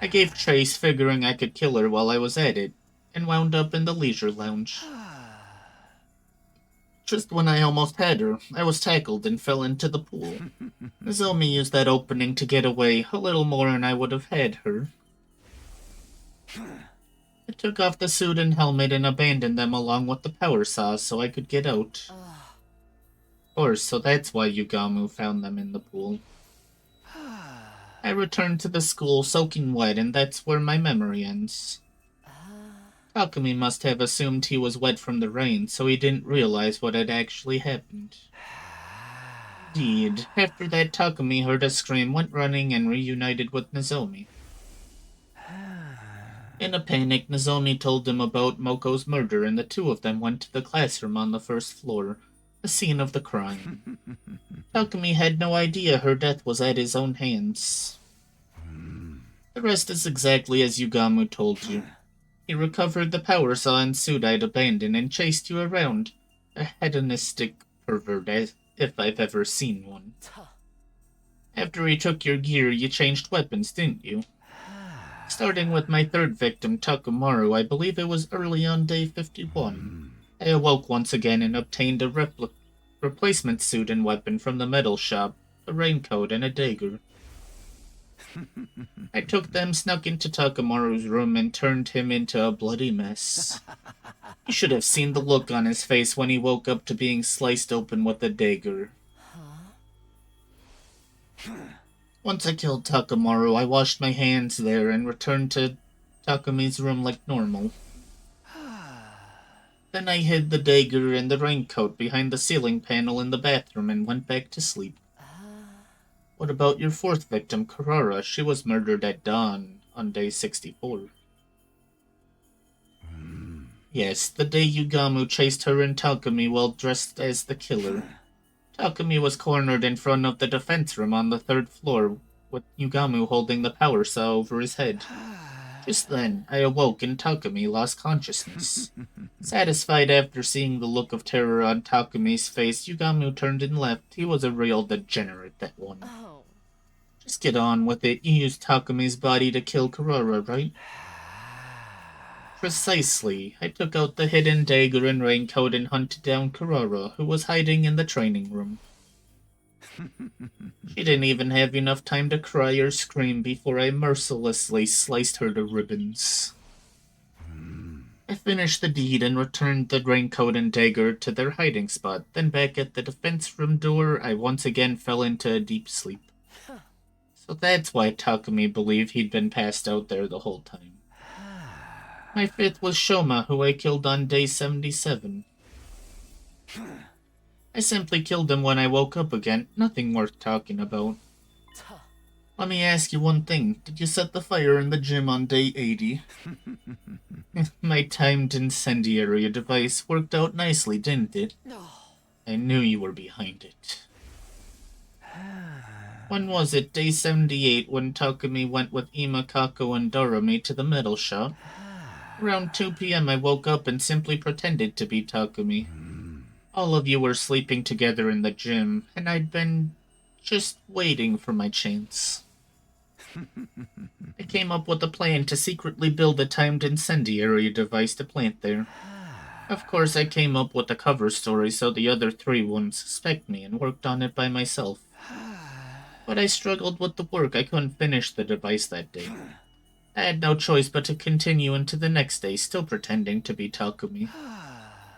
I gave chase, figuring I could kill her while I was at it, and wound up in the leisure lounge. Just when I almost had her, I was tackled and fell into the pool. Nozomi used that opening to get away, a little more and I would have had her. I took off the suit and helmet and abandoned them along with the power saw so I could get out. Of course, so that's why Yugamu found them in the pool. I returned to the school soaking wet, and that's where my memory ends. Takumi must have assumed he was wet from the rain, so he didn't realize what had actually happened. Indeed, after that Takumi heard a scream, went running, and reunited with Nozomi. In a panic, Nozomi told him about Moko's murder, and the two of them went to the classroom on the first floor, the scene of the crime. Takumi had no idea her death was at his own hands. The rest is exactly as Yugamu told you. He recovered the power saw and suit I'd abandoned and chased you around. A hedonistic pervert, as if I've ever seen one. After he took your gear, you changed weapons, didn't you? Starting with my third victim, Takumaru, I believe it was early on day 51. I awoke once again and obtained a replacement suit and weapon from the metal shop, a raincoat and a dagger. I took them, snuck into Takamaru's room, and turned him into a bloody mess. You should have seen the look on his face when he woke up to being sliced open with a dagger. Once I killed Takamaru, I washed my hands there and returned to Takumi's room like normal. Then I hid the dagger and the raincoat behind the ceiling panel in the bathroom and went back to sleep. What about your fourth victim, Karara? She was murdered at dawn on day 64. Yes, the day Yugamu chased her and Takumi while dressed as the killer. Takumi was cornered in front of the defense room on the third floor, with Yugamu holding the power saw over his head. Just then, I awoke and Takumi lost consciousness. Satisfied after seeing the look of terror on Takumi's face, Yugamu turned and left. He was a real degenerate, that one. Just get on with it. You used Takumi's body to kill Karara, right? Precisely. I took out the hidden dagger and raincoat and hunted down Karara, who was hiding in the training room. She didn't even have enough time to cry or scream before I mercilessly sliced her to ribbons. I finished the deed and returned the raincoat and dagger to their hiding spot. Then back at the defense room door, I once again fell into a deep sleep. So that's why Takumi believed he'd been passed out there the whole time. My fifth was Shoma, who I killed on day 77. I simply killed him when I woke up again. Nothing worth talking about. Let me ask you one thing. Did you set the fire in the gym on day 80? My timed incendiary device worked out nicely, didn't it? No. I knew you were behind it. When was it? Day 78, when Takumi went with Ima, Kako, and Dorami to the metal shop? Around 2 p.m. I woke up and simply pretended to be Takumi. All of you were sleeping together in the gym, and I'd been just waiting for my chance. I came up with a plan to secretly build a timed incendiary device to plant there. Of course, I came up with the cover story so the other three wouldn't suspect me and worked on it by myself. But I struggled with the work. I couldn't finish the device that day. I had no choice but to continue into the next day, still pretending to be Takumi.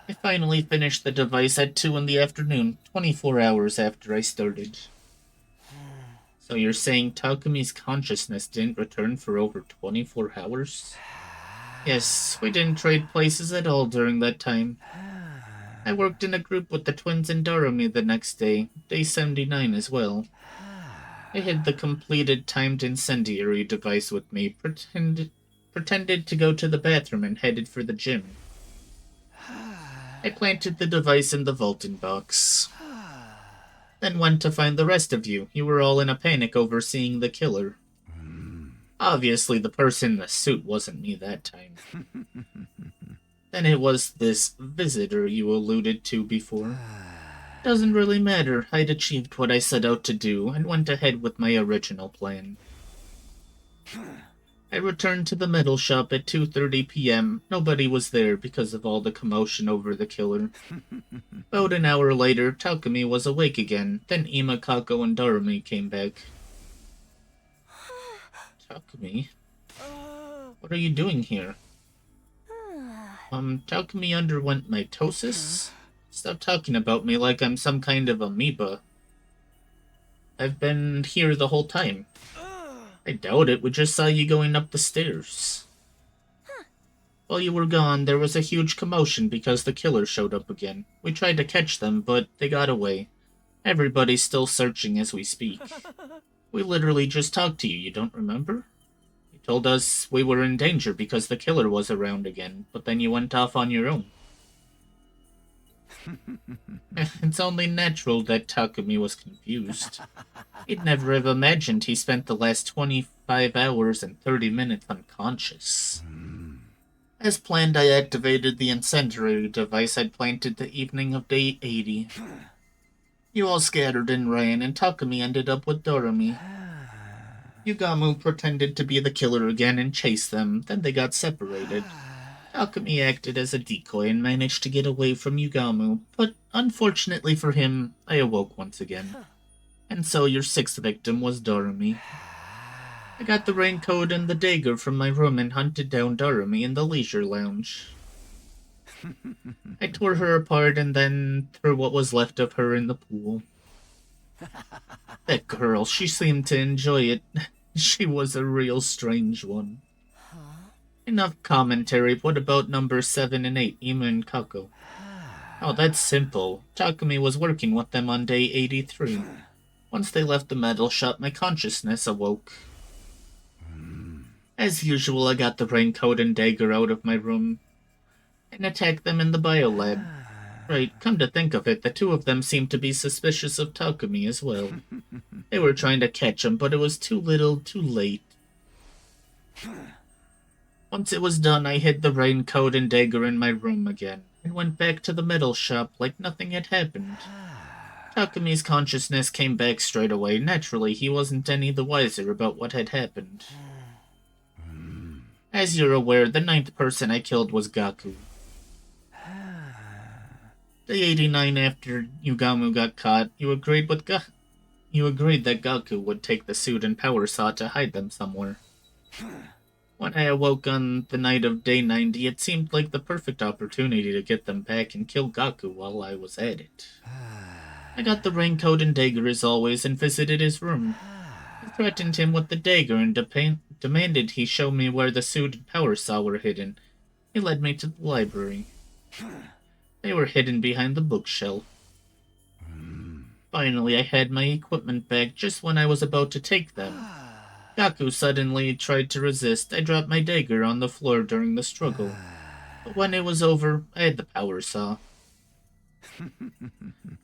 I finally finished the device at 2 in the afternoon, 24 hours after I started. So you're saying Takumi's consciousness didn't return for over 24 hours? Yes, we didn't trade places at all during that time. I worked in a group with the twins and Dorami the next day, day 79 as well. I hid the completed timed incendiary device with me, pretended to go to the bathroom and headed for the gym. I planted the device in the vaulting box. Then went to find the rest of you. You were all in a panic over seeing the killer. Obviously, the person in the suit wasn't me that time. Then it was this visitor you alluded to before. Doesn't really matter. I'd achieved what I set out to do and went ahead with my original plan. I returned to the metal shop at 2:30 p.m. Nobody was there because of all the commotion over the killer. About an hour later, Takumi was awake again. Then Ima, Kako, and Dorami came back. Takumi? What are you doing here? Takumi underwent mitosis? Stop talking about me like I'm some kind of amoeba. I've been here the whole time. I doubt it, we just saw you going up the stairs. While you were gone, there was a huge commotion because the killer showed up again. We tried to catch them, but they got away. Everybody's still searching as we speak. We literally just talked to you, you don't remember? You told us we were in danger because the killer was around again, but then you went off on your own. It's only natural that Takumi was confused. He'd never have imagined he spent the last 25 hours and 30 minutes unconscious. As planned, I activated the incendiary device I'd planted the evening of day 80. You all scattered and ran, and Takumi ended up with Dorami. Yugamu pretended to be the killer again and chased them, then they got separated. Takumi acted as a decoy and managed to get away from Yugamu, but unfortunately for him, I awoke once again. And so your sixth victim was Dorami. I got the raincoat and the dagger from my room and hunted down Dorami in the leisure lounge. I tore her apart and then threw what was left of her in the pool. That girl, she seemed to enjoy it. She was a real strange one. Enough commentary. What about number 7 and 8, Ima and Kako? Oh, that's simple. Takumi was working with them on day 83. Once they left the metal shop, my consciousness awoke. As usual, I got the raincoat and dagger out of my room and attacked them in the biolab. Right, come to think of it, the two of them seemed to be suspicious of Takumi as well. They were trying to catch him, but it was too little, too late. Once it was done, I hid the raincoat and dagger in my room again, and went back to the metal shop like nothing had happened. Takumi's consciousness came back straight away. Naturally, he wasn't any the wiser about what had happened. As you're aware, the 9th person I killed was Gaku. Day 89 after Yugamu got caught, you agreed that Gaku would take the suit and power saw to hide them somewhere. When I awoke on the night of day 90, it seemed like the perfect opportunity to get them back and kill Gaku while I was at it. I got the raincoat and dagger as always and visited his room. I threatened him with the dagger and demanded he show me where the suit and power saw were hidden. He led me to the library. They were hidden behind the bookshelf. Finally, I had my equipment back just when I was about to take them. Gaku suddenly tried to resist. I dropped my dagger on the floor during the struggle. But when it was over, I had the power saw.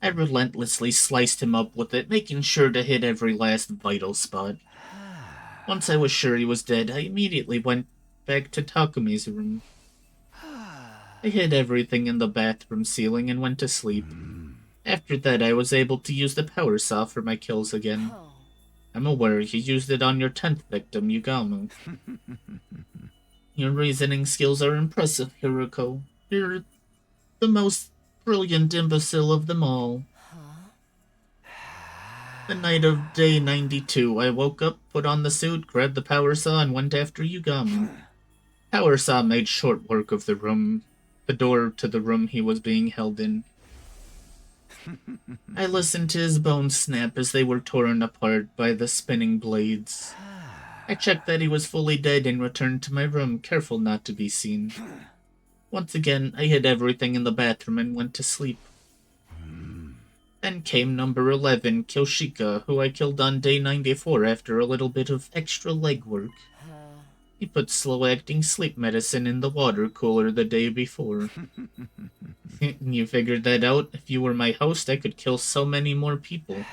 I relentlessly sliced him up with it, making sure to hit every last vital spot. Once I was sure he was dead, I immediately went back to Takumi's room. I hid everything in the bathroom ceiling and went to sleep. After that, I was able to use the power saw for my kills again. I'm aware you used it on your 10th victim, Yugamu. Your reasoning skills are impressive, Hiroko. You're the most brilliant imbecile of them all. The night of day 92, I woke up, put on the suit, grabbed the power saw, and went after Yugamu. Power saw made short work of the door to the room he was being held in. I listened to his bones snap as they were torn apart by the spinning blades. I checked that he was fully dead and returned to my room, careful not to be seen. Once again, I hid everything in the bathroom and went to sleep. Then came number 11, Kyoshika, who I killed on day 94 after a little bit of extra legwork. He put slow-acting sleep medicine in the water cooler the day before. You figured that out? If you were my host, I could kill so many more people.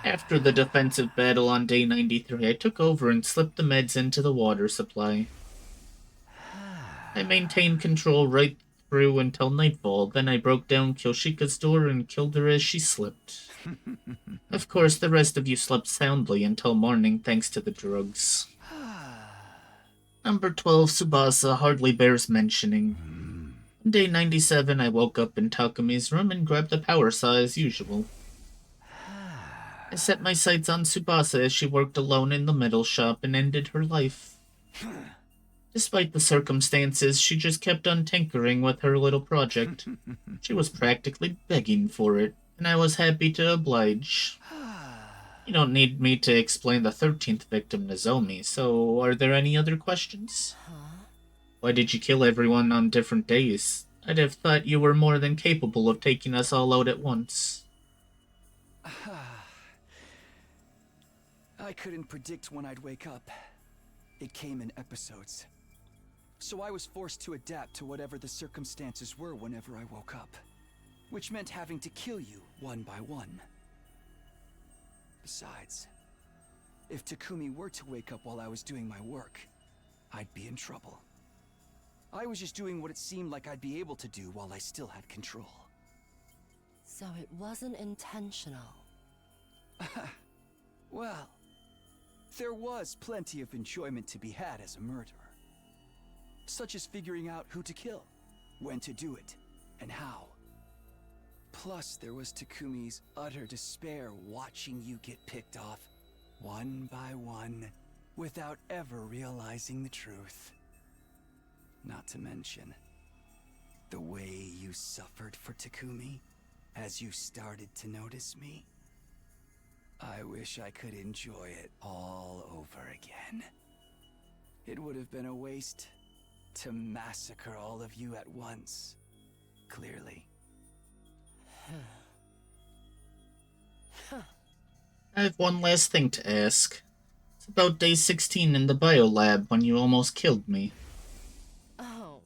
After the defensive battle on day 93, I took over and slipped the meds into the water supply. I maintained control right through until nightfall, then I broke down Kyoshika's door and killed her as she slept. Of course, the rest of you slept soundly until morning thanks to the drugs. Number 12, Tsubasa, hardly bears mentioning. On day 97, I woke up in Takumi's room and grabbed the power saw as usual. I set my sights on Tsubasa as she worked alone in the metal shop and ended her life. Despite the circumstances, she just kept on tinkering with her little project. She was practically begging for it, and I was happy to oblige. You don't need me to explain the 13th victim, Nozomi, so are there any other questions? Why did you kill everyone on different days? I'd have thought you were more than capable of taking us all out at once. I couldn't predict when I'd wake up. It came in episodes. So I was forced to adapt to whatever the circumstances were whenever I woke up. Which meant having to kill you one by one. Besides, if Takumi were to wake up while I was doing my work, I'd be in trouble. I was just doing what it seemed like I'd be able to do while I still had control. So it wasn't intentional. Well, there was plenty of enjoyment to be had as a murderer. Such as figuring out who to kill, when to do it, and how. Plus, there was Takumi's utter despair watching you get picked off, one by one, without ever realizing the truth. Not to mention, the way you suffered for Takumi, as you started to notice me. I wish I could enjoy it all over again. It would have been a waste to massacre all of you at once, clearly. I have one last thing to ask. It's about day 16 in the biolab when you almost killed me. Oh.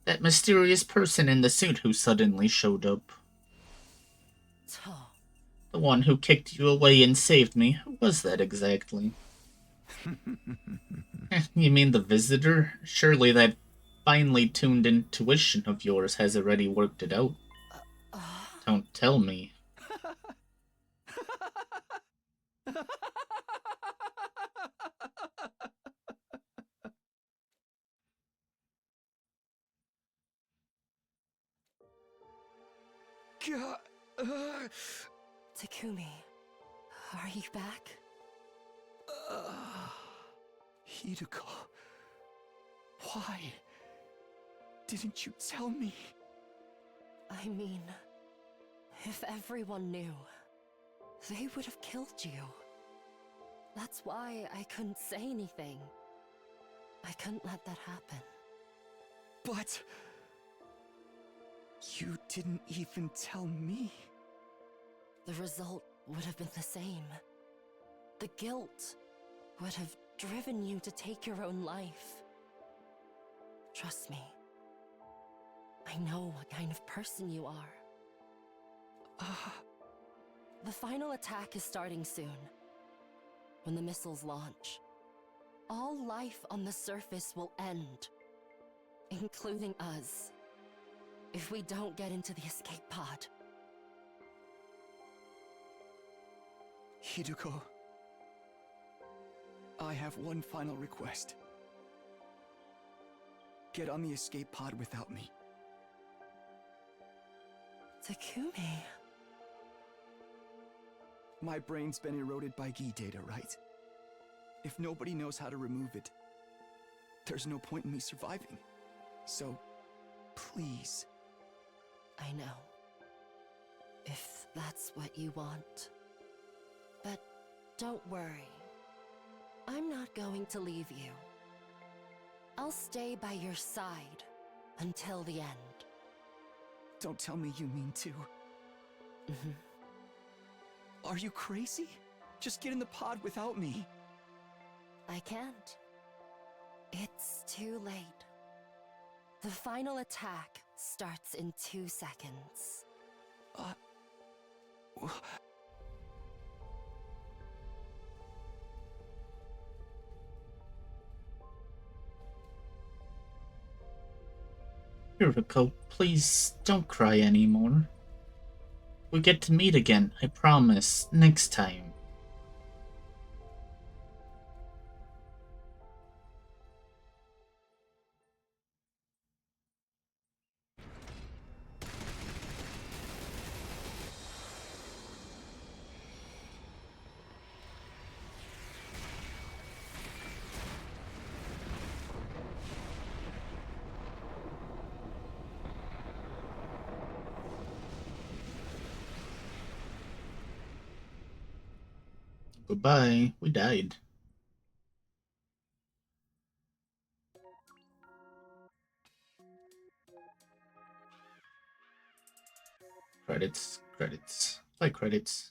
That mysterious person in the suit who suddenly showed up. The one who kicked you away and saved me. Who was that exactly? You mean the visitor? Surely that finely tuned intuition of yours has already worked it out. Don't tell me. Takumi, are you back? Hideko, why didn't you tell me? I mean, if everyone knew, they would have killed you. That's why I couldn't say anything. I couldn't let that happen. But you didn't even tell me. The result would have been the same. The guilt would have driven you to take your own life. Trust me. I know what kind of person you are. The final attack is starting soon. When the missiles launch, all life on the surface will end, including us, if we don't get into the escape pod. Hiruko, I have one final request. Get on the escape pod without me. Takumi. My brain's been eroded by Gi data, right? If nobody knows how to remove it, there's no point in me surviving. So, please. I know. If that's what you want. But don't worry. I'm not going to leave you. I'll stay by your side until the end. Don't tell me you mean to. Are you crazy? Just get in the pod without me. I can't. It's too late. The final attack starts in 2 seconds. Hiroko, please don't cry anymore. We get to meet again, I promise, next time. Goodbye, we died. Credits, credits, play credits.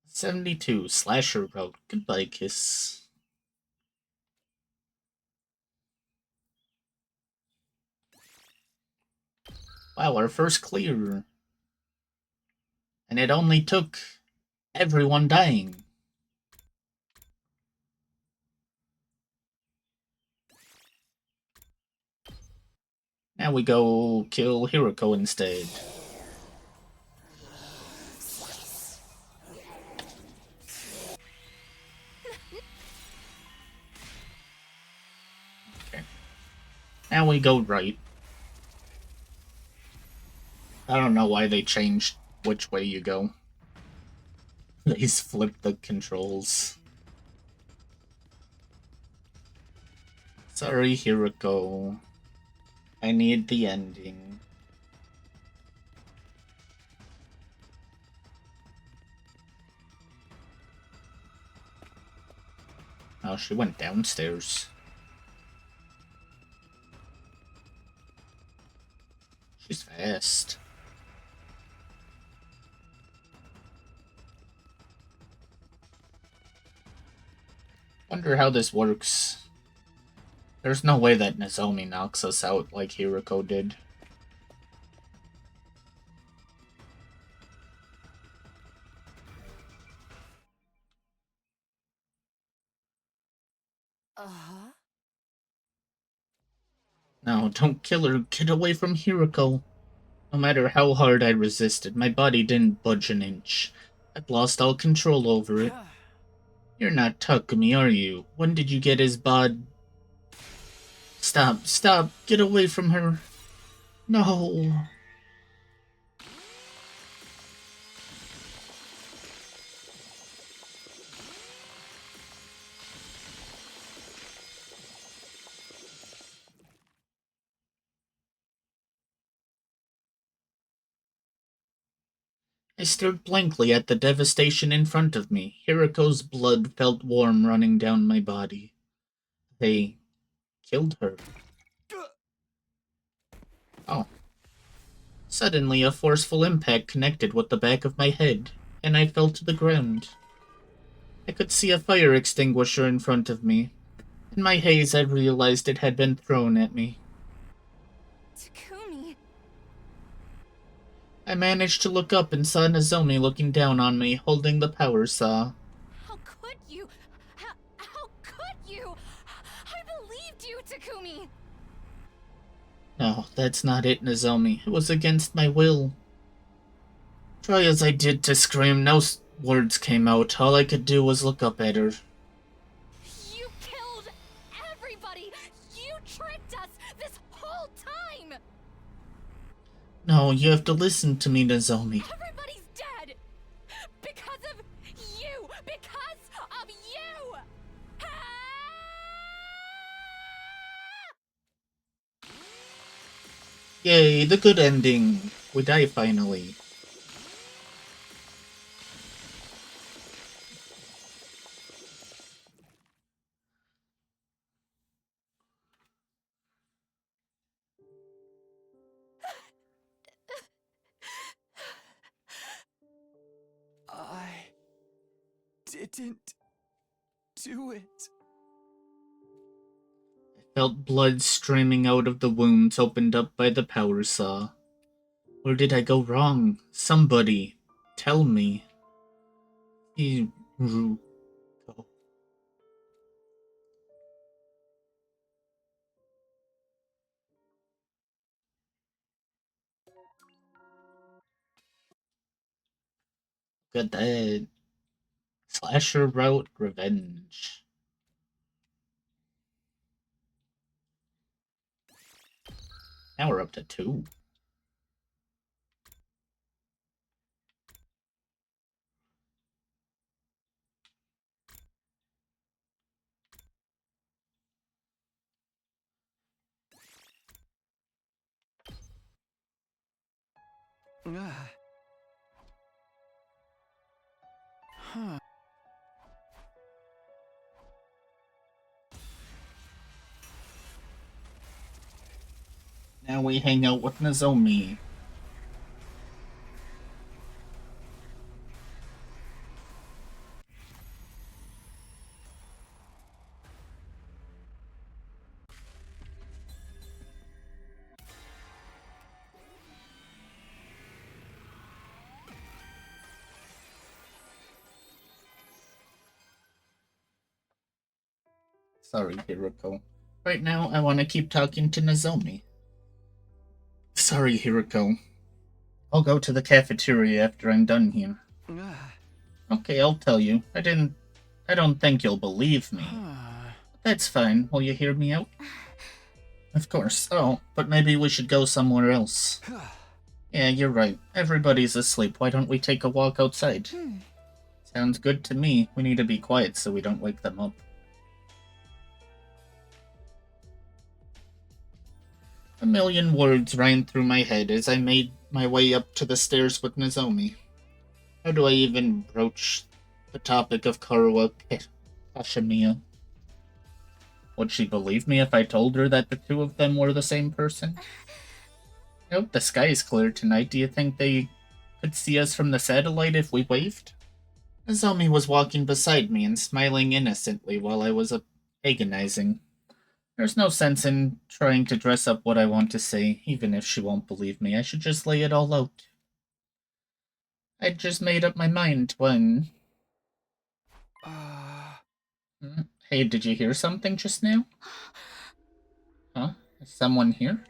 72, Slasher Road. Goodbye, Kiss. Wow, our first clear. And it only took everyone dying. Now we go kill Hiroko instead. Okay. Now we go right. I don't know why they changed which way you go. They flipped the controls. Sorry, Hiroko. I need the ending. Oh, she went downstairs. She's fast. Wonder how this works. There's no way that Nozomi knocks us out like Hiroko did. No, don't kill her. Get away from Hiroko. No matter how hard I resisted, my body didn't budge an inch. I'd lost all control over it. You're not Takumi, are you? When did you get his bod? Stop, stop, get away from her. No. I stared blankly at the devastation in front of me. Hiroko's blood felt warm running down my body. They killed her. Oh. Suddenly, a forceful impact connected with the back of my head, and I fell to the ground. I could see a fire extinguisher in front of me. In my haze, I realized it had been thrown at me. Takumi. I managed to look up and saw Nozomi looking down on me, holding the power saw. How could you? How could you? I believed you, Takumi. No, that's not it, Nozomi. It was against my will. Try as I did to scream, no words came out. All I could do was look up at her. You killed everybody. You tricked us this whole time. No, you have to listen to me, Nozomi. Everybody's dead because of you. Because of you. Yay, the good ending. We die finally. I didn't do it. I felt blood streaming out of the wounds opened up by the power saw. Where did I go wrong? Somebody, tell me. Hiruko. Got that. Slasher route revenge. Now we're up to 2. Huh. Now we hang out with Nozomi. Sorry, Hiruko. Right now, I want to keep talking to Nozomi. Sorry, Hiruko. I'll go to the cafeteria after I'm done here. Okay, I'll tell you. I don't think you'll believe me. That's fine. Will you hear me out? Of course. Oh, but maybe we should go somewhere else. Yeah, you're right. Everybody's asleep. Why don't we take a walk outside? Sounds good to me. We need to be quiet so we don't wake them up. A million words ran through my head as I made my way up to the stairs with Nozomi. How do I even broach the topic of Karuo Kashimiya? Would she believe me if I told her that the two of them were the same person? I hope the sky is clear tonight. Do you think they could see us from the satellite if we waved? Nozomi was walking beside me and smiling innocently while I was agonizing. There's no sense in trying to dress up what I want to say, even if she won't believe me. I should just lay it all out. I'd just made up my mind when... Hey, did you hear something just now? Huh? Is someone here?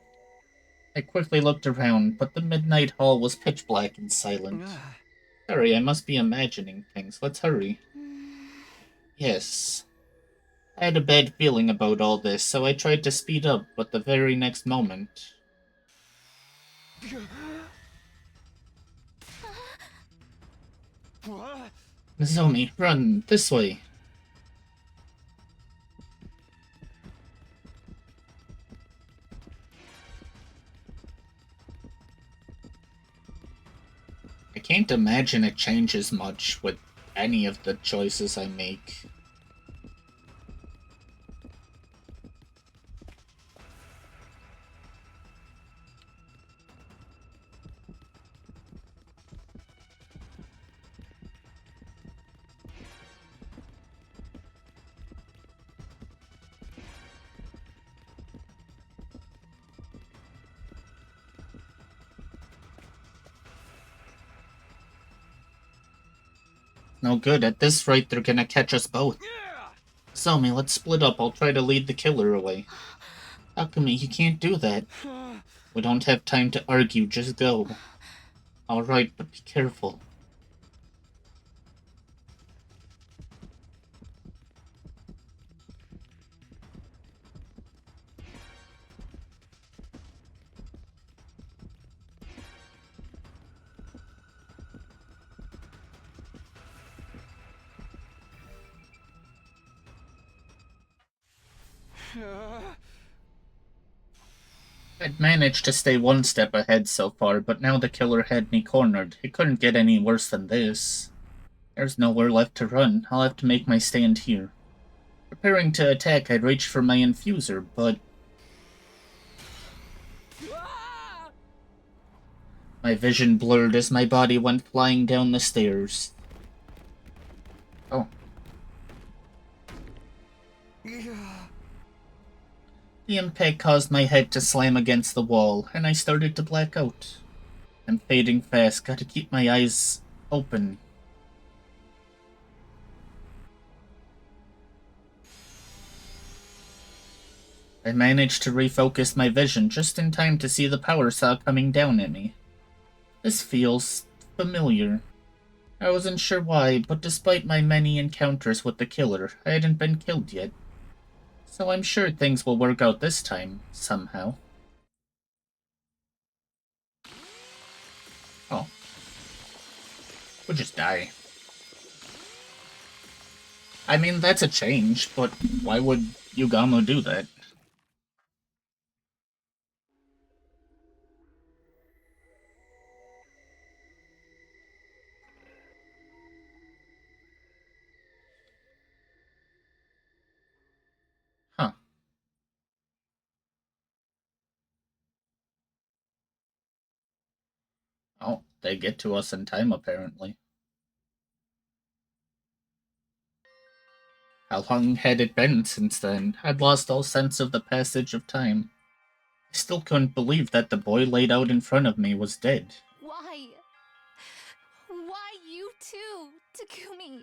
I quickly looked around, but the midnight hall was pitch black and silent. Sorry, I must be imagining things. Let's hurry. Yes. I had a bad feeling about all this, so I tried to speed up, but the very next moment... Nozomi, run! This way! I can't imagine it changes much with any of the choices I make. No good. At this rate, they're gonna catch us both. Zomi, let's split up. I'll try to lead the killer away. Takumi, you can't do that. We don't have time to argue. Just go. Alright, but be careful. I'd managed to stay one step ahead so far, but now the killer had me cornered. It couldn't get any worse than this. There's nowhere left to run. I'll have to make my stand here. Preparing to attack, I'd reached for my infuser, but my vision blurred as my body went flying down the stairs. Oh. The impact caused my head to slam against the wall, and I started to black out. I'm fading fast, gotta keep my eyes open. I managed to refocus my vision just in time to see the power saw coming down at me. This feels familiar. I wasn't sure why, but despite my many encounters with the killer, I hadn't been killed yet. So I'm sure things will work out this time, somehow. Oh. We'll just die. I mean, that's a change, but why would Yugamo do that? Huh. Oh, they get to us in time, apparently. How long had it been since then? I'd lost all sense of the passage of time. I still couldn't believe that the boy laid out in front of me was dead. Why? Why you too, Takumi?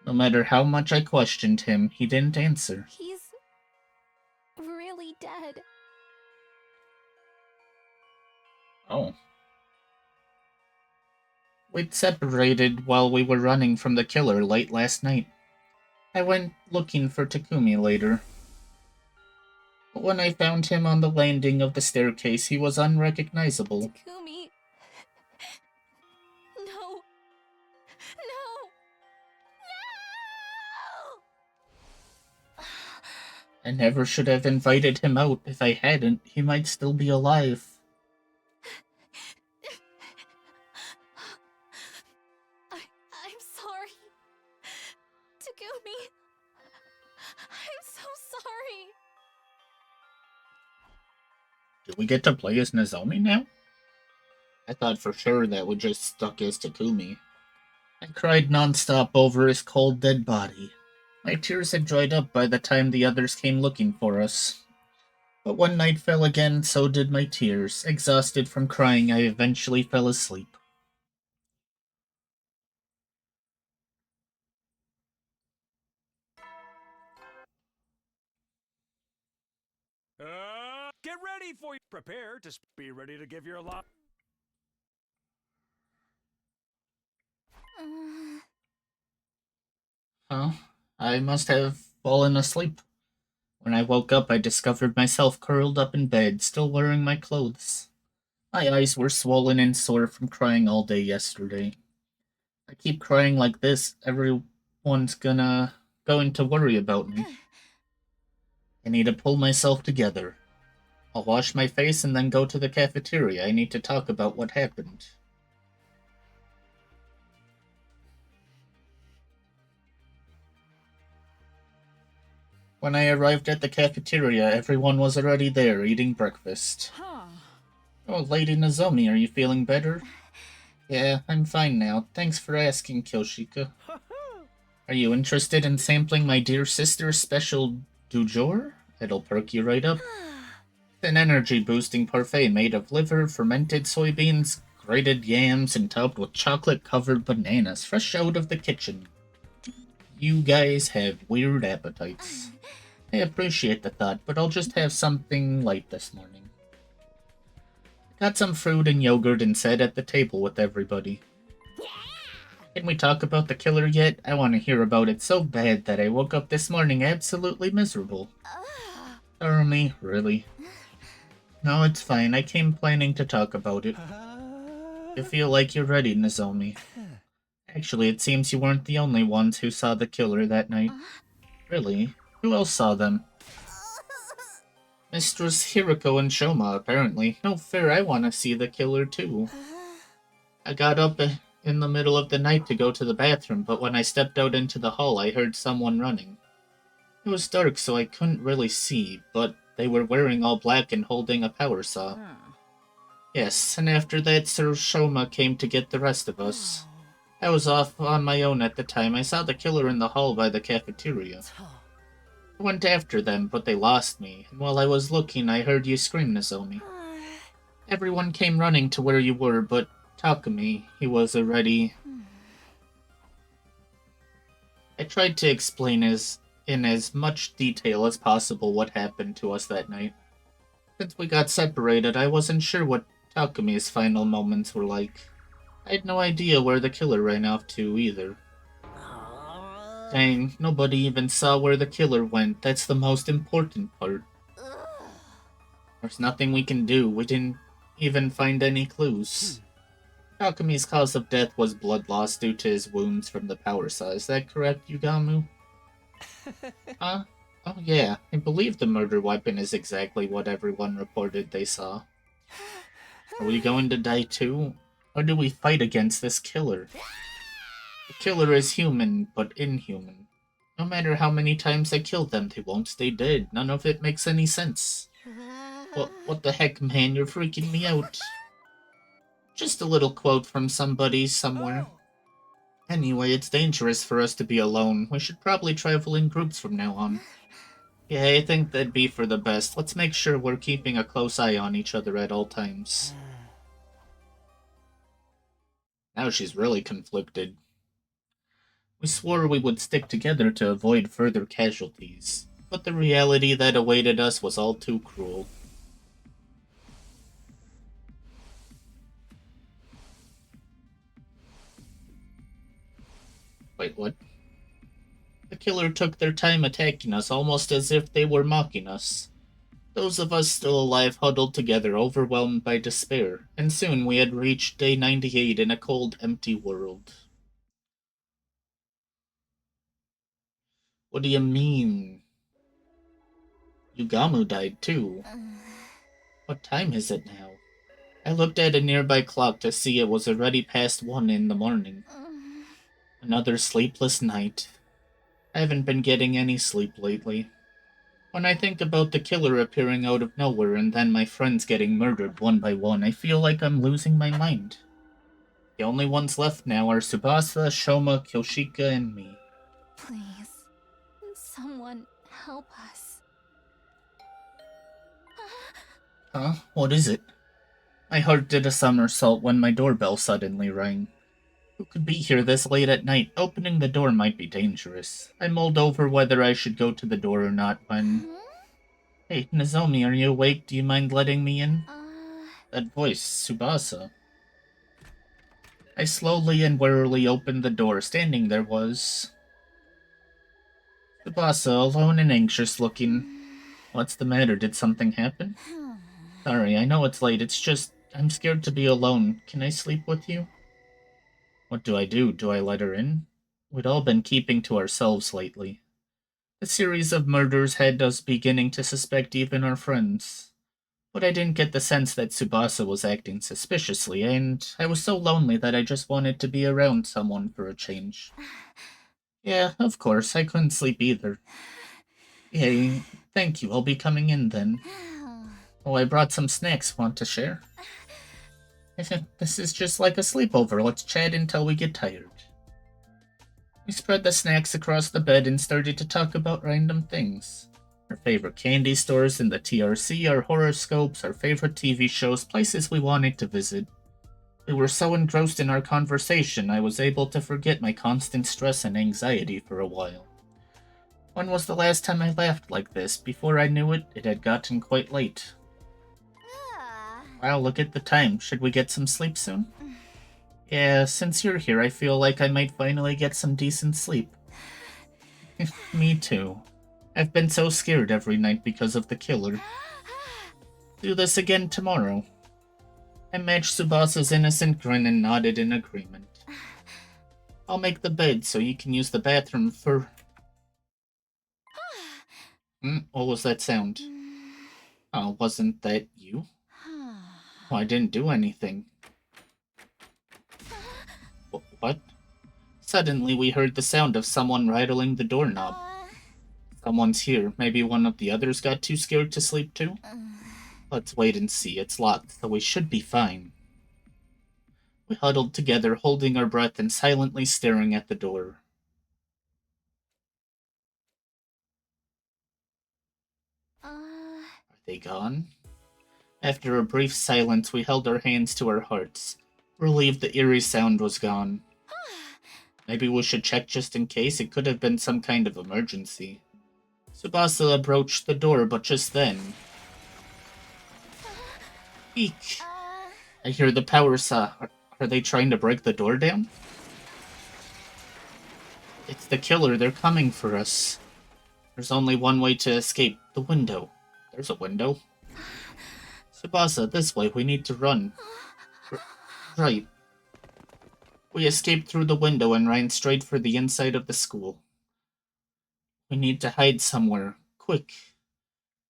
No matter how much I questioned him, he didn't answer. He's really dead. Oh. We'd separated while we were running from the killer late last night. I went looking for Takumi later. But when I found him on the landing of the staircase, he was unrecognizable. Takumi. No. No. No! I never should have invited him out. If I hadn't, he might still be alive. I'm sorry. Takumi. I'm so sorry. Do we get to play as Nozomi now? I thought for sure that we just stuck as Takumi. I cried nonstop over his cold, dead body. My tears had dried up by the time the others came looking for us. But when night fell again, so did my tears. Exhausted from crying, I eventually fell asleep. Get ready for you. Prepare to be ready to give your lot. Huh? I must have fallen asleep. When I woke up, I discovered myself curled up in bed, still wearing my clothes. My eyes were swollen and sore from crying all day yesterday. I keep crying like this, everyone's going to worry about me. I need to pull myself together. I'll wash my face and then go to the cafeteria. I need to talk about what happened. When I arrived at the cafeteria, everyone was already there eating breakfast. Oh, Lady Nozomi, are you feeling better? Yeah, I'm fine now. Thanks for asking, Kyoshika. Are you interested in sampling my dear sister's special du jour? It'll perk you right up. An energy-boosting parfait made of liver, fermented soybeans, grated yams and topped with chocolate-covered bananas fresh out of the kitchen. You guys have weird appetites. I appreciate the thought, but I'll just have something light this morning. Got some fruit and yogurt and sat at the table with everybody. Can we talk about the killer yet? I want to hear about it so bad that I woke up this morning absolutely miserable. Me, really? No, it's fine. I came planning to talk about it. You feel like you're ready, Nozomi. Actually, it seems you weren't the only ones who saw the killer that night. Really? Who else saw them? Mistress Hiroko and Shoma, apparently. No fair, I want to see the killer too. I got up in the middle of the night to go to the bathroom, but when I stepped out into the hall, I heard someone running. It was dark, so I couldn't really see, but they were wearing all black and holding a power saw. Yes, and after that, Sir Shoma came to get the rest of us. I was off on my own at the time. I saw the killer in the hall by the cafeteria. I went after them, but they lost me, and while I was looking, I heard you scream, Nozomi. Everyone came running to where you were, but Takumi, he was already... I tried to explain in as much detail as possible what happened to us that night. Since we got separated, I wasn't sure what Takumi's final moments were like. I had no idea where the killer ran off to, either. Dang, nobody even saw where the killer went. That's the most important part. There's nothing we can do. We didn't even find any clues. Takumi's cause of death was blood loss due to his wounds from the power saw. Is that correct, Yugamu? Huh? Oh yeah, I believe the murder weapon is exactly what everyone reported they saw. Are we going to die too? Or do we fight against this killer? The killer is human, but inhuman. No matter how many times I kill them, they won't stay dead. None of it makes any sense. What the heck, man? You're freaking me out. Just a little quote from somebody somewhere. Anyway, it's dangerous for us to be alone. We should probably travel in groups from now on. Yeah, I think that'd be for the best. Let's make sure we're keeping a close eye on each other at all times. Now she's really conflicted. We swore we would stick together to avoid further casualties, but the reality that awaited us was all too cruel. Wait, what? The killer took their time attacking us, almost as if they were mocking us. Those of us still alive huddled together, overwhelmed by despair, and soon we had reached day 98 in a cold, empty world. What do you mean? Yugamu died too. What time is it now? I looked at a nearby clock to see it was already past 1 in the morning. Another sleepless night. I haven't been getting any sleep lately. When I think about the killer appearing out of nowhere and then my friends getting murdered one by one, I feel like I'm losing my mind. The only ones left now are Tsubasa, Shoma, Kyoshika, and me. Please, someone help us. Huh? What is it? My heart did a somersault when my doorbell suddenly rang. Who could be here this late at night? Opening the door might be dangerous. I mulled over whether I should go to the door or not when... Hey, Nozomi, are you awake? Do you mind letting me in? That voice, Tsubasa. I slowly and warily opened the door. Standing there was... Tsubasa, alone and anxious looking. What's the matter? Did something happen? Sorry, I know it's late. It's just... I'm scared to be alone. Can I sleep with you? What do? Do I let her in? We'd all been keeping to ourselves lately. The series of murders had us beginning to suspect even our friends. But I didn't get the sense that Tsubasa was acting suspiciously, and I was so lonely that I just wanted to be around someone for a change. Yeah, of course, I couldn't sleep either. Yay, thank you, I'll be coming in then. Oh, I brought some snacks. Want to share? This is just like a sleepover. Let's chat until we get tired. We spread the snacks across the bed and started to talk about random things. Our favorite candy stores in the TRC, our horoscopes, our favorite TV shows, places we wanted to visit. We were so engrossed in our conversation, I was able to forget my constant stress and anxiety for a while. When was the last time I laughed like this? Before I knew it, it had gotten quite late. Wow, look at the time. Should we get some sleep soon? Yeah, since you're here, I feel like I might finally get some decent sleep. Me too. I've been so scared every night because of the killer. Do this again tomorrow. I matched Tsubasa's innocent grin and nodded in agreement. I'll make the bed so you can use the bathroom for... What was that sound? Oh, wasn't that you? Oh, I didn't do anything. What? Suddenly we heard the sound of someone rattling the doorknob. Someone's here. Maybe one of the others got too scared to sleep too? Let's wait and see. It's locked, so we should be fine. We huddled together, holding our breath and silently staring at the door. Are they gone? After a brief silence, we held our hands to our hearts, relieved the eerie sound was gone. Maybe we should check just in case. It could have been some kind of emergency. Tsubasa approached the door, but just then... Eek! I hear the power saw. Are they trying to break the door down? It's the killer. They're coming for us. There's only one way to escape. The window. There's a window. Tsubasa, this way. We need to run. Right. We escaped through the window and ran straight for the inside of the school. We need to hide somewhere. Quick.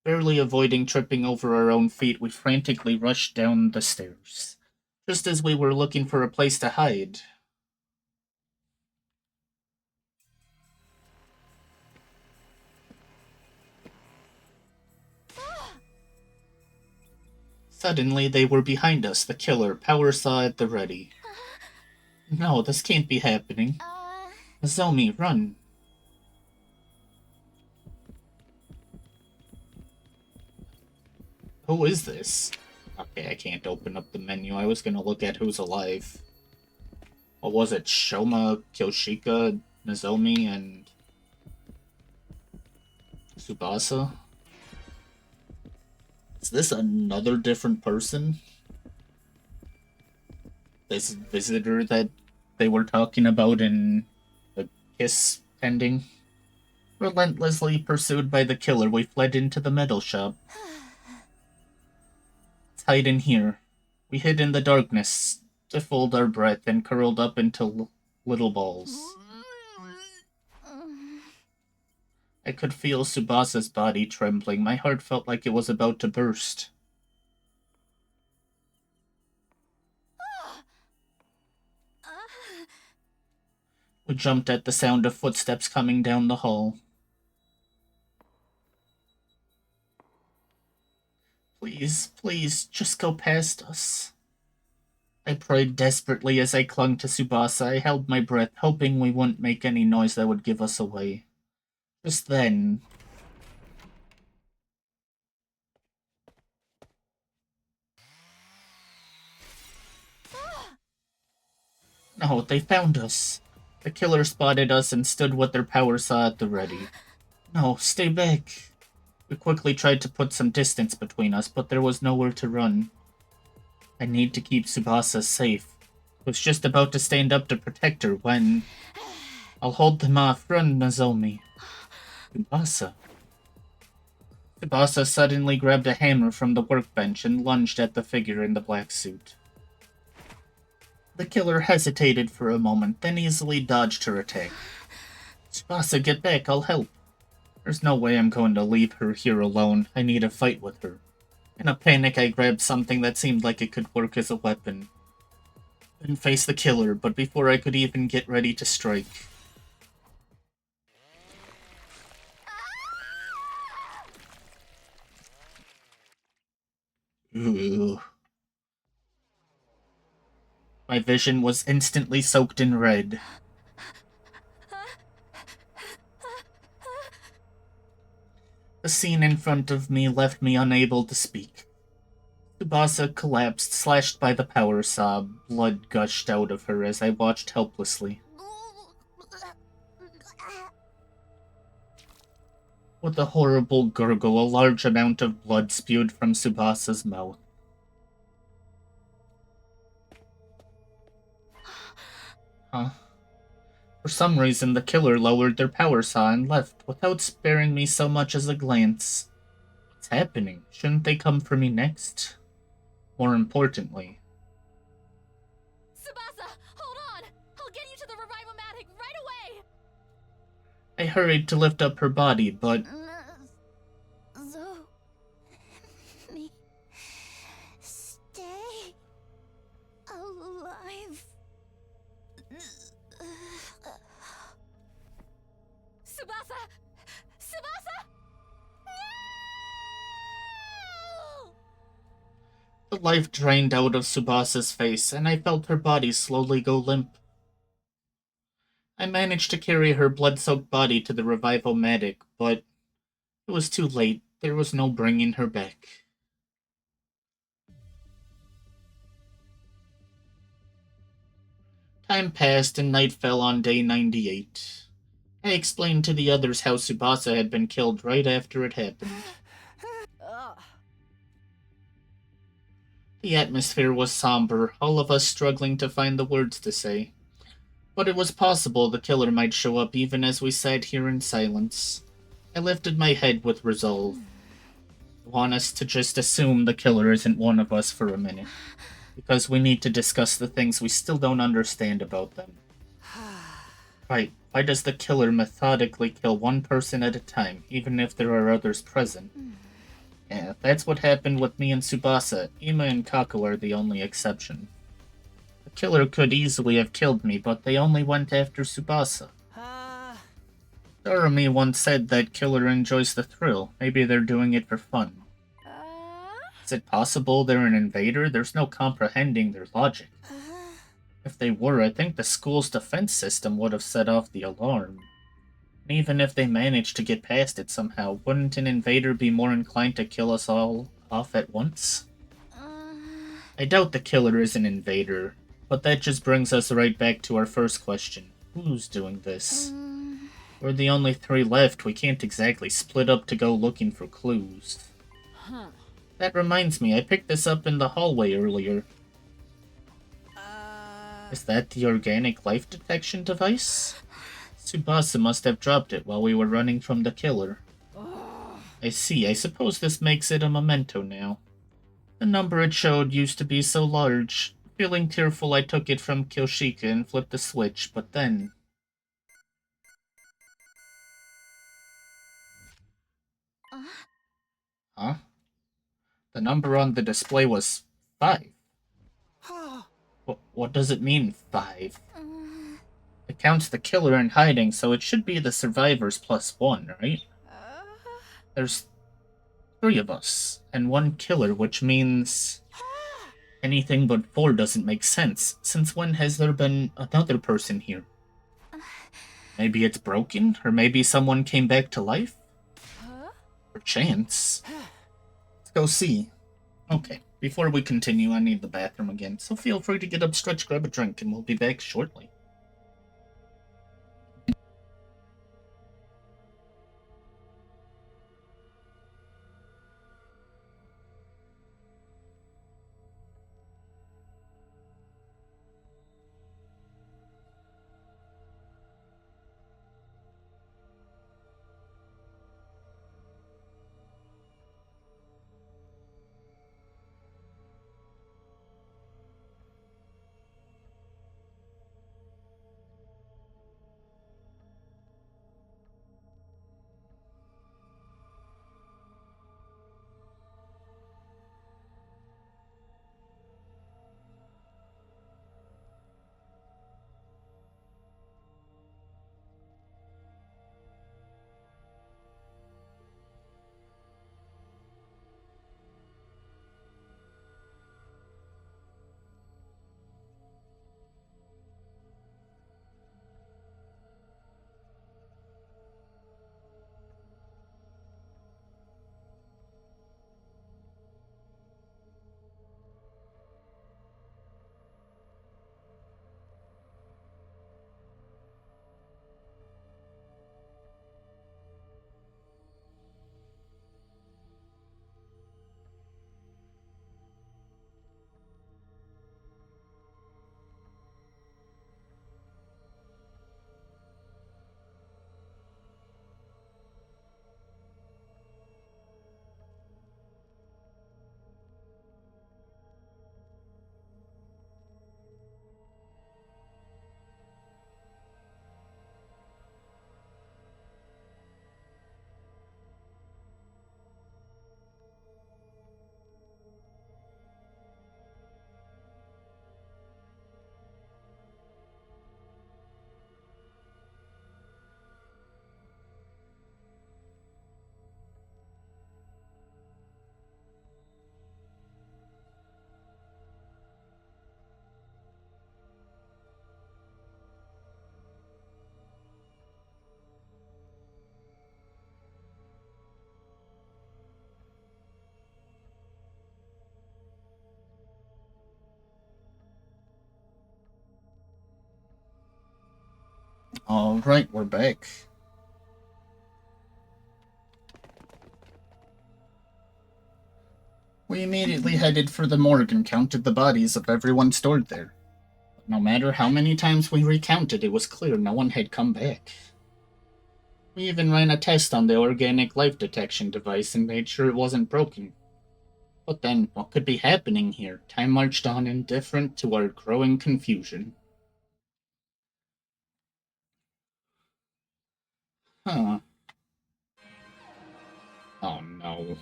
Barely avoiding tripping over our own feet, we frantically rushed down the stairs. Just as we were looking for a place to hide. Suddenly, they were behind us, the killer, power saw at the ready. No, this can't be happening. Nozomi, run. Who is this? Okay, I can't open up the menu. I was gonna look at who's alive. What was it? Shoma, Kyoshika, Nozomi, and... Tsubasa? Is this another different person? This visitor that they were talking about in the kiss ending? Relentlessly pursued by the killer, we fled into the metal shop. Let's hide in here. We hid in the darkness, stifled our breath, and curled up into little balls. I could feel Tsubasa's body trembling. My heart felt like it was about to burst. We jumped at the sound of footsteps coming down the hall. Please, please, just go past us. I prayed desperately as I clung to Tsubasa. I held my breath, hoping we wouldn't make any noise that would give us away. Just then... No, they found us. The killer spotted us and stood with their power saw at the ready. No, stay back. We quickly tried to put some distance between us, but there was nowhere to run. I need to keep Tsubasa safe. I was just about to stand up to protect her when... I'll hold them off. Run, Nozomi. Tsubasa. Tsubasa suddenly grabbed a hammer from the workbench and lunged at the figure in the black suit. The killer hesitated for a moment, then easily dodged her attack. Tsubasa, get back, I'll help. There's no way I'm going to leave her here alone. I need a fight with her. In a panic, I grabbed something that seemed like it could work as a weapon. Then faced the killer, but before I could even get ready to strike... Ooh. My vision was instantly soaked in red. The scene in front of me left me unable to speak. Tsubasa collapsed, slashed by the power saw. Blood gushed out of her as I watched helplessly. With a horrible gurgle, a large amount of blood spewed from Tsubasa's mouth. Huh? For some reason, the killer lowered their power saw and left, without sparing me so much as a glance. What's happening? Shouldn't they come for me next? More importantly... Tsubasa, hold on! I'll get you to the revival-matic right away! I hurried to lift up her body, but... Me stay alive. Tsubasa! Tsubasa! No! The life drained out of Tsubasa's face, and I felt her body slowly go limp. I managed to carry her blood-soaked body to the revival-matic, but it was too late. There was no bringing her back. Time passed and night fell on day 98. I explained to the others how Tsubasa had been killed right after it happened. The atmosphere was somber, all of us struggling to find the words to say. But it was possible the killer might show up even as we sat here in silence. I lifted my head with resolve. I want us to just assume the killer isn't one of us for a minute, because we need to discuss the things we still don't understand about them. Right, why does the killer methodically kill one person at a time, even if there are others present? Yeah, that's what happened with me and Tsubasa. Ima and Kako are the only exception. The killer could easily have killed me, but they only went after Tsubasa. Dorami once said that killer enjoys the thrill. Maybe they're doing it for fun. Is it possible they're an invader? There's no comprehending their logic. If they were, I think the school's defense system would have set off the alarm. And even if they managed to get past it somehow, wouldn't an invader be more inclined to kill us all off at once? I doubt the killer is an invader, but that just brings us right back to our first question. Who's doing this? We're the only three left. We can't exactly split up to go looking for clues. That reminds me, I picked this up in the hallway earlier. Is that the organic life detection device? Tsubasa must have dropped it while we were running from the killer. I see. I suppose this makes it a memento now. The number it showed used to be so large. Feeling tearful, I took it from Kyoshika and flipped the switch, but then... Huh? The number on the display was 5. What does it mean, 5? It counts the killer in hiding, so it should be the survivors plus 1, right? There's 3 of us, and 1 killer, which means... anything but 4 doesn't make sense. Since when has there been another person here? Maybe it's broken? Or maybe someone came back to life? Perchance. Let's go see. Okay, before we continue, I need the bathroom again, so feel free to get up, stretch, grab a drink, and we'll be back shortly. Alright, we're back. We immediately headed for the morgue and counted the bodies of everyone stored there. But no matter how many times we recounted, it was clear no one had come back. We even ran a test on the organic life detection device and made sure it wasn't broken. But then, what could be happening here? Time marched on indifferent to our growing confusion. Huh. Oh no.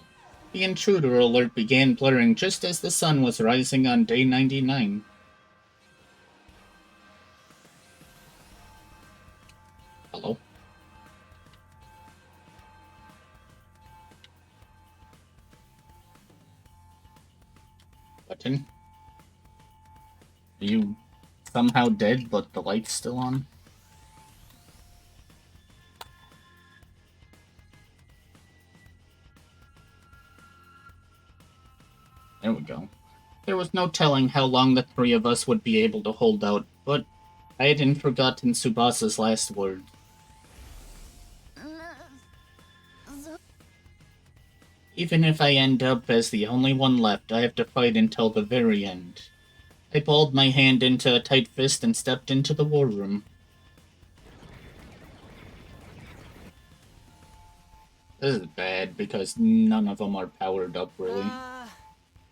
The intruder alert began blurring just as the sun was rising on day 99. Hello? Button? Are you somehow dead, but the light's still on? There we go. There was no telling how long the three of us would be able to hold out, but I hadn't forgotten Tsubasa's last word. Even if I end up as the only one left, I have to fight until the very end. I balled my hand into a tight fist and stepped into the war room. This is bad, because none of them are powered up, really.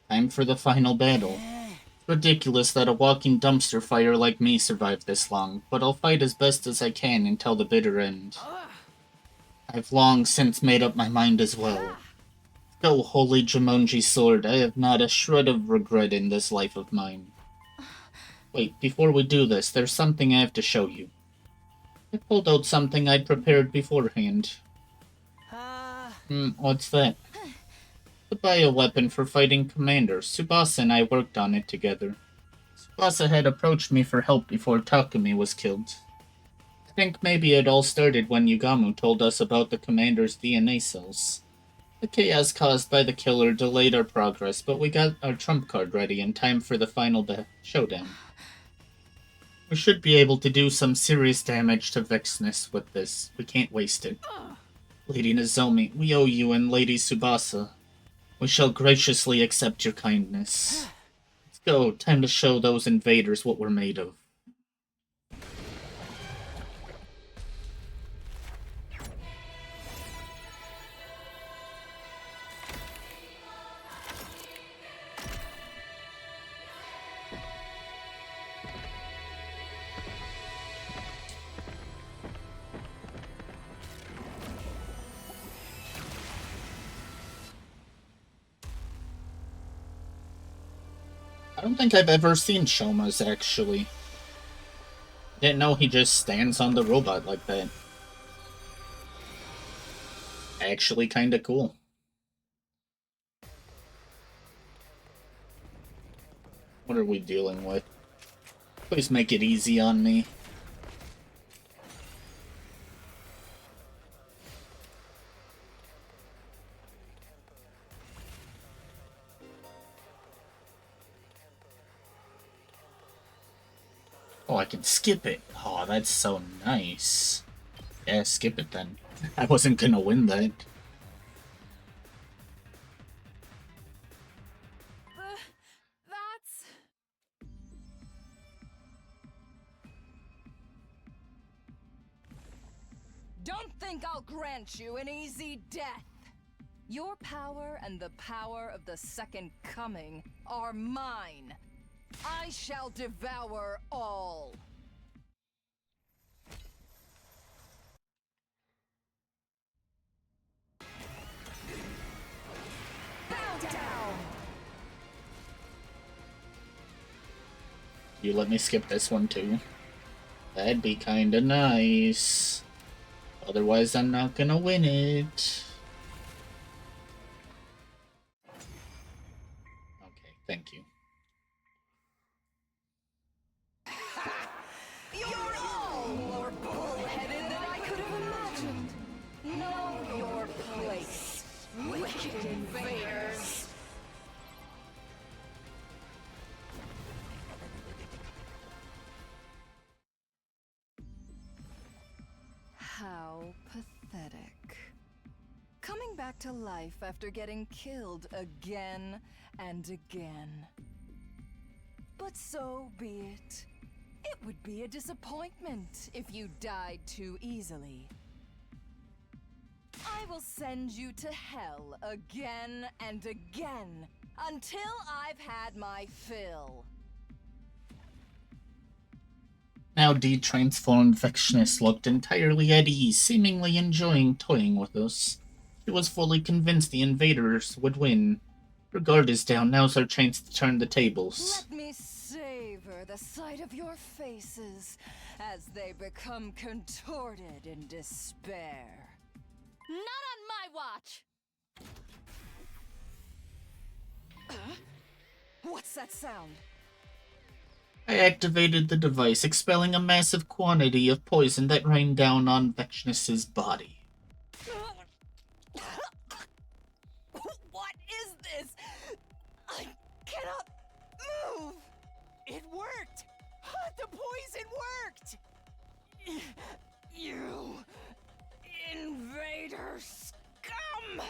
Time for the final battle. It's ridiculous that a walking dumpster fire like me survived this long, but I'll fight as best as I can until the bitter end. I've long since made up my mind as well. Go, holy Jumonji sword, I have not a shred of regret in this life of mine. Wait, before we do this, there's something I have to show you. I pulled out something I'd prepared beforehand. What's that? The bioweapon for fighting commanders. Tsubasa and I worked on it together. Tsubasa had approached me for help before Takumi was killed. I think maybe it all started when Yugamu told us about the commander's DNA cells. The chaos caused by the killer delayed our progress, but we got our trump card ready in time for the final showdown. We should be able to do some serious damage to Vexness with this. We can't waste it. Lady Nozomi, we owe you, and Lady Tsubasa. We shall graciously accept your kindness. Let's go. Time to show those invaders what we're made of. I don't think I've ever seen Shoma's, actually. Didn't know he just stands on the robot like that. Actually kinda cool. What are we dealing with? Please make it easy on me. Oh, I can skip it. Oh, that's so nice. Yeah, skip it then. I wasn't gonna win that. That's... Don't think I'll grant you an easy death. Your power and the power of the Second Coming are mine. I shall devour all. Bow down! You let me skip this one too. That'd be kinda nice. Otherwise, I'm not gonna win it. Okay, thank you. You're all more bullheaded than I could have imagined. Know your place, wicked invaders. pathetic. Coming back to life after getting killed again and again. But so be it. It would be a disappointment if you died too easily. I will send you to hell again and again until I've had my fill. Now de-transformed Vexness looked entirely at ease, seemingly enjoying toying with us. She was fully convinced the invaders would win. Her guard is down, now's our chance to turn the tables. Let me savor the sight of your faces as they become contorted in despair. Not on my watch! What's that sound? I activated the device, expelling a massive quantity of poison that rained down on Vexness's body. What is this? I cannot move! It worked! The poison worked! You invader scum!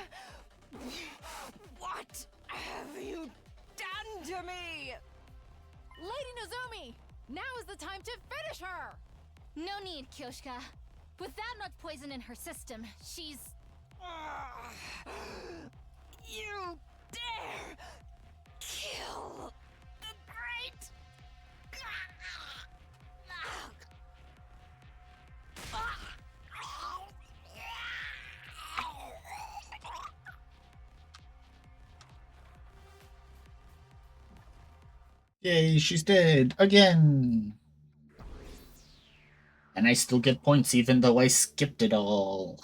What have you done to me? Lady Nozomi! Now is the time to finish her! No need, Kyoshka. With that much poison in her system, she's... You dare kill the great... Yay, she's dead. Again! And I still get points even though I skipped it all.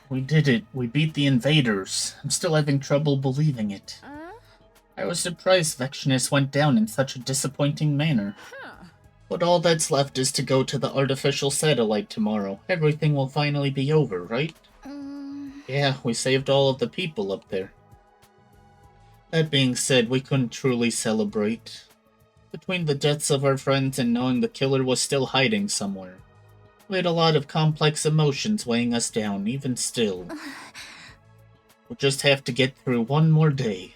We did it. We beat the invaders. I'm still having trouble believing it. I was surprised Vexness went down in such a disappointing manner. But all that's left is to go to the artificial satellite tomorrow. Everything will finally be over, right? Yeah, we saved all of the people up there. That being said, we couldn't truly celebrate. Between the deaths of our friends and knowing the killer was still hiding somewhere, we had a lot of complex emotions weighing us down, even still. We'll just have to get through one more day.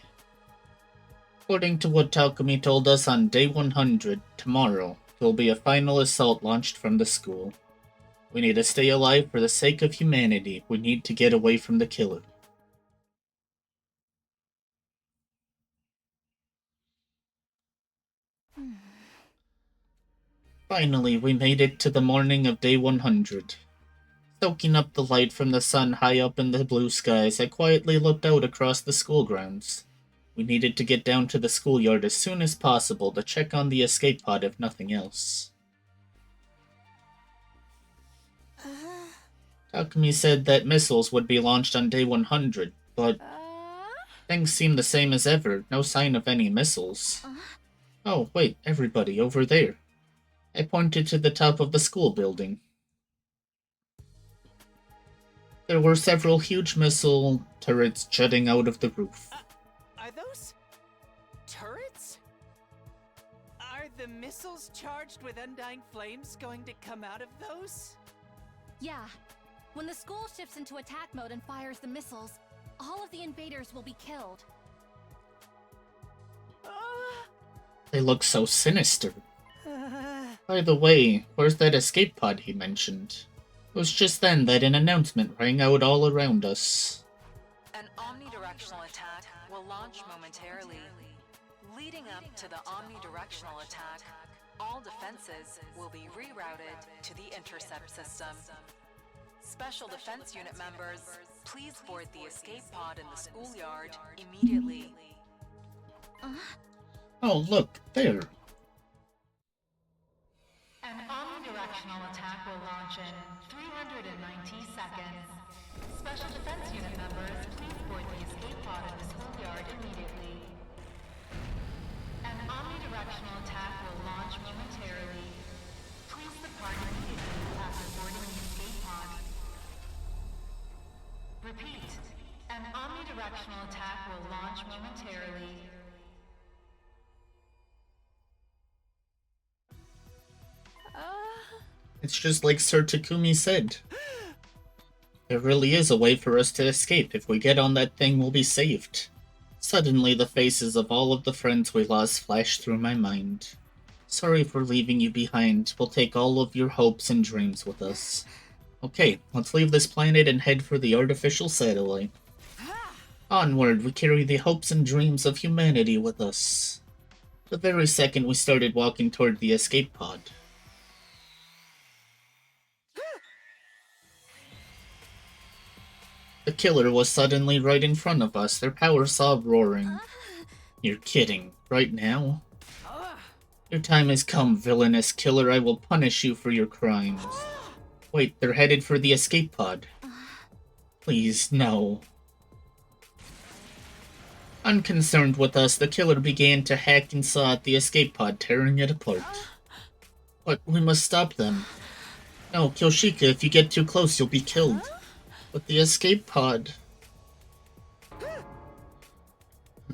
According to what Takumi told us on day 100, tomorrow, there will be a final assault launched from the school. We need to stay alive for the sake of humanity. We need to get away from the killer. Finally, we made it to the morning of day 100. Soaking up the light from the sun high up in the blue skies, I quietly looked out across the school grounds. We needed to get down to the schoolyard as soon as possible to check on the escape pod if nothing else. Takumi said that missiles would be launched on day 100, but things seem the same as ever, no sign of any missiles. Oh, wait, everybody, over there. I pointed to the top of the school building. There were several huge missile turrets jutting out of the roof. Are those... turrets? Are the missiles charged with undying flames going to come out of those? Yeah. When the school shifts into attack mode and fires the missiles, all of the invaders will be killed. They look so sinister. By the way, where's that escape pod he mentioned? It was just then that an announcement rang out all around us. An omnidirectional attack will launch momentarily. Leading up to the omnidirectional attack, all defenses will be rerouted to the intercept system. Special Defense Unit members, please board the escape pod in the schoolyard immediately. Oh, look, there. An omnidirectional attack will launch in 390 seconds. Special Defense Unit members, please board the escape pod in the schoolyard immediately. An omnidirectional attack will launch momentarily. Please depart immediately after boarding the escape pod. Repeat. An omnidirectional attack will launch momentarily. It's just like Sir Takumi said. There really is a way for us to escape. If we get on that thing, we'll be saved. Suddenly, the faces of all of the friends we lost flashed through my mind. Sorry for leaving you behind. We'll take all of your hopes and dreams with us. Okay, let's leave this planet and head for the artificial satellite. Onward, we carry the hopes and dreams of humanity with us. The very second we started walking toward the escape pod. The killer was suddenly right in front of us, their power saw roaring. You're kidding, right now? Your time has come, villainous killer. I will punish you for your crimes. Wait, they're headed for the escape pod. Please, no. Unconcerned with us, the killer began to hack and saw at the escape pod, tearing it apart. But we must stop them. No, Kyoshika, if you get too close, you'll be killed. But the escape pod...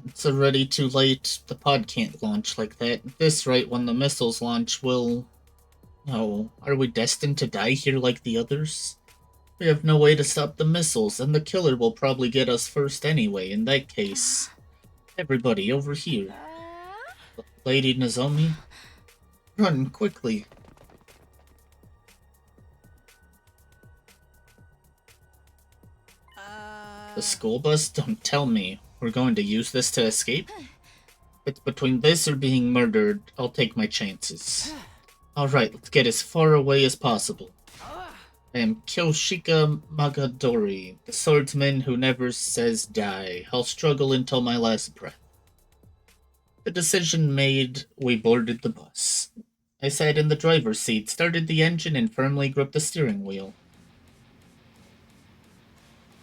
It's already too late. The pod can't launch like that. At this rate, when the missiles launch, we'll... No, are we destined to die here like the others? We have no way to stop the missiles, and the killer will probably get us first anyway. In that case, everybody over here. Lady Nozomi, run quickly. The school bus? Don't tell me. We're going to use this to escape? If it's between this or being murdered, I'll take my chances. Alright, let's get as far away as possible. I am Kyoshika Magadori, the swordsman who never says die. I'll struggle until my last breath. The decision made, we boarded the bus. I sat in the driver's seat, started the engine, and firmly gripped the steering wheel.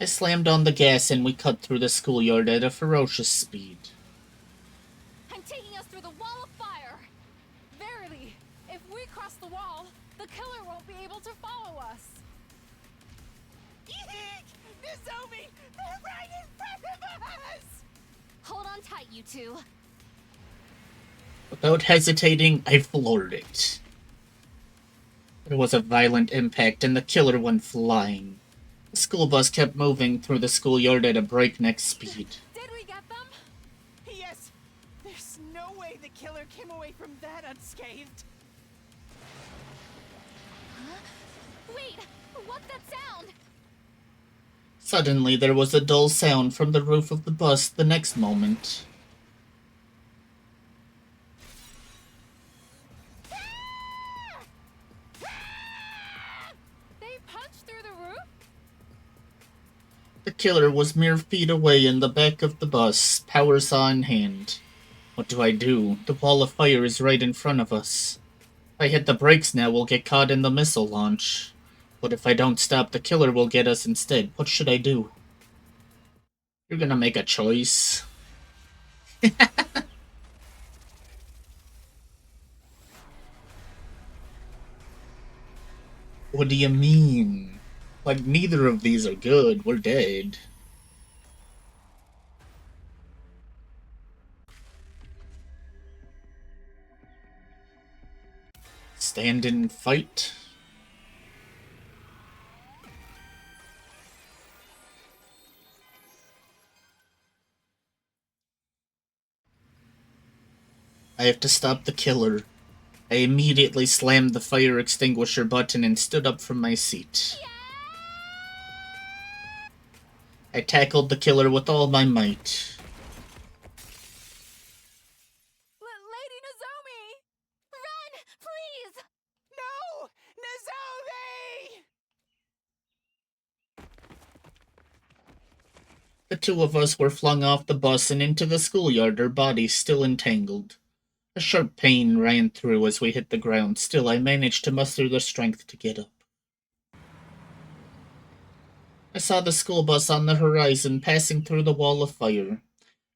I slammed on the gas and we cut through the schoolyard at a ferocious speed. I'm taking us through the wall of fire! Verily, if we cross the wall, the killer won't be able to follow us. Eek! Nozomi! They're right in front of us! Hold on tight, you two. Without hesitating, I floored it. There was a violent impact and the killer went flying. The school bus kept moving through the schoolyard at a breakneck speed. Did we get them? Yes! There's no way the killer came away from that unscathed. Huh? Wait! What's that sound? Suddenly, there was a dull sound from the roof of the bus the next moment. They punched through the roof? The killer was mere feet away in the back of the bus, power saw in hand. What do? The wall of fire is right in front of us. If I hit the brakes now, we'll get caught in the missile launch. But if I don't stop, the killer will get us instead. What should I do? You're gonna make a choice. What do you mean? Like, neither of these are good. We're dead. Stand and fight? I have to stop the killer. I immediately slammed the fire extinguisher button and stood up from my seat. I tackled the killer with all my might. Lady Nozomi! Run! Please! No! Nozomi! The two of us were flung off the bus and into the schoolyard, our bodies still entangled. A sharp pain ran through as we hit the ground. Still, I managed to muster the strength to get up. I saw the school bus on the horizon, passing through the wall of fire.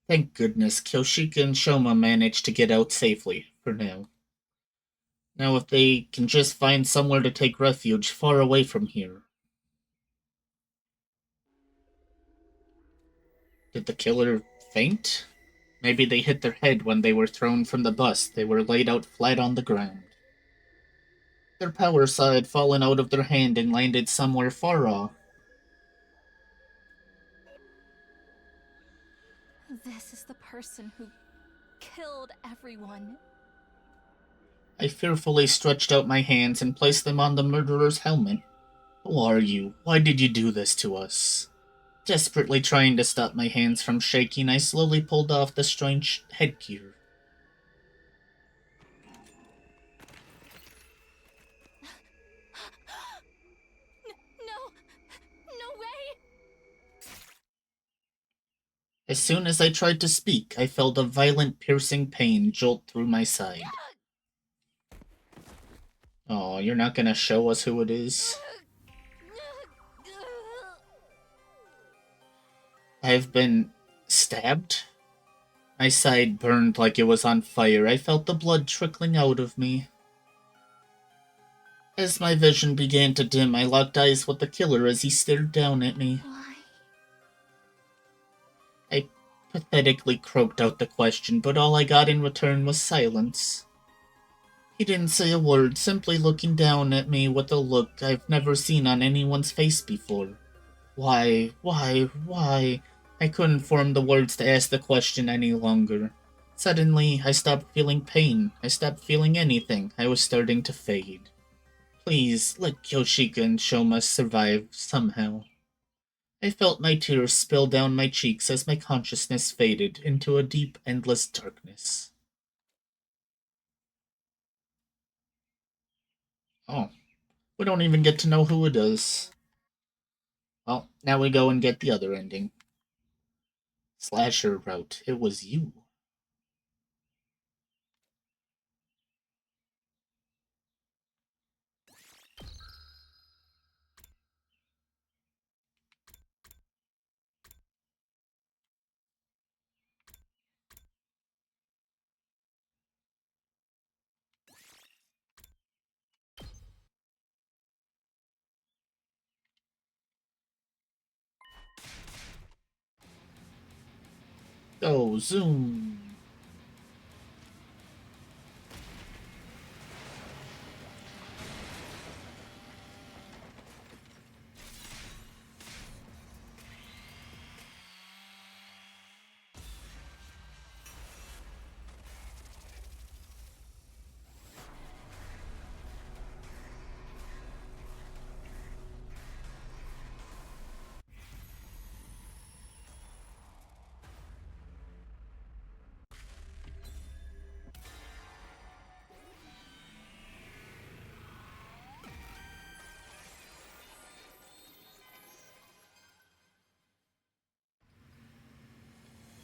Thank goodness, Kyoshika and Shoma managed to get out safely, for now. Now if they can just find somewhere to take refuge far away from here. Did the killer faint? Maybe they hit their head when they were thrown from the bus. They were laid out flat on the ground. Their power saw had fallen out of their hand and landed somewhere far off. This is the person who killed everyone. I fearfully stretched out my hands and placed them on the murderer's helmet. Who are you? Why did you do this to us? Desperately trying to stop my hands from shaking, I slowly pulled off the strange headgear. No way! As soon as I tried to speak, I felt a violent piercing pain jolt through my side. Oh, you're not gonna show us who it is? I've been stabbed? My side burned like it was on fire. I felt the blood trickling out of me. As my vision began to dim, I locked eyes with the killer as he stared down at me. Why? I pathetically croaked out the question, but all I got in return was silence. He didn't say a word, simply looking down at me with a look I've never seen on anyone's face before. Why? I couldn't form the words to ask the question any longer. Suddenly, I stopped feeling pain. I stopped feeling anything. I was starting to fade. Please, let Kyoshika and Shoma survive somehow. I felt my tears spill down my cheeks as my consciousness faded into a deep, endless darkness. Oh, we don't even get to know who it is. Well, now we go and get the other ending. Slasher wrote, "It was you." Go, zoom!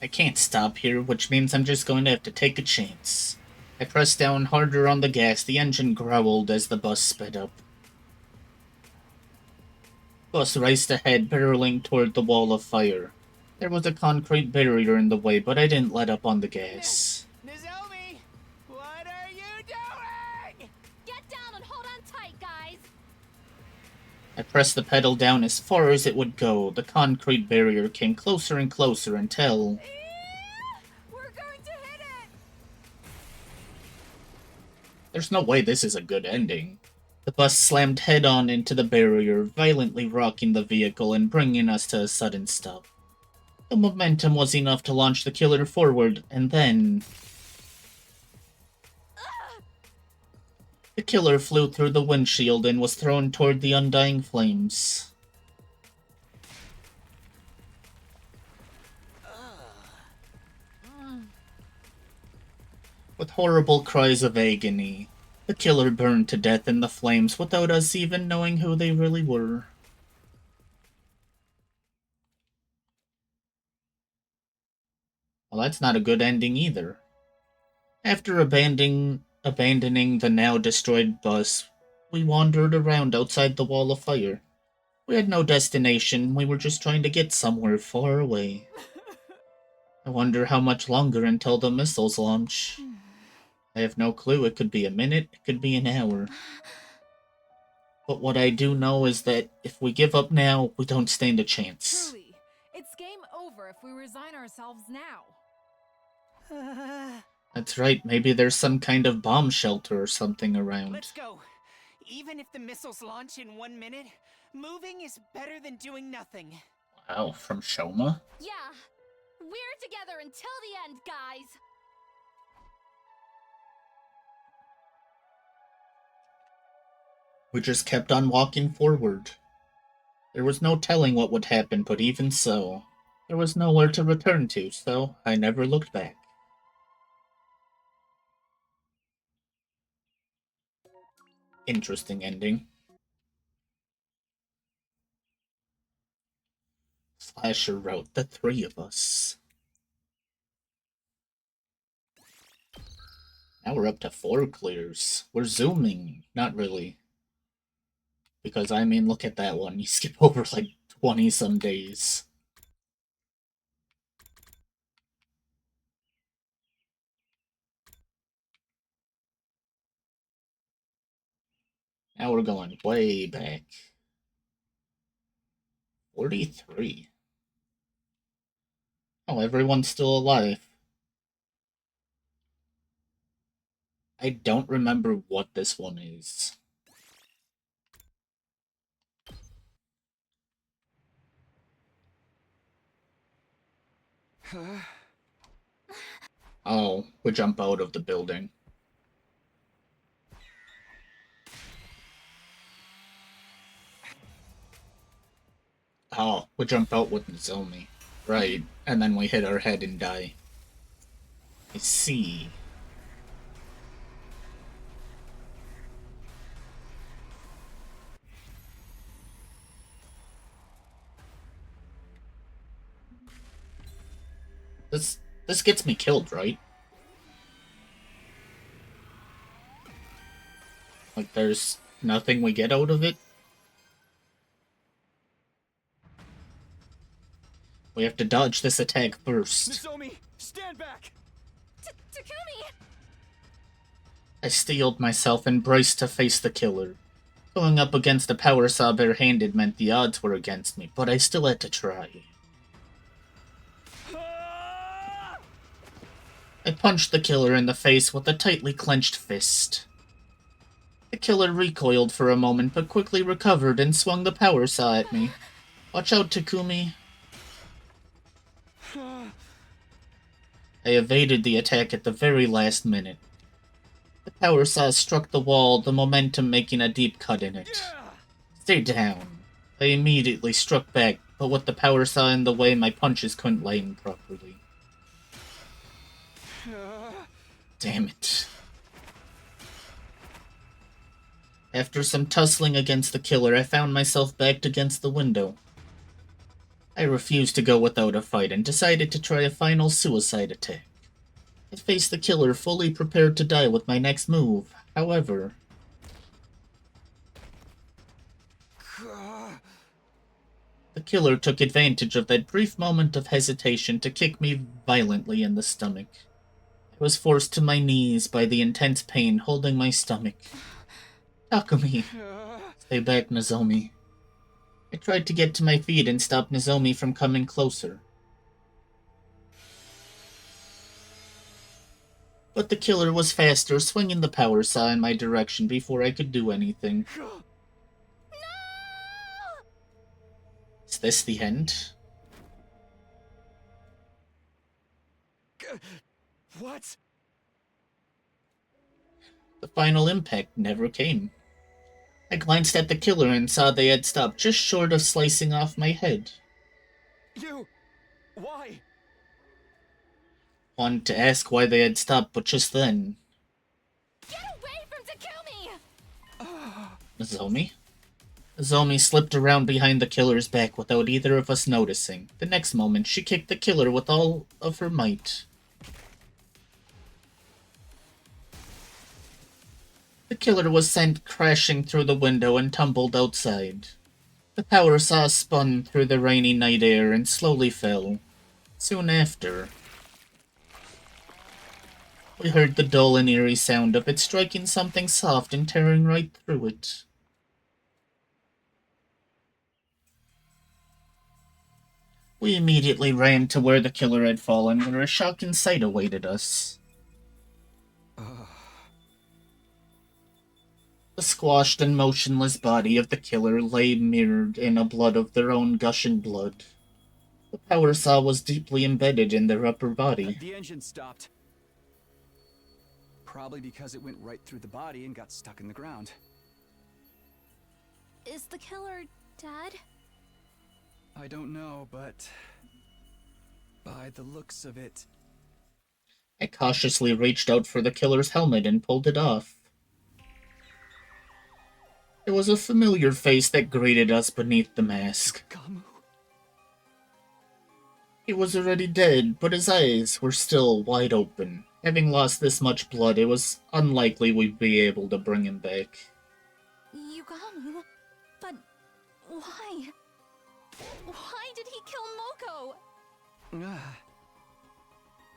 I can't stop here, which means I'm just going to have to take a chance. I pressed down harder on the gas. The engine growled as the bus sped up. Bus raced ahead, barreling toward the wall of fire. There was a concrete barrier in the way, but I didn't let up on the gas. Nozomi, what are you doing? Get down and hold on tight, guys! I pressed the pedal down as far as it would go. The concrete barrier came closer and closer until... We're going to hit it! There's no way this is a good ending. The bus slammed head-on into the barrier, violently rocking the vehicle and bringing us to a sudden stop. The momentum was enough to launch the killer forward, and then... the killer flew through the windshield and was thrown toward the undying flames. With horrible cries of agony, the killer burned to death in the flames without us even knowing who they really were. Well, that's not a good ending either. After abandoning the now destroyed bus, we wandered around outside the wall of fire. We had no destination, we were just trying to get somewhere far away. I wonder how much longer until the missiles launch. I have no clue, it could be a minute, it could be an hour. But what I do know is that if we give up now, we don't stand a chance. Truly, it's game over if we resign ourselves now. That's right, maybe there's some kind of bomb shelter or something around. Let's go. Even if the missiles launch in 1 minute, moving is better than doing nothing. Wow, from Shoma? Yeah, we're together until the end, guys. We just kept on walking forward. There was no telling what would happen, but even so, there was nowhere to return to, so I never looked back. Interesting ending. Slasher wrote the three of us. Now we're up to 4 clears. We're zooming. Not really. Because, I mean, look at that one. You skip over like 20 some days. Now we're going way back. 43. Oh, everyone's still alive. I don't remember what this one is. Oh, we jump out of the building. Oh, we jump out with Nozomi. Right, and then we hit our head and die. I see. This gets me killed, right? Like, there's nothing we get out of it? We have to dodge this attack first. Nozomi, stand back! Takumi! I steeled myself and braced to face the killer. Going up against a power saw barehanded meant the odds were against me, but I still had to try. I punched the killer in the face with a tightly clenched fist. The killer recoiled for a moment, but quickly recovered and swung the power saw at me. Watch out, Takumi. I evaded the attack at the very last minute. The power saw struck the wall, the momentum making a deep cut in it. Stay down. I immediately struck back, but with the power saw in the way, my punches couldn't land properly. Damn it. After some tussling against the killer, I found myself backed against the window. I refused to go without a fight and decided to try a final suicide attack. I faced the killer fully prepared to die with my next move. However, the killer took advantage of that brief moment of hesitation to kick me violently in the stomach. I was forced to my knees by the intense pain holding my stomach. Takumi. Stay back, Nozomi. I tried to get to my feet and stop Nozomi from coming closer. But the killer was faster, swinging the power saw in my direction before I could do anything. No! Is this the end? What? The final impact never came. I glanced at the killer and saw they had stopped just short of slicing off my head. Why? Wanted to ask why they had stopped, but just then... Get away from Takumi! Nozomi? Nozomi slipped around behind the killer's back without either of us noticing. The next moment, she kicked the killer with all of her might. The killer was sent crashing through the window and tumbled outside. The power saw spun through the rainy night air and slowly fell. Soon after, we heard the dull and eerie sound of it striking something soft and tearing right through it. We immediately ran to where the killer had fallen, where a shocking sight awaited us. The squashed and motionless body of the killer lay mirrored in a blood of their own gushing blood. The power saw was deeply embedded in their upper body. The engine stopped. Probably because it went right through the body and got stuck in the ground. Is the killer dead? I don't know, but by the looks of it... I cautiously reached out for the killer's helmet and pulled it off. It was a familiar face that greeted us beneath the mask. Gamu? He was already dead, but his eyes were still wide open. Having lost this much blood, it was unlikely we'd be able to bring him back. Yugamu? But why? Why did he kill Moko?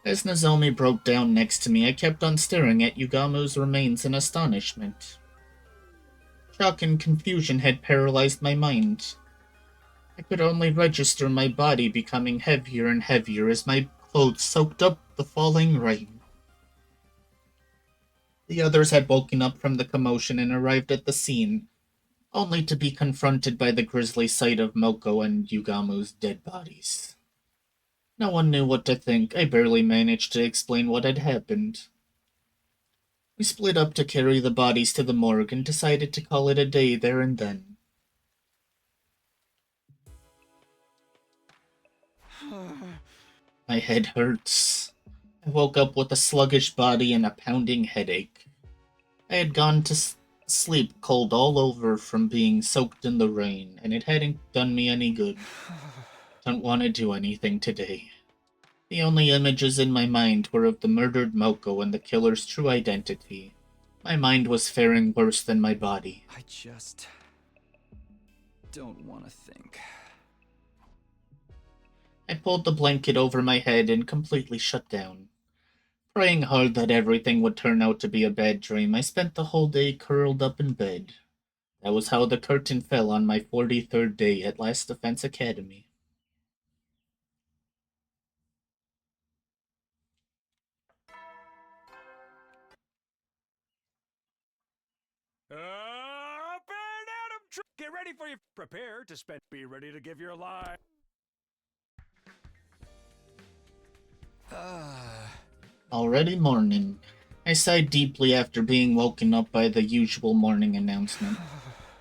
As Nozomi broke down next to me, I kept on staring at Yugamu's remains in astonishment. Shock and confusion had paralyzed my mind. I could only register my body becoming heavier and heavier as my clothes soaked up the falling rain. The others had woken up from the commotion and arrived at the scene, only to be confronted by the grisly sight of Moko and Yugamu's dead bodies. No one knew what to think. I barely managed to explain what had happened. We split up to carry the bodies to the morgue and decided to call it a day there and then. My head hurts. I woke up with a sluggish body and a pounding headache. I had gone to sleep cold all over from being soaked in the rain, and it hadn't done me any good. Don't want to do anything today. The only images in my mind were of the murdered Moko and the killer's true identity. My mind was faring worse than my body. I just... don't want to think. I pulled the blanket over my head and completely shut down. Praying hard that everything would turn out to be a bad dream, I spent the whole day curled up in bed. That was how the curtain fell on my 43rd day at Last Defense Academy. Up and Adam! Get ready for you. Prepare to spend. Be ready to give your life. Already morning. I sighed deeply after being woken up by the usual morning announcement.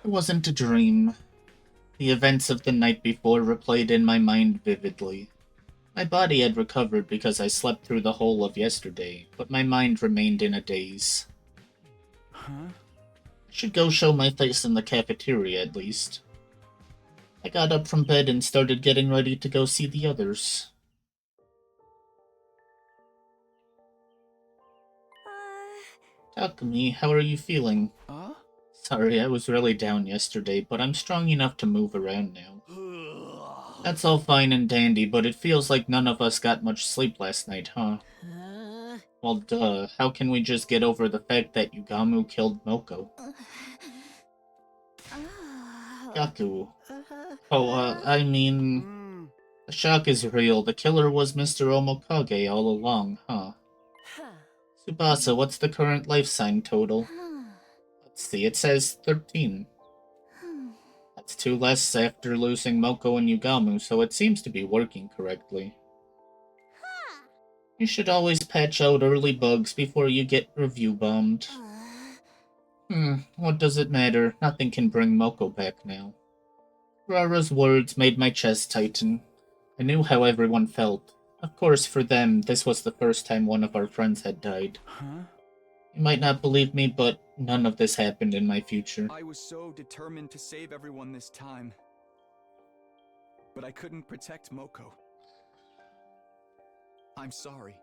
It wasn't a dream. The events of the night before replayed in my mind vividly. My body had recovered because I slept through the whole of yesterday, but my mind remained in a daze. I should go show my face in the cafeteria at least. I got up from bed and started getting ready to go see the others. Takumi, how are you feeling? Sorry, I was really down yesterday, but I'm strong enough to move around now. That's all fine and dandy, but it feels like none of us got much sleep last night, huh? Well, duh. How can we just get over the fact that Yugamu killed Moko? Gaku. I mean... The shock is real. The killer was Mr. Omokage all along, huh? Tsubasa, what's the current life sign total? Let's see, it says 13. That's 2 less after losing Moko and Yugamu, so it seems to be working correctly. You should always patch out early bugs before you get review bombed. What does it matter? Nothing can bring Moko back now. Rara's words made my chest tighten. I knew how everyone felt. Of course, for them, this was the first time one of our friends had died. You might not believe me, but none of this happened in my future. I was so determined to save everyone this time. But I couldn't protect Moko. I'm sorry.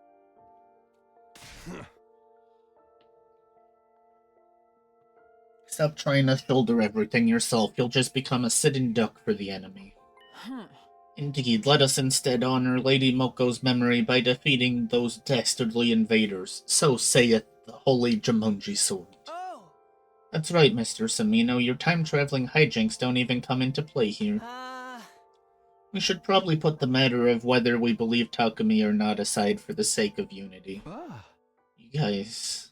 Stop trying to shoulder everything yourself. You'll just become a sitting duck for the enemy. Indeed, let us instead honor Lady Moko's memory by defeating those dastardly invaders. So saith the holy Jumonji sword. That's right, Mr. Samino. Your time-traveling hijinks don't even come into play here. We should probably put the matter of whether we believe Takumi or not aside for the sake of unity. You guys...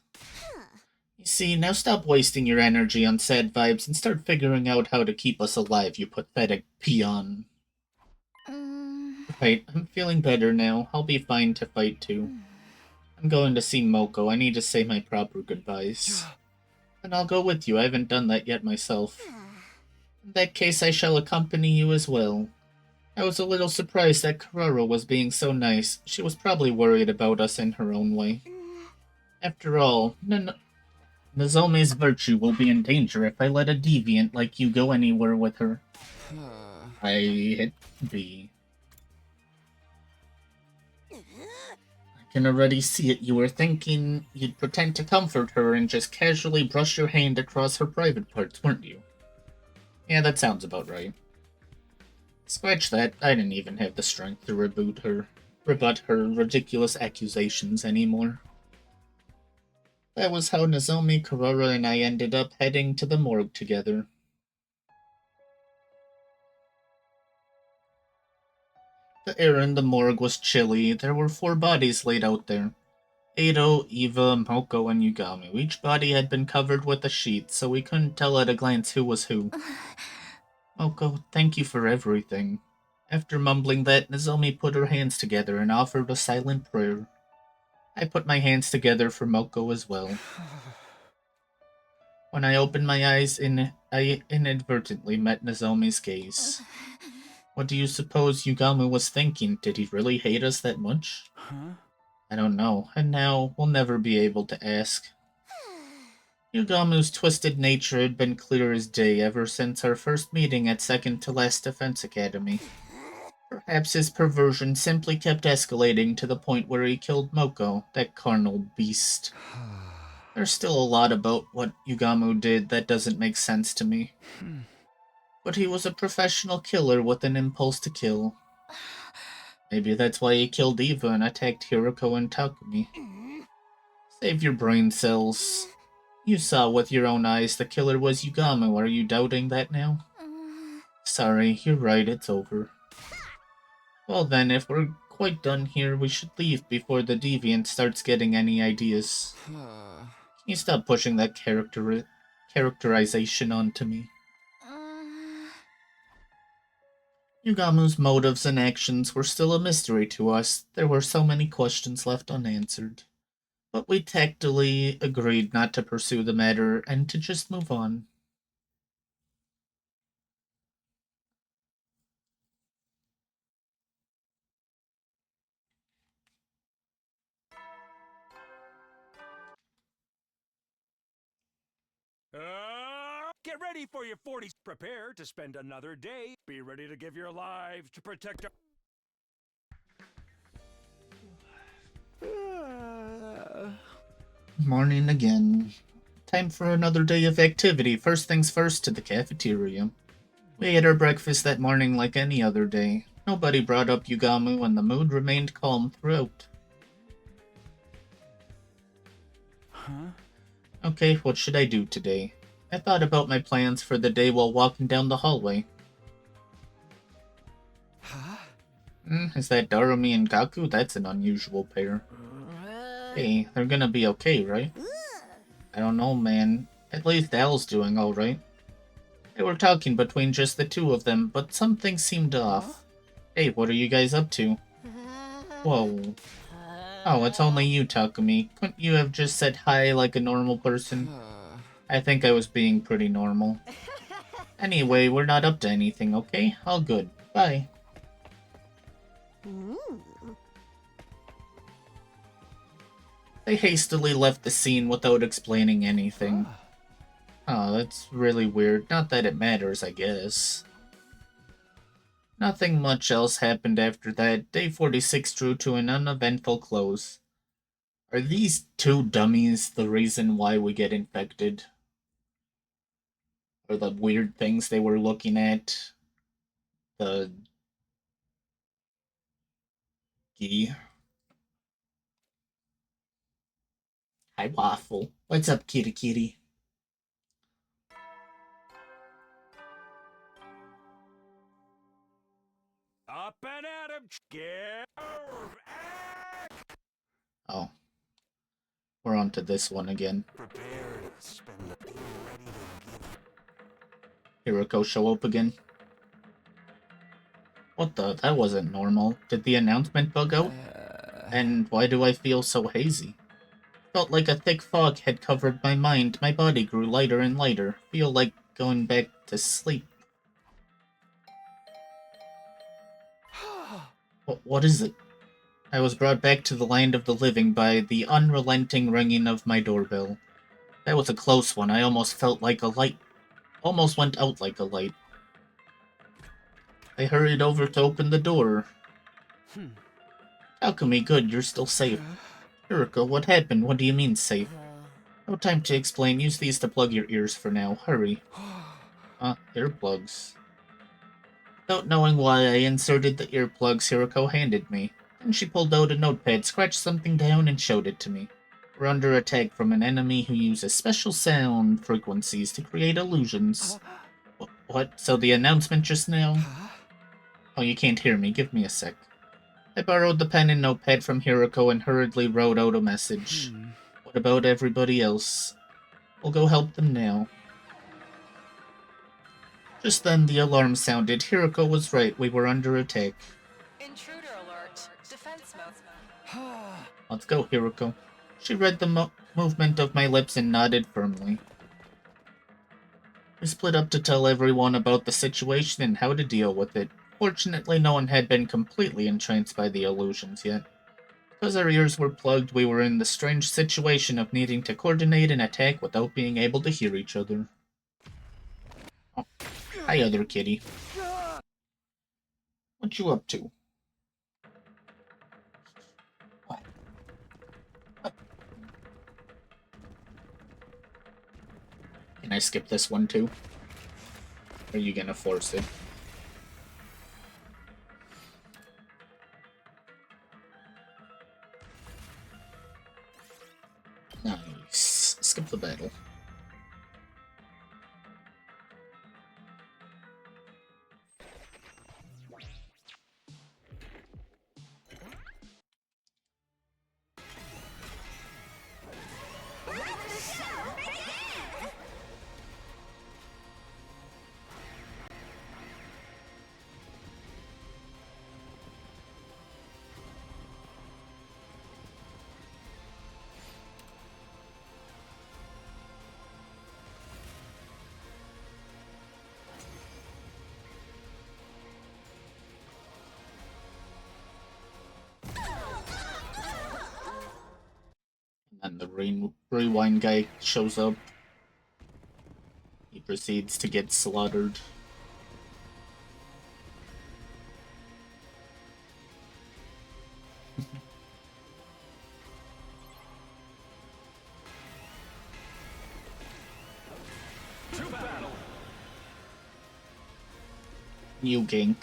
You see, now stop wasting your energy on sad vibes and start figuring out how to keep us alive, you pathetic peon. Right, I'm feeling better now. I'll be fine to fight too. I'm going to see Moko. I need to say my proper goodbyes. And I'll go with you. I haven't done that yet myself. In that case, I shall accompany you as well. I was a little surprised that Karara was being so nice. She was probably worried about us in her own way. After all, Nozomi's virtue will be in danger if I let a deviant like you go anywhere with her. I hit B. I can already see it. You were thinking you'd pretend to comfort her and just casually brush your hand across her private parts, weren't you? Yeah, that sounds about right. Scratch that. I didn't even have the strength to rebut her ridiculous accusations anymore. That was how Nozomi, Karara, and I ended up heading to the morgue together. The air in the morgue was chilly. There were 4 bodies laid out there. Edo, Eva, Moko, and Yugami. Each body had been covered with a sheet, so we couldn't tell at a glance who was who. Moko, thank you for everything. After mumbling that, Nozomi put her hands together and offered a silent prayer. I put my hands together for Moko as well. When I opened my eyes, I inadvertently met Nozomi's gaze. What do you suppose Yugami was thinking? Did he really hate us that much? Huh? I don't know, and now we'll never be able to ask. Yugamu's twisted nature had been clear as day ever since our first meeting at Second to Last Defense Academy. Perhaps his perversion simply kept escalating to the point where he killed Moko, that carnal beast. There's still a lot about what Yugamu did that doesn't make sense to me. But he was a professional killer with an impulse to kill. Maybe that's why he killed Eva and attacked Hiroko and Takumi. Save your brain cells. You saw with your own eyes the killer was Yugamu. Are you doubting that now? Sorry, you're right, it's over. Well then, if we're quite done here, we should leave before the deviant starts getting any ideas. Can you stop pushing that characterization onto me? Yugamu's motives and actions were still a mystery to us. There were so many questions left unanswered. But we tactily agreed not to pursue the matter and to just move on. Get ready for your 40s. Prepare to spend another day. Be ready to give your lives to protect Morning again. Time for another day of activity. First things first, to the cafeteria. We ate our breakfast that morning like any other day. Nobody brought up Yugamu and the mood remained calm throughout. Huh? Okay, what should I do today? I thought about my plans for the day while walking down the hallway. Huh? Is that Darumi and Gaku? That's an unusual pair. Hey, they're gonna be okay, right? I don't know, man. At least Al's doing alright. They were talking between just the 2 of them, but something seemed off. Hey, what are you guys up to? Whoa. Oh, it's only you, Takumi. Couldn't you have just said hi like a normal person? I think I was being pretty normal. Anyway, we're not up to anything, okay? All good. Bye. They hastily left the scene without explaining anything. Oh, that's really weird. Not that it matters, I guess. Nothing much else happened after that. Day 46 drew to an uneventful close. Are these 2 dummies the reason why we get infected? Or the weird things they were looking at? The... Gee. Hi, Waffle. What's up, kitty kitty? up and at 'em. Get Oh. We're on to this one again. Prepare to spend the day ready to give. Hiroko show up again. What the? That wasn't normal. Did the announcement bug out? And why do I feel so hazy? Felt like a thick fog had covered my mind. My body grew lighter and lighter. Feel like going back to sleep. What is it? I was brought back to the land of the living by the unrelenting ringing of my doorbell. That was a close one. I almost felt like a light. Almost went out like a light. I hurried over to open the door. Alchemy, good, you're still safe. Hiroko, what happened? What do you mean, safe? No time to explain. Use these to plug your ears for now. Hurry. Earplugs. Without knowing why, I inserted the earplugs Hiroko handed me. Then she pulled out a notepad, scratched something down, and showed it to me. We're under attack from an enemy who uses special sound frequencies to create illusions. What? So the announcement just now? Oh, you can't hear me. Give me a sec. I borrowed the pen and notepad from Hiroko and hurriedly wrote out a message. What about everybody else? We'll go help them now. Just then, the alarm sounded. Hiroko was right. We were under attack. Intruder alert. Defense mode. Let's go, Hiroko. She read the movement of my lips and nodded firmly. We split up to tell everyone about the situation and how to deal with it. Fortunately, no one had been completely entranced by the illusions yet. Because our ears were plugged, we were in the strange situation of needing to coordinate an attack without being able to hear each other. Oh. Hi, other kitty. What you up to? What? Can I skip this one too? Or are you gonna force it? Nice. Skip the battle. And the rewind guy shows up. He proceeds to get slaughtered. To battle. New gank.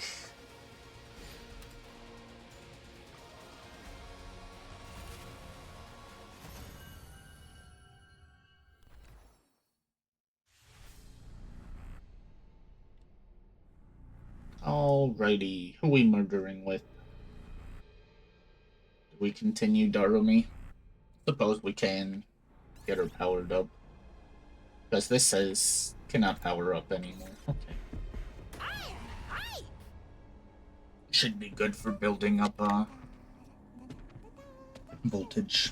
Alrighty, who we murdering with? Do we continue Darumi? Suppose we can get her powered up. Because this says cannot power up anymore. Okay. Should be good for building up voltage.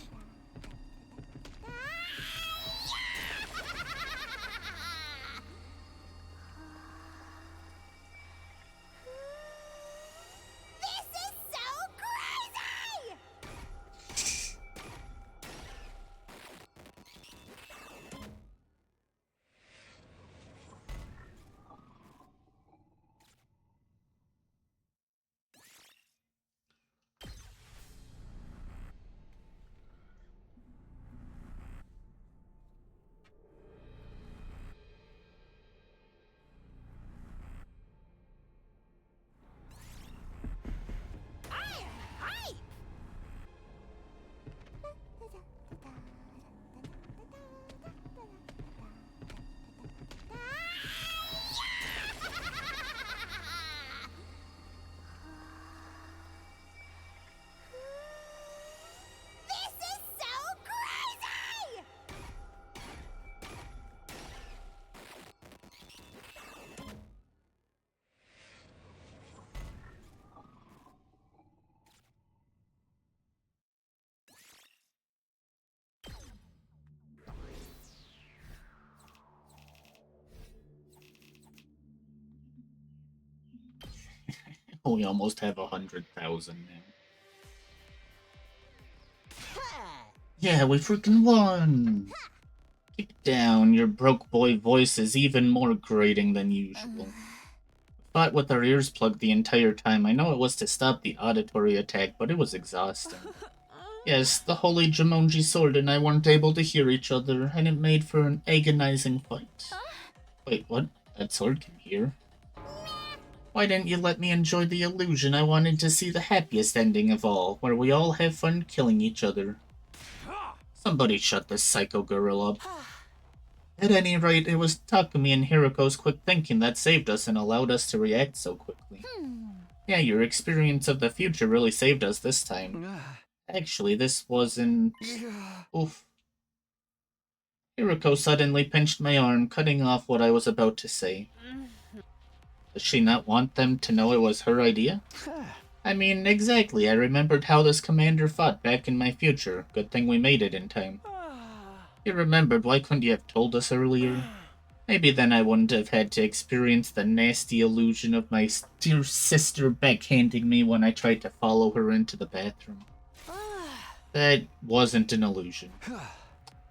Oh, we almost have 100,000 now. Yeah, we freaking won! Kick down, your broke boy voice is even more grating than usual. Fought with our ears plugged the entire time. I know it was to stop the auditory attack, but it was exhausting. Yes, the holy Jumonji sword and I weren't able to hear each other, and it made for an agonizing fight. Wait, what? That sword can hear? Why didn't you let me enjoy the illusion? I wanted to see the happiest ending of all, where we all have fun killing each other. Somebody shut this psycho girl up. At any rate, it was Takumi and Hiriko's quick thinking that saved us and allowed us to react so quickly. Yeah, your experience of the future really saved us this time. Actually, this wasn't... Oof. Hiriko suddenly pinched my arm, cutting off what I was about to say. Does she not want them to know it was her idea? I mean, exactly. I remembered how this commander fought back in my future. Good thing we made it in time. You remembered, why couldn't you have told us earlier? Maybe then I wouldn't have had to experience the nasty illusion of my dear sister backhanding me when I tried to follow her into the bathroom. That wasn't an illusion.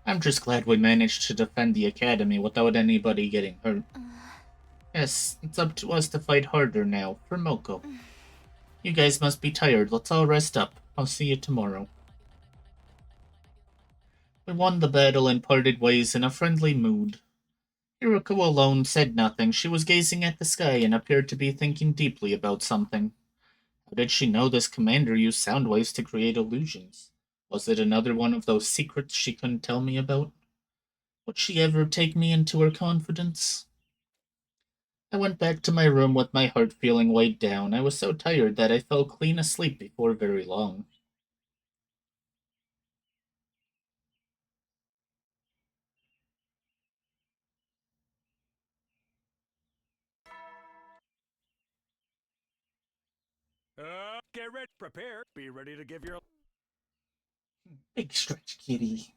I'm just glad we managed to defend the academy without anybody getting hurt. Yes, it's up to us to fight harder now, for Moko. You guys must be tired. Let's all rest up. I'll see you tomorrow. We won the battle and parted ways in a friendly mood. Hiroko alone said nothing. She was gazing at the sky and appeared to be thinking deeply about something. How did she know this commander used sound waves to create illusions? Was it another one of those secrets she couldn't tell me about? Would she ever take me into her confidence? I went back to my room with my heart feeling weighed down. I was so tired that I fell clean asleep before very long. Get ready, prepare, be ready to give your... Big stretch, kitty.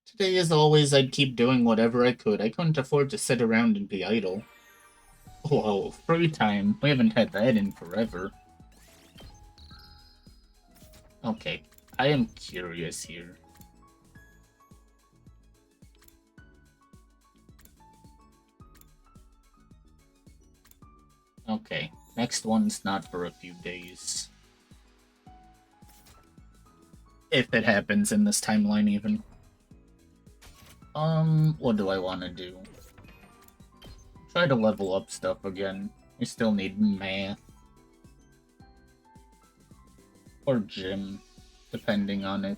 Today, as always, I'd keep doing whatever I could. I couldn't afford to sit around and be idle. Whoa, free time. We haven't had that in forever. Okay, I am curious here. Okay, next one's not for a few days. If it happens in this timeline, even. What do I want to do? Try to level up stuff again. We still need math. Or gym, depending on if,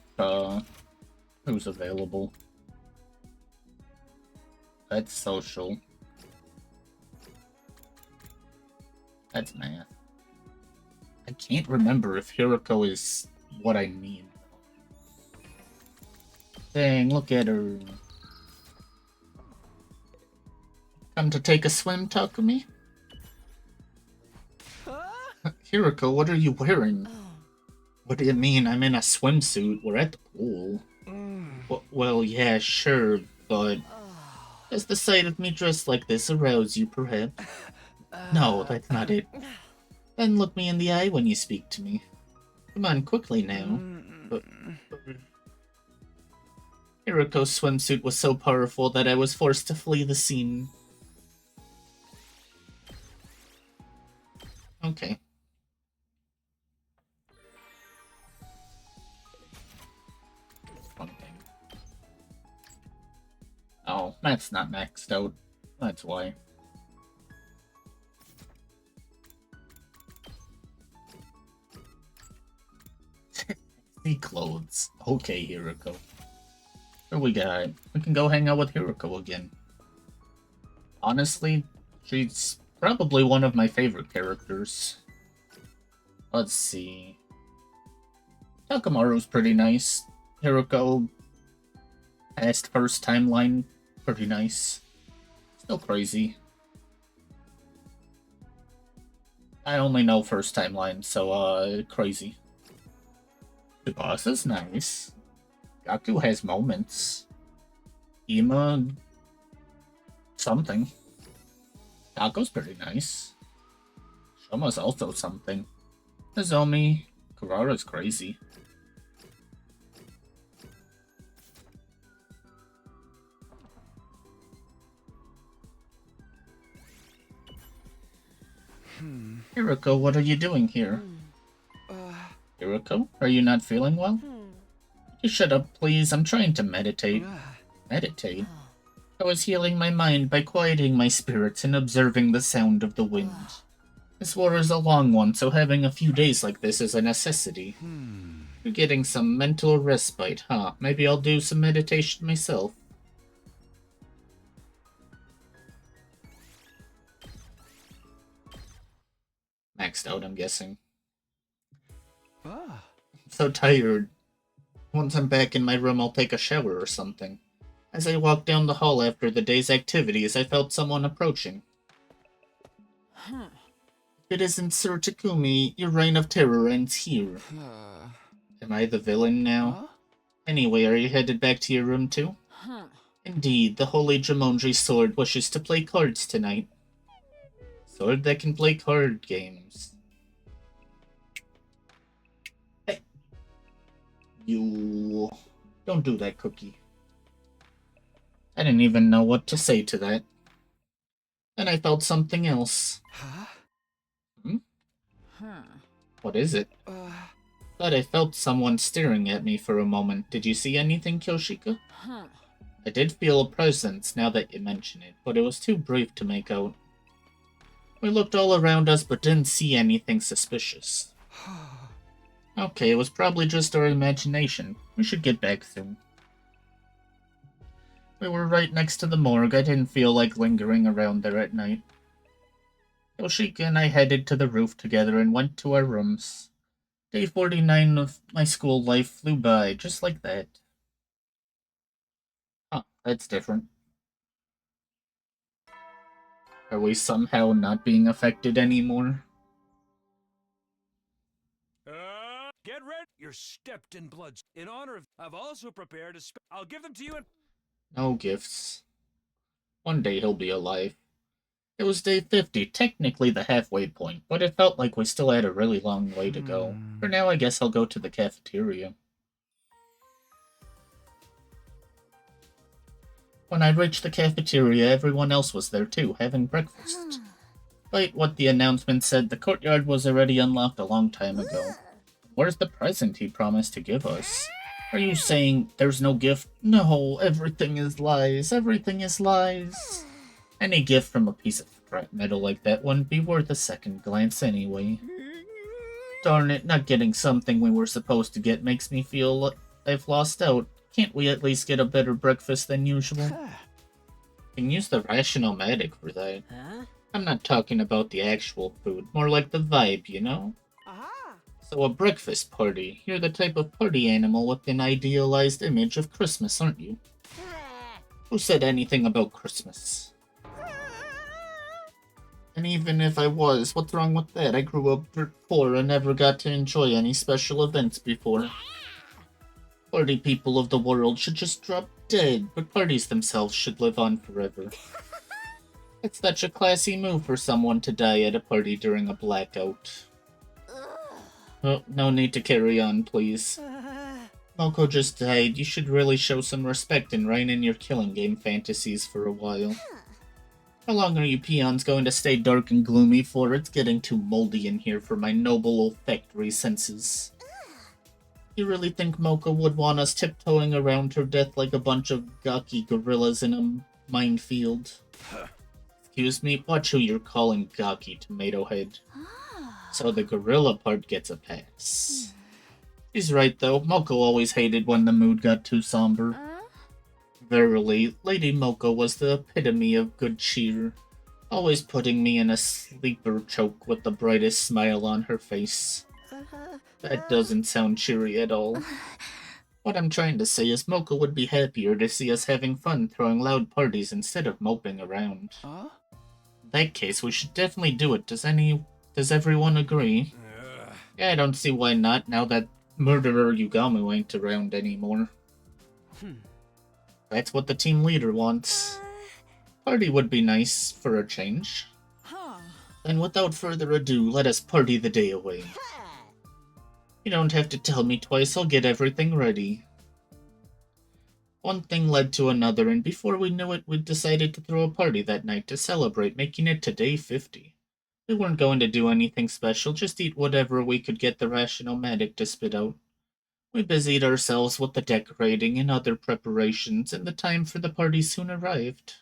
who's available. That's social. That's math. I can't remember if Hiroko is what I need. Dang, look at her. Come to take a swim, Takumi? Hiroko, what are you wearing? What do you mean? I'm in a swimsuit. We're at the pool. Well, yeah, sure, but... Does the sight of me dressed like this arouse you, perhaps? No, that's not it. Then look me in the eye when you speak to me. Come on, quickly now. Hiriko's swimsuit was so powerful that I was forced to flee the scene. Okay. One thing. Oh, that's not maxed out. That's why. Sexy clothes. Okay, Hiroko. Here we got. We can go hang out with Hiroko again. Honestly, she's probably one of my favorite characters. Let's see. Takamaru's pretty nice. Hiroko, past first timeline, pretty nice. Still crazy. I only know first timeline, so, crazy. Tsubasa's nice. Gaku has moments. Ima... something. Taco's pretty nice. Soma's also something. Nozomi, Kurara's crazy. Hiroko, what are you doing here? Hiroko, are you not feeling well? You shut up, please. I'm trying to meditate. Meditate? I was healing my mind by quieting my spirits and observing the sound of the wind. This war is a long one, so having a few days like this is a necessity. You're getting some mental respite, huh? Maybe I'll do some meditation myself. Maxed out, I'm guessing. I'm so tired. Once I'm back in my room, I'll take a shower or something. As I walked down the hall after the day's activities, I felt someone approaching. If it isn't Sir Takumi, your reign of terror ends here. Am I the villain now? Anyway, are you headed back to your room too? Indeed, the Holy Jumonji sword wishes to play cards tonight. Sword that can play card games. Hey. You... Don't do that, Cookie. I didn't even know what to say to that. Then I felt something else. What is it? Thought I felt someone staring at me for a moment. Did you see anything, Kyoshika? I did feel a presence, now that you mention it, but it was too brief to make out. We looked all around us, but didn't see anything suspicious. Okay, it was probably just our imagination. We should get back soon. We were right next to the morgue. I didn't feel like lingering around there at night. Yoshika and I headed to the roof together and went to our rooms. Day 49 of my school life flew by, just like that. Huh, that's different. Are we somehow not being affected anymore? Get ready. You're stepped in blood. In honor of... I've also prepared a I'll give them to you in... No gifts. One day he'll be alive. It was day 50, technically the halfway point, but it felt like we still had a really long way to go. For now, I guess I'll go to the cafeteria. When I reached the cafeteria, everyone else was there too, having breakfast. Despite what the announcement said, the courtyard was already unlocked a long time ago. Where's the present he promised to give us? Are you saying there's no gift? No, everything is lies. Everything is lies. Any gift from a piece of scrap metal like that wouldn't be worth a second glance anyway. Darn it, not getting something we were supposed to get makes me feel like I've lost out. Can't we at least get a better breakfast than usual? You can use the rational-matic for that. I'm not talking about the actual food, more like the vibe, you know? So a breakfast party. You're the type of party animal with an idealized image of Christmas, aren't you? Who said anything about Christmas? And even if I was, what's wrong with that? I grew up poor and never got to enjoy any special events before. Party people of the world should just drop dead, but parties themselves should live on forever. It's such a classy move for someone to die at a party during a blackout. Oh, no need to carry on, please. Moko just died. You should really show some respect and rein in your killing game fantasies for a while. How long are you peons going to stay dark and gloomy for? It's getting too moldy in here for my noble olfactory senses. You really think Moko would want us tiptoeing around her death like a bunch of gawky gorillas in a minefield? Excuse me, watch who you're calling gawky, Tomato Head. So the gorilla part gets a pass. He's right though, Moko always hated when the mood got too somber. Verily, Lady Moko was the epitome of good cheer, always putting me in a sleeper choke with the brightest smile on her face. That doesn't sound cheery at all. What I'm trying to say is Moko would be happier to see us having fun throwing loud parties instead of moping around. In that case, we should definitely do it. Does everyone agree? Yeah, I don't see why not, now that murderer Yugamu ain't around anymore. That's what the team leader wants. Party would be nice for a change. Then without further ado, let us party the day away. You don't have to tell me twice, I'll get everything ready. One thing led to another, and before we knew it, we'd decided to throw a party that night to celebrate, making it to day 50. We weren't going to do anything special, just eat whatever we could get the rational-matic to spit out. We busied ourselves with the decorating and other preparations, and the time for the party soon arrived.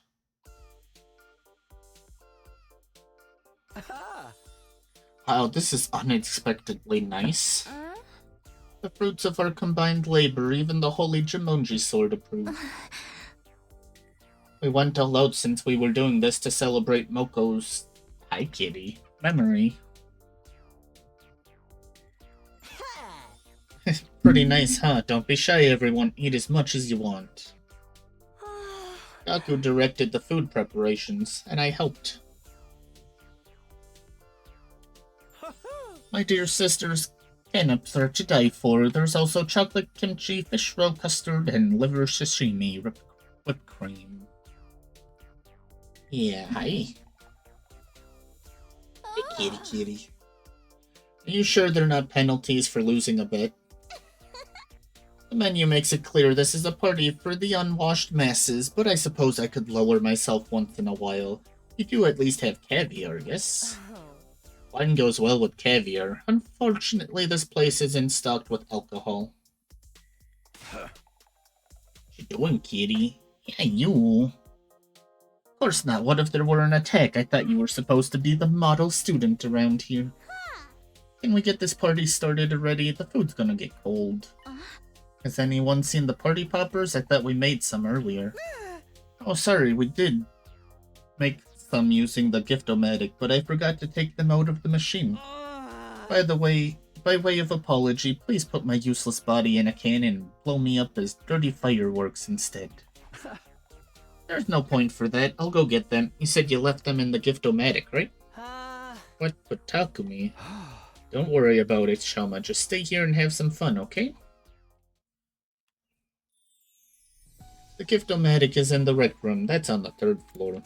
Wow, this is unexpectedly nice. The fruits of our combined labor, even the holy Jumonji sword approved. We went all out since we were doing this to celebrate Moko's, hi kitty, memory. Pretty nice, huh? Don't be shy, everyone. Eat as much as you want. Gaku directed the food preparations, and I helped. My dear sisters, cannops are to die for. There's also chocolate kimchi, fish roe custard, and liver sashimi whipped cream. Yeah, hi. Hey, kitty. Are you sure they're not penalties for losing a bet? The menu makes it clear this is a party for the unwashed masses, but I suppose I could lower myself once in a while. You do at least have caviar, yes? Wine goes well with caviar. Unfortunately, this place isn't stocked with alcohol. What you doing, kitty? Yeah, you. Of course not. What if there were an attack? I thought you were supposed to be the model student around here. Can we get this party started already? The food's gonna get cold. Has anyone seen the party poppers? I thought we made some earlier. Oh, sorry, we did make some using the Gift-O-Matic, but I forgot to take them out of the machine. By the way, by way of apology, please put my useless body in a can and blow me up as dirty fireworks instead. There's no point for that. I'll go get them. You said you left them in the Gift-O-Matic, right? What? But Takumi. Don't worry about it, Shama. Just stay here and have some fun, okay? The Gift-O-Matic is in the rec room. That's on the 3rd floor.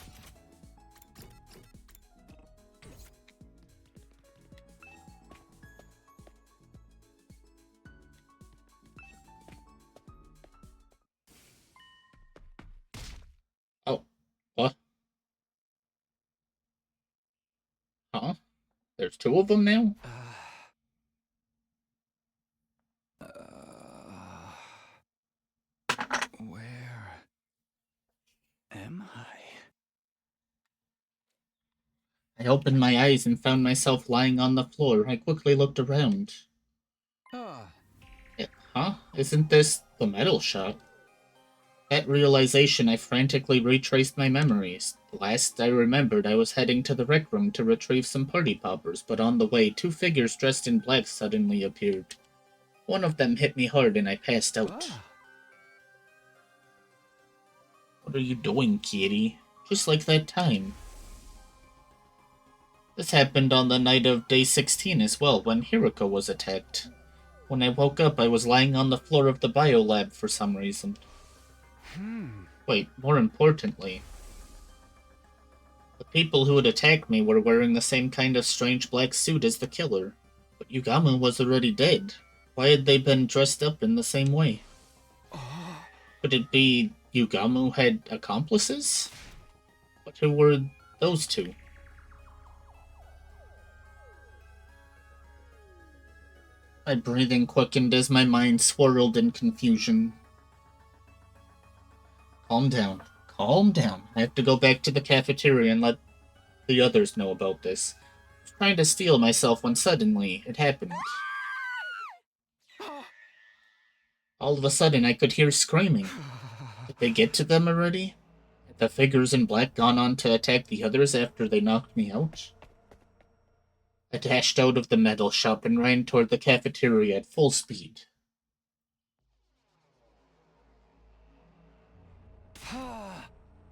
Oh, what? Huh? There's 2 of them now? Where am I? I opened my eyes and found myself lying on the floor. I quickly looked around. Huh? Isn't this the metal shop? At realization, I frantically retraced my memories. Last I remembered, I was heading to the rec room to retrieve some party poppers, but on the way, 2 figures dressed in black suddenly appeared. One of them hit me hard and I passed out. What are you doing, kitty? Just like that time. This happened on the night of day 16 as well, when Hiroko was attacked. When I woke up, I was lying on the floor of the biolab for some reason. Wait, more importantly, the people who had attacked me were wearing the same kind of strange black suit as the killer. But Yugamu was already dead. Why had they been dressed up in the same way? Could it be Yugamu had accomplices? But who were those 2? My breathing quickened as my mind swirled in confusion. Calm down. Calm down. I have to go back to the cafeteria and let the others know about this. I was trying to steel myself when suddenly it happened. All of a sudden I could hear screaming. Did they get to them already? Had the figures in black gone on to attack the others after they knocked me out? I dashed out of the metal shop and ran toward the cafeteria at full speed.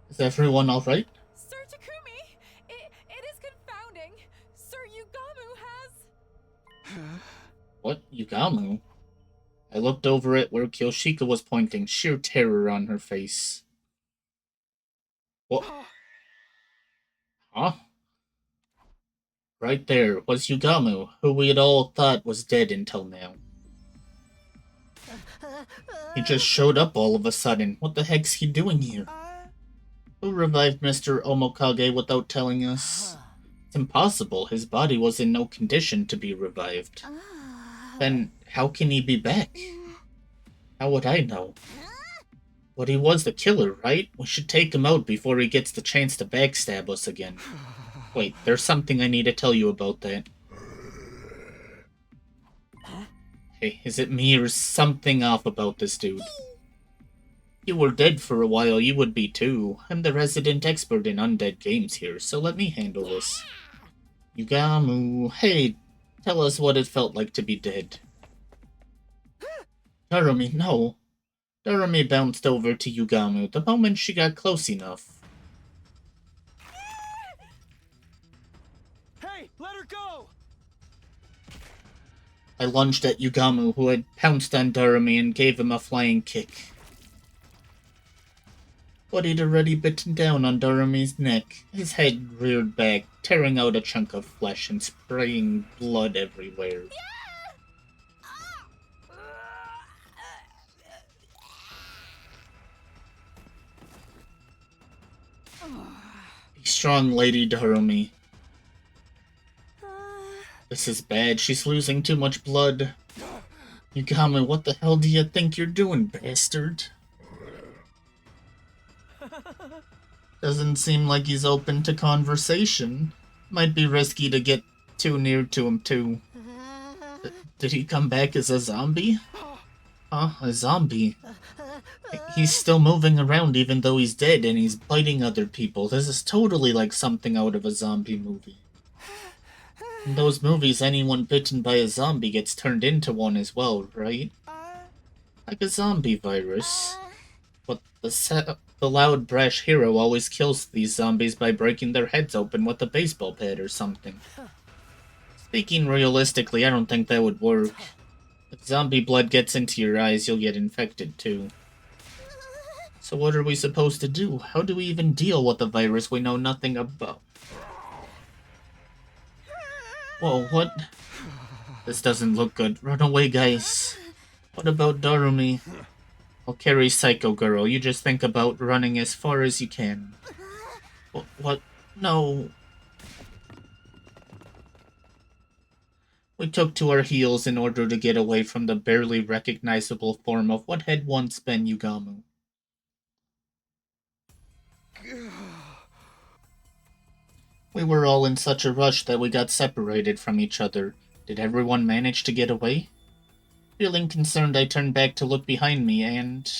Is everyone alright? Sir Takumi, it is confounding. Sir Yugamu has... What? Yugamu? I looked over at where Kyoshika was pointing, sheer terror on her face. What? Huh? Right there was Yugamu, who we had all thought was dead until now. He just showed up all of a sudden. What the heck's he doing here? Who revived Mr. Omokage without telling us? It's impossible. His body was in no condition to be revived. Then how can he be back? How would I know? But he was the killer, right? We should take him out before he gets the chance to backstab us again. Wait, there's something I need to tell you about that. Hey, is it me or something off about this dude? You were dead for a while, you would be too. I'm the resident expert in undead games here, so let me handle this. Yugamu, hey, tell us what it felt like to be dead. Darumi, no. Darumi bounced over to Yugamu the moment she got close enough. Hey, let her go! I lunged at Yugamu, who had pounced on Darumi, and gave him a flying kick. But he'd already bitten down on Darumi's neck. His head reared back, tearing out a chunk of flesh and spraying blood everywhere. Be strong, Lady Darumi. This is bad. She's losing too much blood. Yugamu, what the hell do you think you're doing, bastard? Doesn't seem like he's open to conversation. Might be risky to get too near to him, too. Did he come back as a zombie? Huh? A zombie? He's still moving around even though he's dead, and he's biting other people. This is totally like something out of a zombie movie. In those movies, anyone bitten by a zombie gets turned into one as well, right? Like a zombie virus. But the loud, brash hero always kills these zombies by breaking their heads open with a baseball bat or something. Speaking realistically, I don't think that would work. If zombie blood gets into your eyes, you'll get infected too. So what are we supposed to do? How do we even deal with a virus we know nothing about? Whoa, what? This doesn't look good. Run away, guys. What about Darumi? I'll carry Psycho Girl. You just think about running as far as you can. What? No. We took to our heels in order to get away from the barely recognizable form of what had once been Yugamu. We were all in such a rush that we got separated from each other. Did everyone manage to get away? Feeling concerned, I turned back to look behind me and...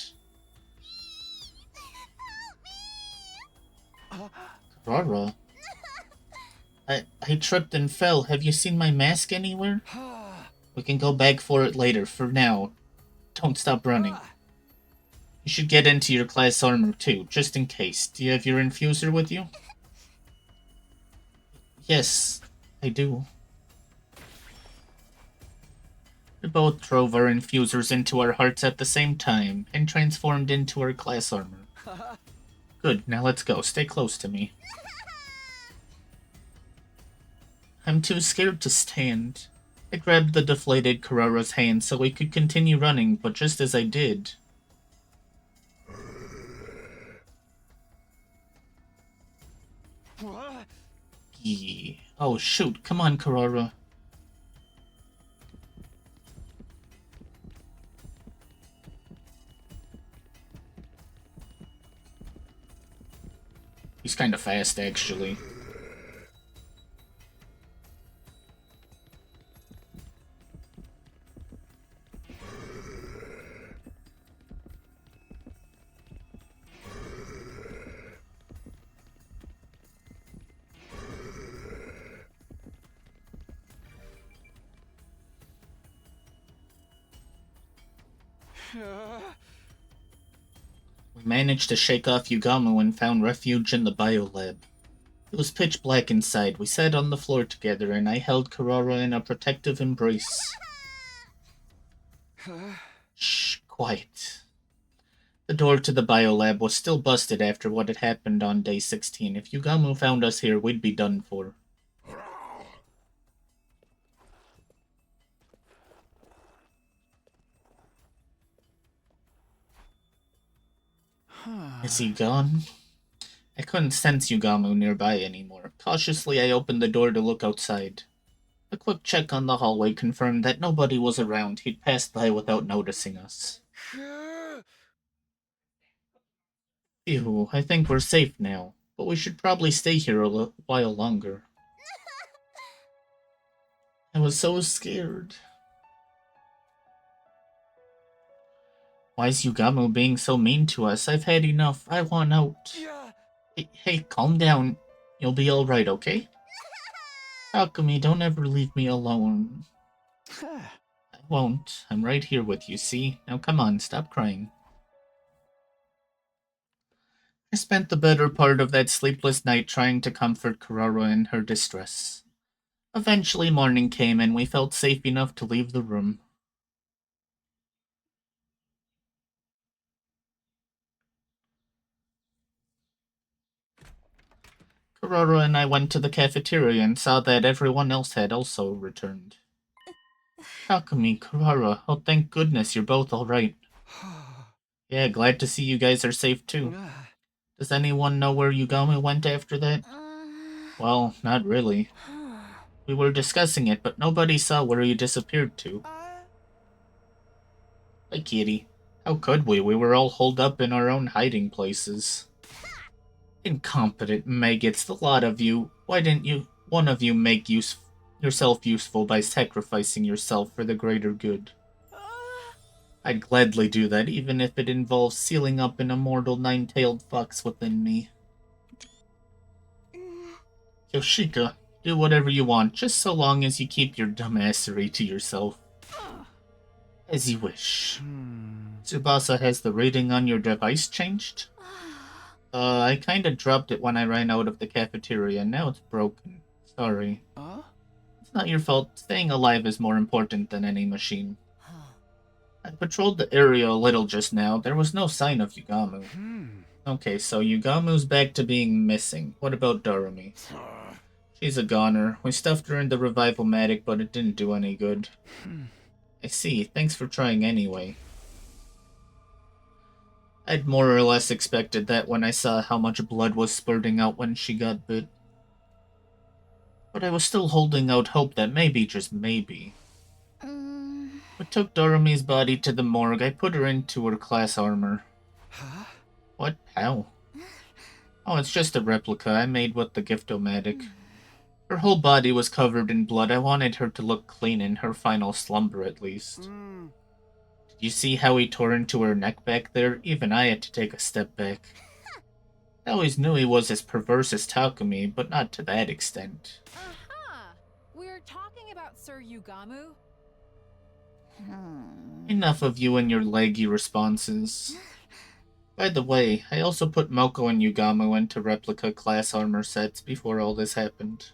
Rara. I tripped and fell. Have you seen my mask anywhere? We can go back for it later. For now, don't stop running. You should get into your class armor too, just in case. Do you have your infuser with you? Yes, I do. We both drove our infusers into our hearts at the same time, and transformed into our class armor. Good, now let's go. Stay close to me. I'm too scared to stand. I grabbed the deflated Karara's hand so we could continue running, but just as I did... Oh shoot, come on, Karara. He's kinda fast, actually. We managed to shake off Yugamu and found refuge in the biolab. It was pitch black inside. We sat on the floor together and I held Karara in a protective embrace. Shh, quiet. The door to the biolab was still busted after what had happened on day 16. If Yugamu found us here, we'd be done for. Is he gone? I couldn't sense Yugamu nearby anymore. Cautiously, I opened the door to look outside. A quick check on the hallway confirmed that nobody was around. He'd passed by without noticing us. Phew, I think we're safe now, but we should probably stay here a while longer. I was so scared. Why's Yugamu being so mean to us? I've had enough. I want out. Hey, calm down. You'll be alright, okay? Takumi, don't ever leave me alone. I won't. I'm right here with you, see? Now come on, stop crying. I spent the better part of that sleepless night trying to comfort Kurara in her distress. Eventually morning came and we felt safe enough to leave the room. Kurara and I went to the cafeteria and saw that everyone else had also returned. Takumi, Kurara, oh thank goodness you're both alright. Yeah, glad to see you guys are safe too. Does anyone know where Yugami went after that? Well, not really. We were discussing it, but nobody saw where he disappeared to. Hi, kitty. How could we? We were all holed up in our own hiding places. Incompetent maggots, the lot of you. Why didn't one of you make yourself useful by sacrificing yourself for the greater good? I'd gladly do that, even if it involves sealing up an immortal nine-tailed fox within me. Yoshika, do whatever you want, just so long as you keep your dumbassery to yourself. As you wish. Tsubasa, has the rating on your device changed? I kinda dropped it when I ran out of the cafeteria, now it's broken. Sorry. It's not your fault. Staying alive is more important than any machine. I patrolled the area a little just now. There was no sign of Yugamu. Okay, so Yugamu's back to being missing. What about Darumi? She's a goner. We stuffed her in the revival-matic, but it didn't do any good. I see. Thanks for trying anyway. I'd more or less expected that when I saw how much blood was spurting out when she got bit. But I was still holding out hope that maybe, just maybe. We took Darumi's body to the morgue. I put her into her class armor. Huh? What? How? Oh, it's just a replica I made with the Gift-O-Matic. Her whole body was covered in blood. I wanted her to look clean in her final slumber, at least. Did you see how he tore into her neck back there? Even I had to take a step back. I always knew he was as perverse as Takumi, but not to that extent. Aha! We're talking about Sir Yugamu? Enough of you and your leggy responses. By the way, I also put Moko and Yugamu into replica class armor sets before all this happened.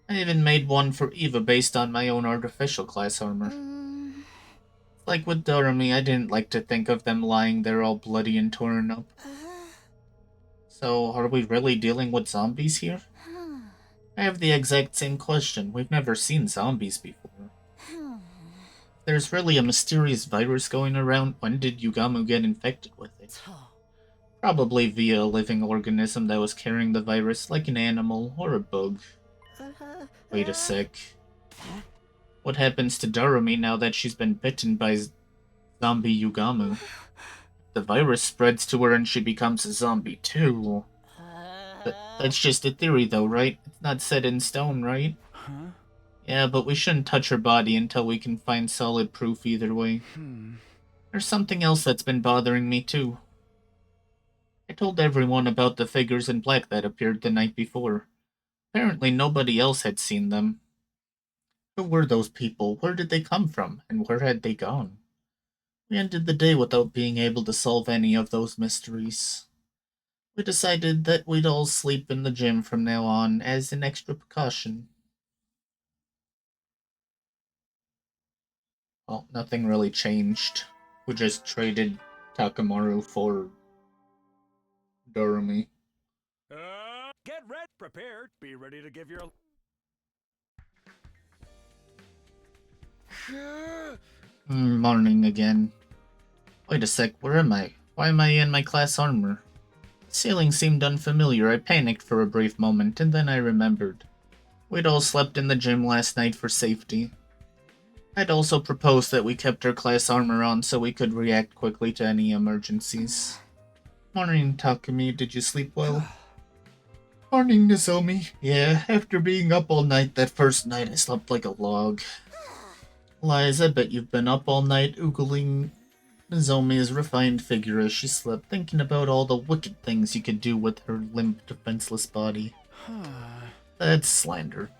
I even made one for Eva based on my own artificial class armor. Like with Doremi, I didn't like to think of them lying there all bloody and torn up. So, are we really dealing with zombies here? I have the exact same question. We've never seen zombies before. There's really a mysterious virus going around. When did Yugamu get infected with it? Probably via a living organism that was carrying the virus, like an animal or a bug. Wait a sec. What happens to Darumi now that she's been bitten by zombie Yugamu? The virus spreads to her and she becomes a zombie too. That's just a theory though, right? It's not set in stone, right? Yeah, but we shouldn't touch her body until we can find solid proof either way. There's something else that's been bothering me too. I told everyone about the figures in black that appeared the night before. Apparently nobody else had seen them. Who were those people? Where did they come from? And where had they gone? We ended the day without being able to solve any of those mysteries. We decided that we'd all sleep in the gym from now on as an extra precaution. Well, nothing really changed. We just traded Takamaru for Dorumi. Get ready, prepared, be ready to give your... Morning again. Wait a sec, where am I? Why am I in my class armor? The ceiling seemed unfamiliar. I panicked for a brief moment, and then I remembered. We'd all slept in the gym last night for safety. I'd also proposed that we kept our class armor on so we could react quickly to any emergencies. Morning, Takumi. Did you sleep well? Morning, Nozomi. Yeah, after being up all night that first night, I slept like a log. Lies, I bet you've been up all night oogling Nozomi's refined figure as she slept, thinking about all the wicked things you could do with her limp, defenseless body. That's slander.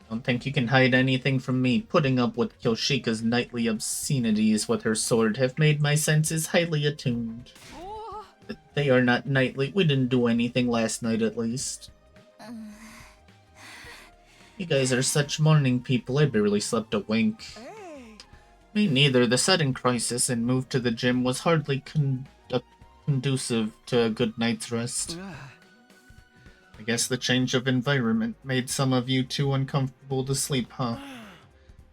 Don't think you can hide anything from me. Putting up with Kyoshika's nightly obscenities with her sword have made my senses highly attuned. But they are not nightly. We didn't do anything last night, at least. You guys are such morning people. I barely slept a wink. Me neither. The sudden crisis and move to the gym was hardly conducive to a good night's rest. I guess the change of environment made some of you too uncomfortable to sleep, huh?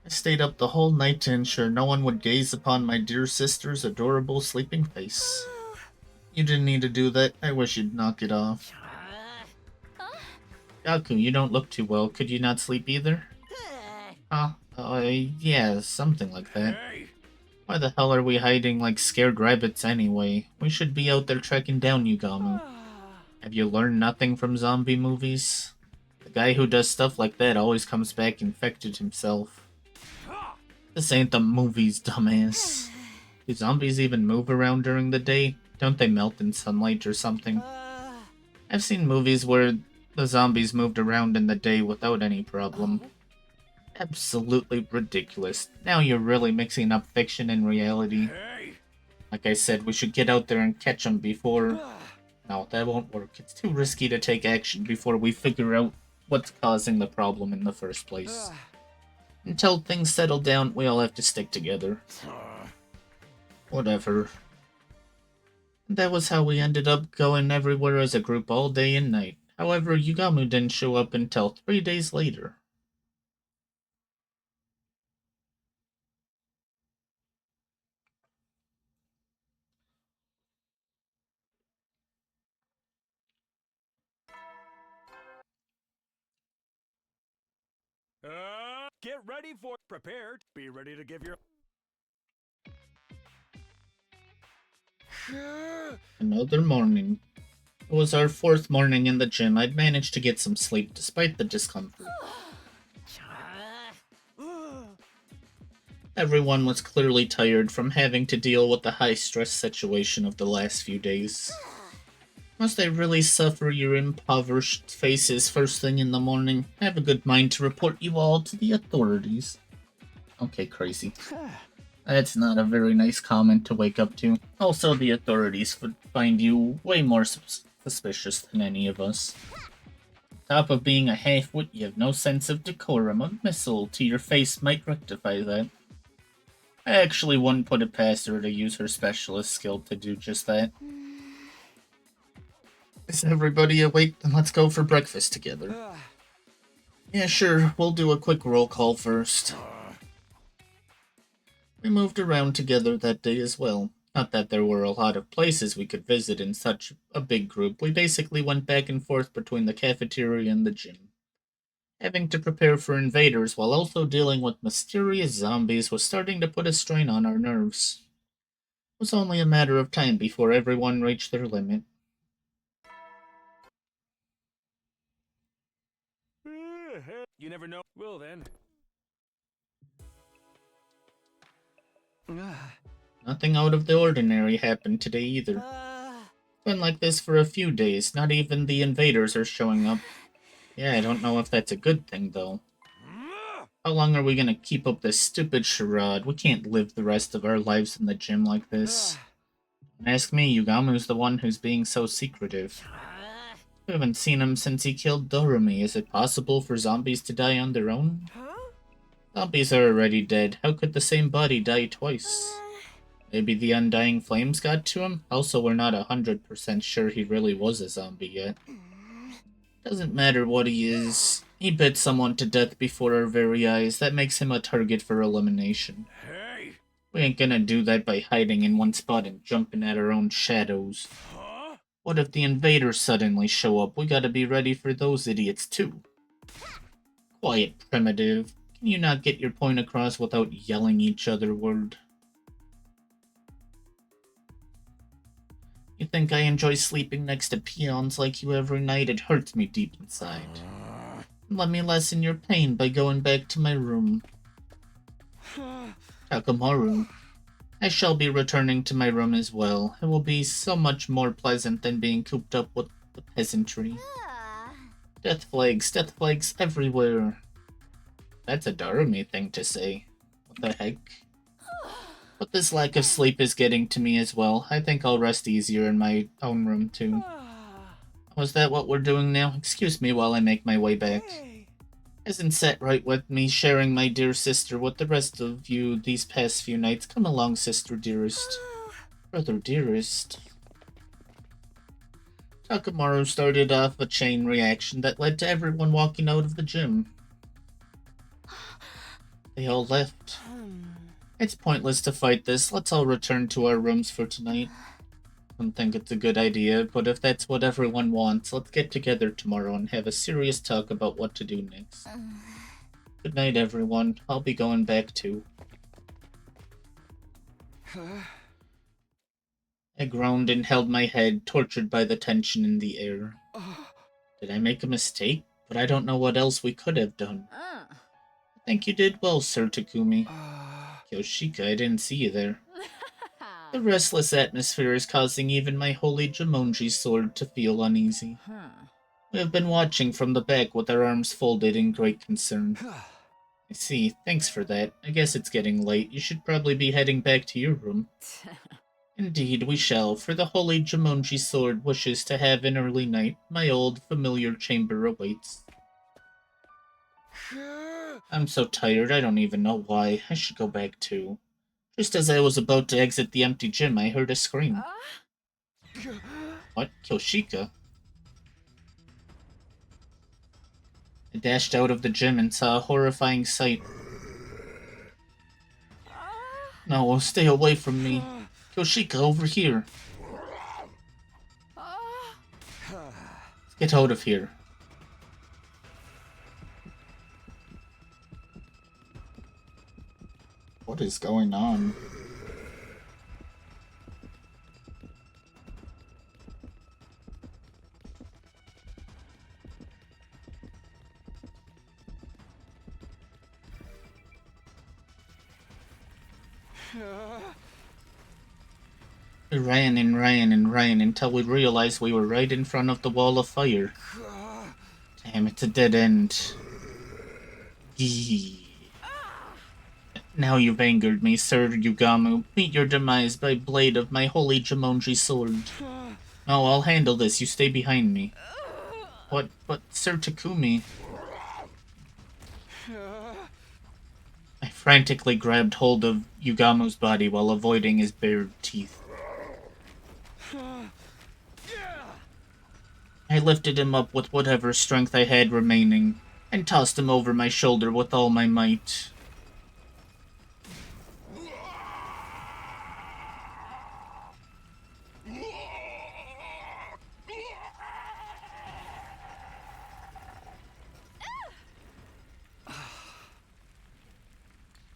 I stayed up the whole night to ensure no one would gaze upon my dear sister's adorable sleeping face. You didn't need to do that. I wish you'd knock it off. Gaku, you don't look too well. Could you not sleep either? Huh? Yeah, something like that. Why the hell are we hiding like scared rabbits anyway? We should be out there tracking down Yugamu. Have you learned nothing from zombie movies? The guy who does stuff like that always comes back infected himself. This ain't the movies, dumbass. Do zombies even move around during the day? Don't they melt in sunlight or something? I've seen movies where the zombies moved around in the day without any problem. Absolutely ridiculous. Now you're really mixing up fiction and reality. Like I said, we should get out there and catch them before... No, that won't work. It's too risky to take action before we figure out what's causing the problem in the first place. Until things settle down, we all have to stick together. Whatever. That was how we ended up going everywhere as a group all day and night. However, Yugamu didn't show up until 3 days later. Get ready for prepared. Be ready to give your... Another morning. It was our 4th morning in the gym. I'd managed to get some sleep despite the discomfort. Everyone was clearly tired from having to deal with the high-stress situation of the last few days. Must I really suffer your impoverished faces first thing in the morning? I have a good mind to report you all to the authorities. Okay, crazy. That's not a very nice comment to wake up to. Also, the authorities would find you way more suspicious than any of us. On top of being a half-wit, you have no sense of decorum. A missile to your face might rectify that. I actually wouldn't put it past her to use her specialist skill to do just that. Is everybody awake? Then let's go for breakfast together. Yeah, sure. We'll do a quick roll call first. We moved around together that day as well. Not that there were a lot of places we could visit in such a big group. We basically went back and forth between the cafeteria and the gym. Having to prepare for invaders while also dealing with mysterious zombies was starting to put a strain on our nerves. It was only a matter of time before everyone reached their limit. You never know. Well then. Nothing out of the ordinary happened today either. It's been like this for a few days. Not even the invaders are showing up. Yeah, I don't know if that's a good thing, though. How long are we gonna keep up this stupid charade? We can't live the rest of our lives in the gym like this. Don't ask me, Yugamu's the one who's being so secretive. We haven't seen him since he killed Doremi. Is it possible for zombies to die on their own? Zombies are already dead. How could the same body die twice? Maybe the undying flames got to him? Also, we're not 100% sure he really was a zombie yet. Doesn't matter what he is. He bit someone to death before our very eyes. That makes him a target for elimination. We ain't gonna do that by hiding in one spot and jumping at our own shadows. What if the invaders suddenly show up? We gotta be ready for those idiots too. Quiet, primitive. Can you not get your point across without yelling each other word? You think I enjoy sleeping next to peons like you every night? It hurts me deep inside. Let me lessen your pain by going back to my room. Takamaru. I shall be returning to my room as well. It will be so much more pleasant than being cooped up with the peasantry. Death flags everywhere. That's a Darumi thing to say. What the heck? But this lack of sleep is getting to me as well. I think I'll rest easier in my own room too. Was that what we're doing now? Excuse me while I make my way back. Hasn't sat right with me, sharing my dear sister with the rest of you these past few nights. Come along, sister dearest. Brother dearest. Takamaru started off a chain reaction that led to everyone walking out of the gym. They all left. It's pointless to fight this. Let's all return to our rooms for tonight. I don't think it's a good idea, but if that's what everyone wants, let's get together tomorrow and have a serious talk about what to do next. Good night, everyone. I'll be going back too. I groaned and held my head, tortured by the tension in the air. Did I make a mistake? But I don't know what else we could have done. I think you did well, Sir Takumi. Yoshika, I didn't see you there. The restless atmosphere is causing even my holy Jumonji sword to feel uneasy. We have been watching from the back with our arms folded in great concern. I see. Thanks for that. I guess it's getting late. You should probably be heading back to your room. Indeed, we shall, for the holy Jumonji sword wishes to have an early night. My old, familiar chamber awaits. I'm so tired, I don't even know why. I should go back too. Just as I was about to exit the empty gym, I heard a scream. What? Kyoshika? I dashed out of the gym and saw a horrifying sight. No, stay away from me. Kyoshika, over here. Let's get out of here. What is going on? We ran and ran and ran until we realized we were right in front of the wall of fire. Damn, it's a dead end. Gee. Now you've angered me, Sir Yugamu. Meet your demise by blade of my holy Jumonji sword. No, I'll handle this. You stay behind me. What? But, Sir Takumi... I frantically grabbed hold of Yugamu's body while avoiding his bared teeth. I lifted him up with whatever strength I had remaining, and tossed him over my shoulder with all my might.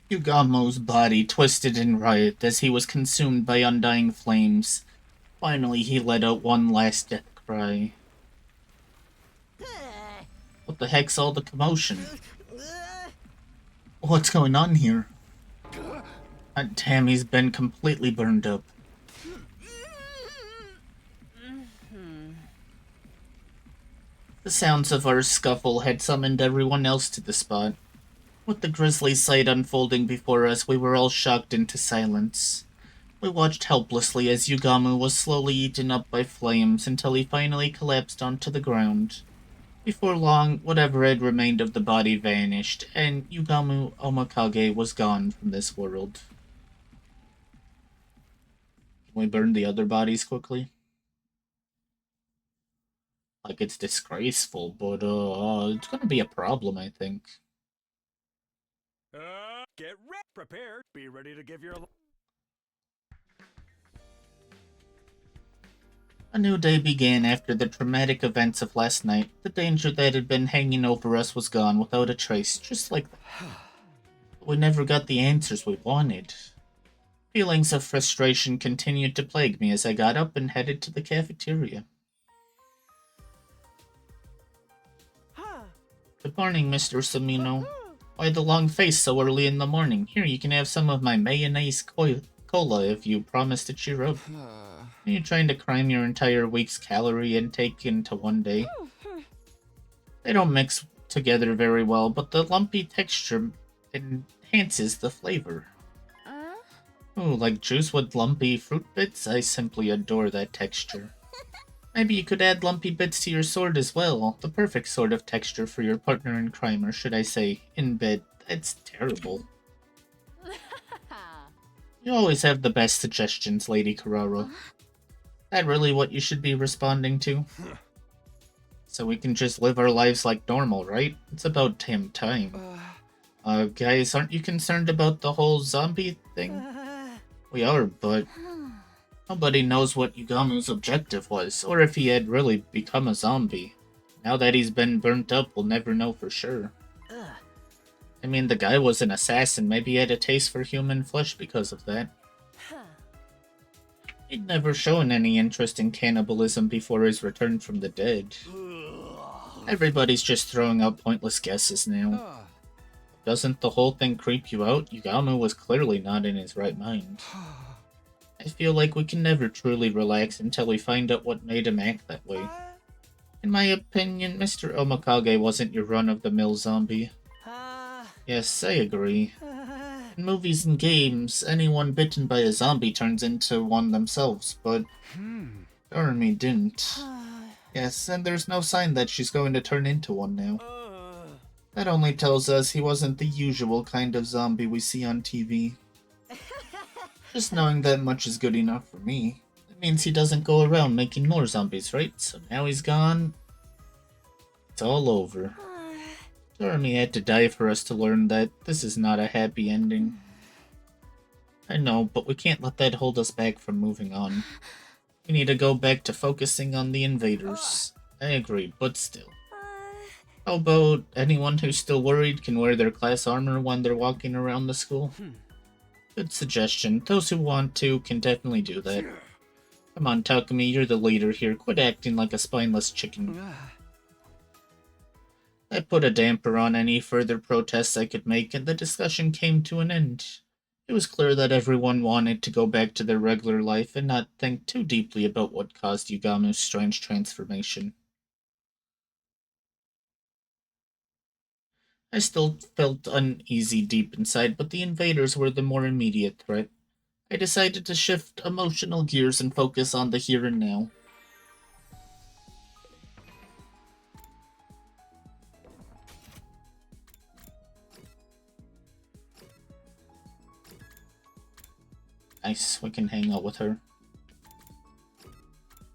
Yugamo's body twisted in riot as he was consumed by undying flames. Finally, he let out one last death cry. What the heck's all the commotion? What's going on here? God damn, he's been completely burned up. The sounds of our scuffle had summoned everyone else to the spot. With the grisly sight unfolding before us, we were all shocked into silence. We watched helplessly as Yugamu was slowly eaten up by flames until he finally collapsed onto the ground. Before long, whatever had remained of the body vanished, and Yugamu Omakage was gone from this world. Can we burn the other bodies quickly? Like, it's disgraceful, but, it's gonna be a problem, I think. Get ready, prepared, be ready to give your... A new day began after the traumatic events of last night. The danger that had been hanging over us was gone without a trace, just like that. We never got the answers we wanted. Feelings of frustration continued to plague me as I got up and headed to the cafeteria. Good morning, Mr. Samino. Why the long face so early in the morning? Here, you can have some of my mayonnaise cola if you promise to cheer up. Are you trying to cram your entire week's calorie intake into one day? They don't mix together very well, but the lumpy texture enhances the flavor. Ooh, like juice with lumpy fruit bits? I simply adore that texture. Maybe you could add lumpy bits to your sword as well. The perfect sort of texture for your partner in crime, or should I say, in bed. That's terrible. You always have the best suggestions, Lady Carrara. That really what you should be responding to? So we can just live our lives like normal, right? It's about damn time. Guys, aren't you concerned about the whole zombie thing? We are, but nobody knows what Yugamu's objective was, or if he had really become a zombie. Now that he's been burnt up, we'll never know for sure. I mean, the guy was an assassin. Maybe he had a taste for human flesh because of that. He'd never shown any interest in cannibalism before his return from the dead. Everybody's just throwing out pointless guesses now. Doesn't the whole thing creep you out? Yugamu was clearly not in his right mind. I feel like we can never truly relax until we find out what made him act that way. In my opinion, Mr. Omikage wasn't your run-of-the-mill zombie. Yes, I agree. In movies and games, anyone bitten by a zombie turns into one themselves, but Doremi didn't. Yes, and there's no sign that she's going to turn into one now. That only tells us he wasn't the usual kind of zombie we see on TV. Just knowing that much is good enough for me. It means he doesn't go around making more zombies, right? So now he's gone. It's all over. Doremi had to die for us to learn that this is not a happy ending. I know, but we can't let that hold us back from moving on. We need to go back to focusing on the invaders. I agree, but still. How about anyone who's still worried can wear their class armor when they're walking around the school? Good suggestion. Those who want to can definitely do that. Come on, Takumi, you're the leader here. Quit acting like a spineless chicken. I put a damper on any further protests I could make, and the discussion came to an end. It was clear that everyone wanted to go back to their regular life and not think too deeply about what caused Yugamu's strange transformation. I still felt uneasy deep inside, but the invaders were the more immediate threat. I decided to shift emotional gears and focus on the here and now. Nice, we can hang out with her.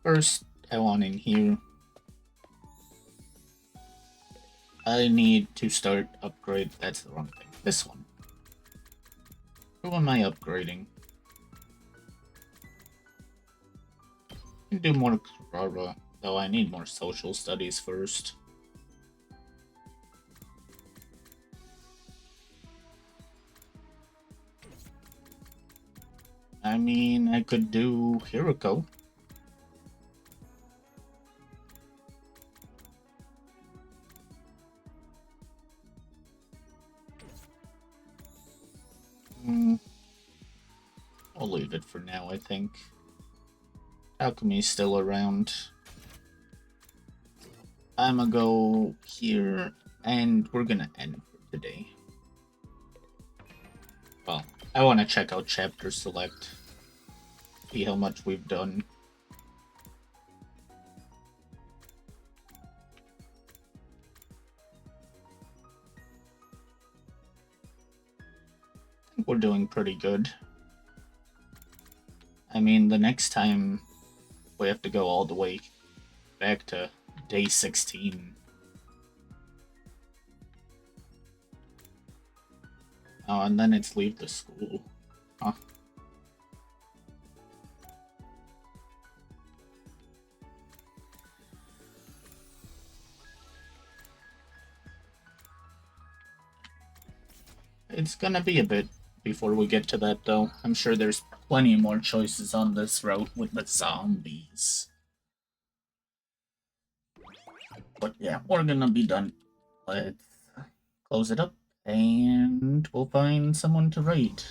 First, I want in here. I need to start upgrade. That's the wrong thing. This one. Who am I upgrading? I can do more Carrara, though I need more social studies first. I mean, I could do Hiroko. I'll leave it for now, I think. Alchemy's still around. I'm gonna go here, and we're gonna end for today. Well, I want to check out Chapter Select. See how much we've done. I think we're doing pretty good. I mean, the next time we have to go all the way back to day 16. Oh, and then it's leave the school. Huh. it's gonna be a bit before we get to that, though. I'm sure there's plenty more choices on this route with the zombies. But yeah, we're gonna be done. Let's close it up, and we'll find someone to raid.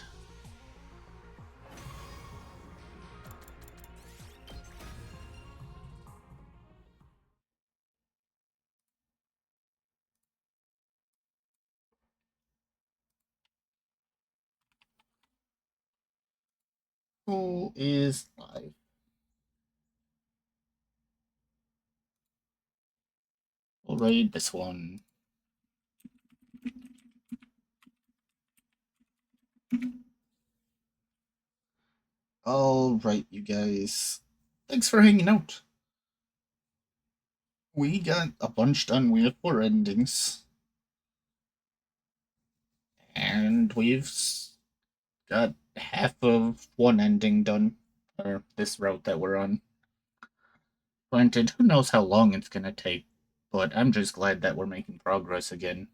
Who is live? We'll raid this one. Alright, you guys. Thanks for hanging out. We got a bunch done. We have 4 endings. And we've got half of one ending done. Or this route that we're on. Granted, who knows how long it's gonna take, but I'm just glad that we're making progress again.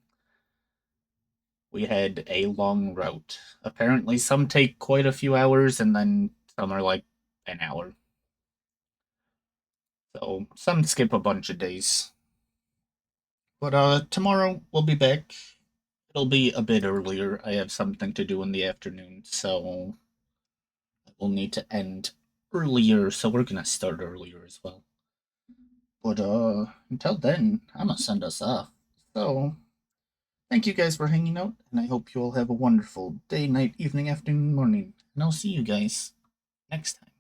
We had a long route. Apparently some take quite a few hours, and then some are like an hour. So some skip a bunch of days. But tomorrow we'll be back. It'll be a bit earlier. I have something to do in the afternoon, so we'll need to end earlier, so we're gonna start earlier as well. But until then, I'm gonna send us off. So thank you guys for hanging out, and I hope you all have a wonderful day, night, evening, afternoon, morning. And I'll see you guys next time.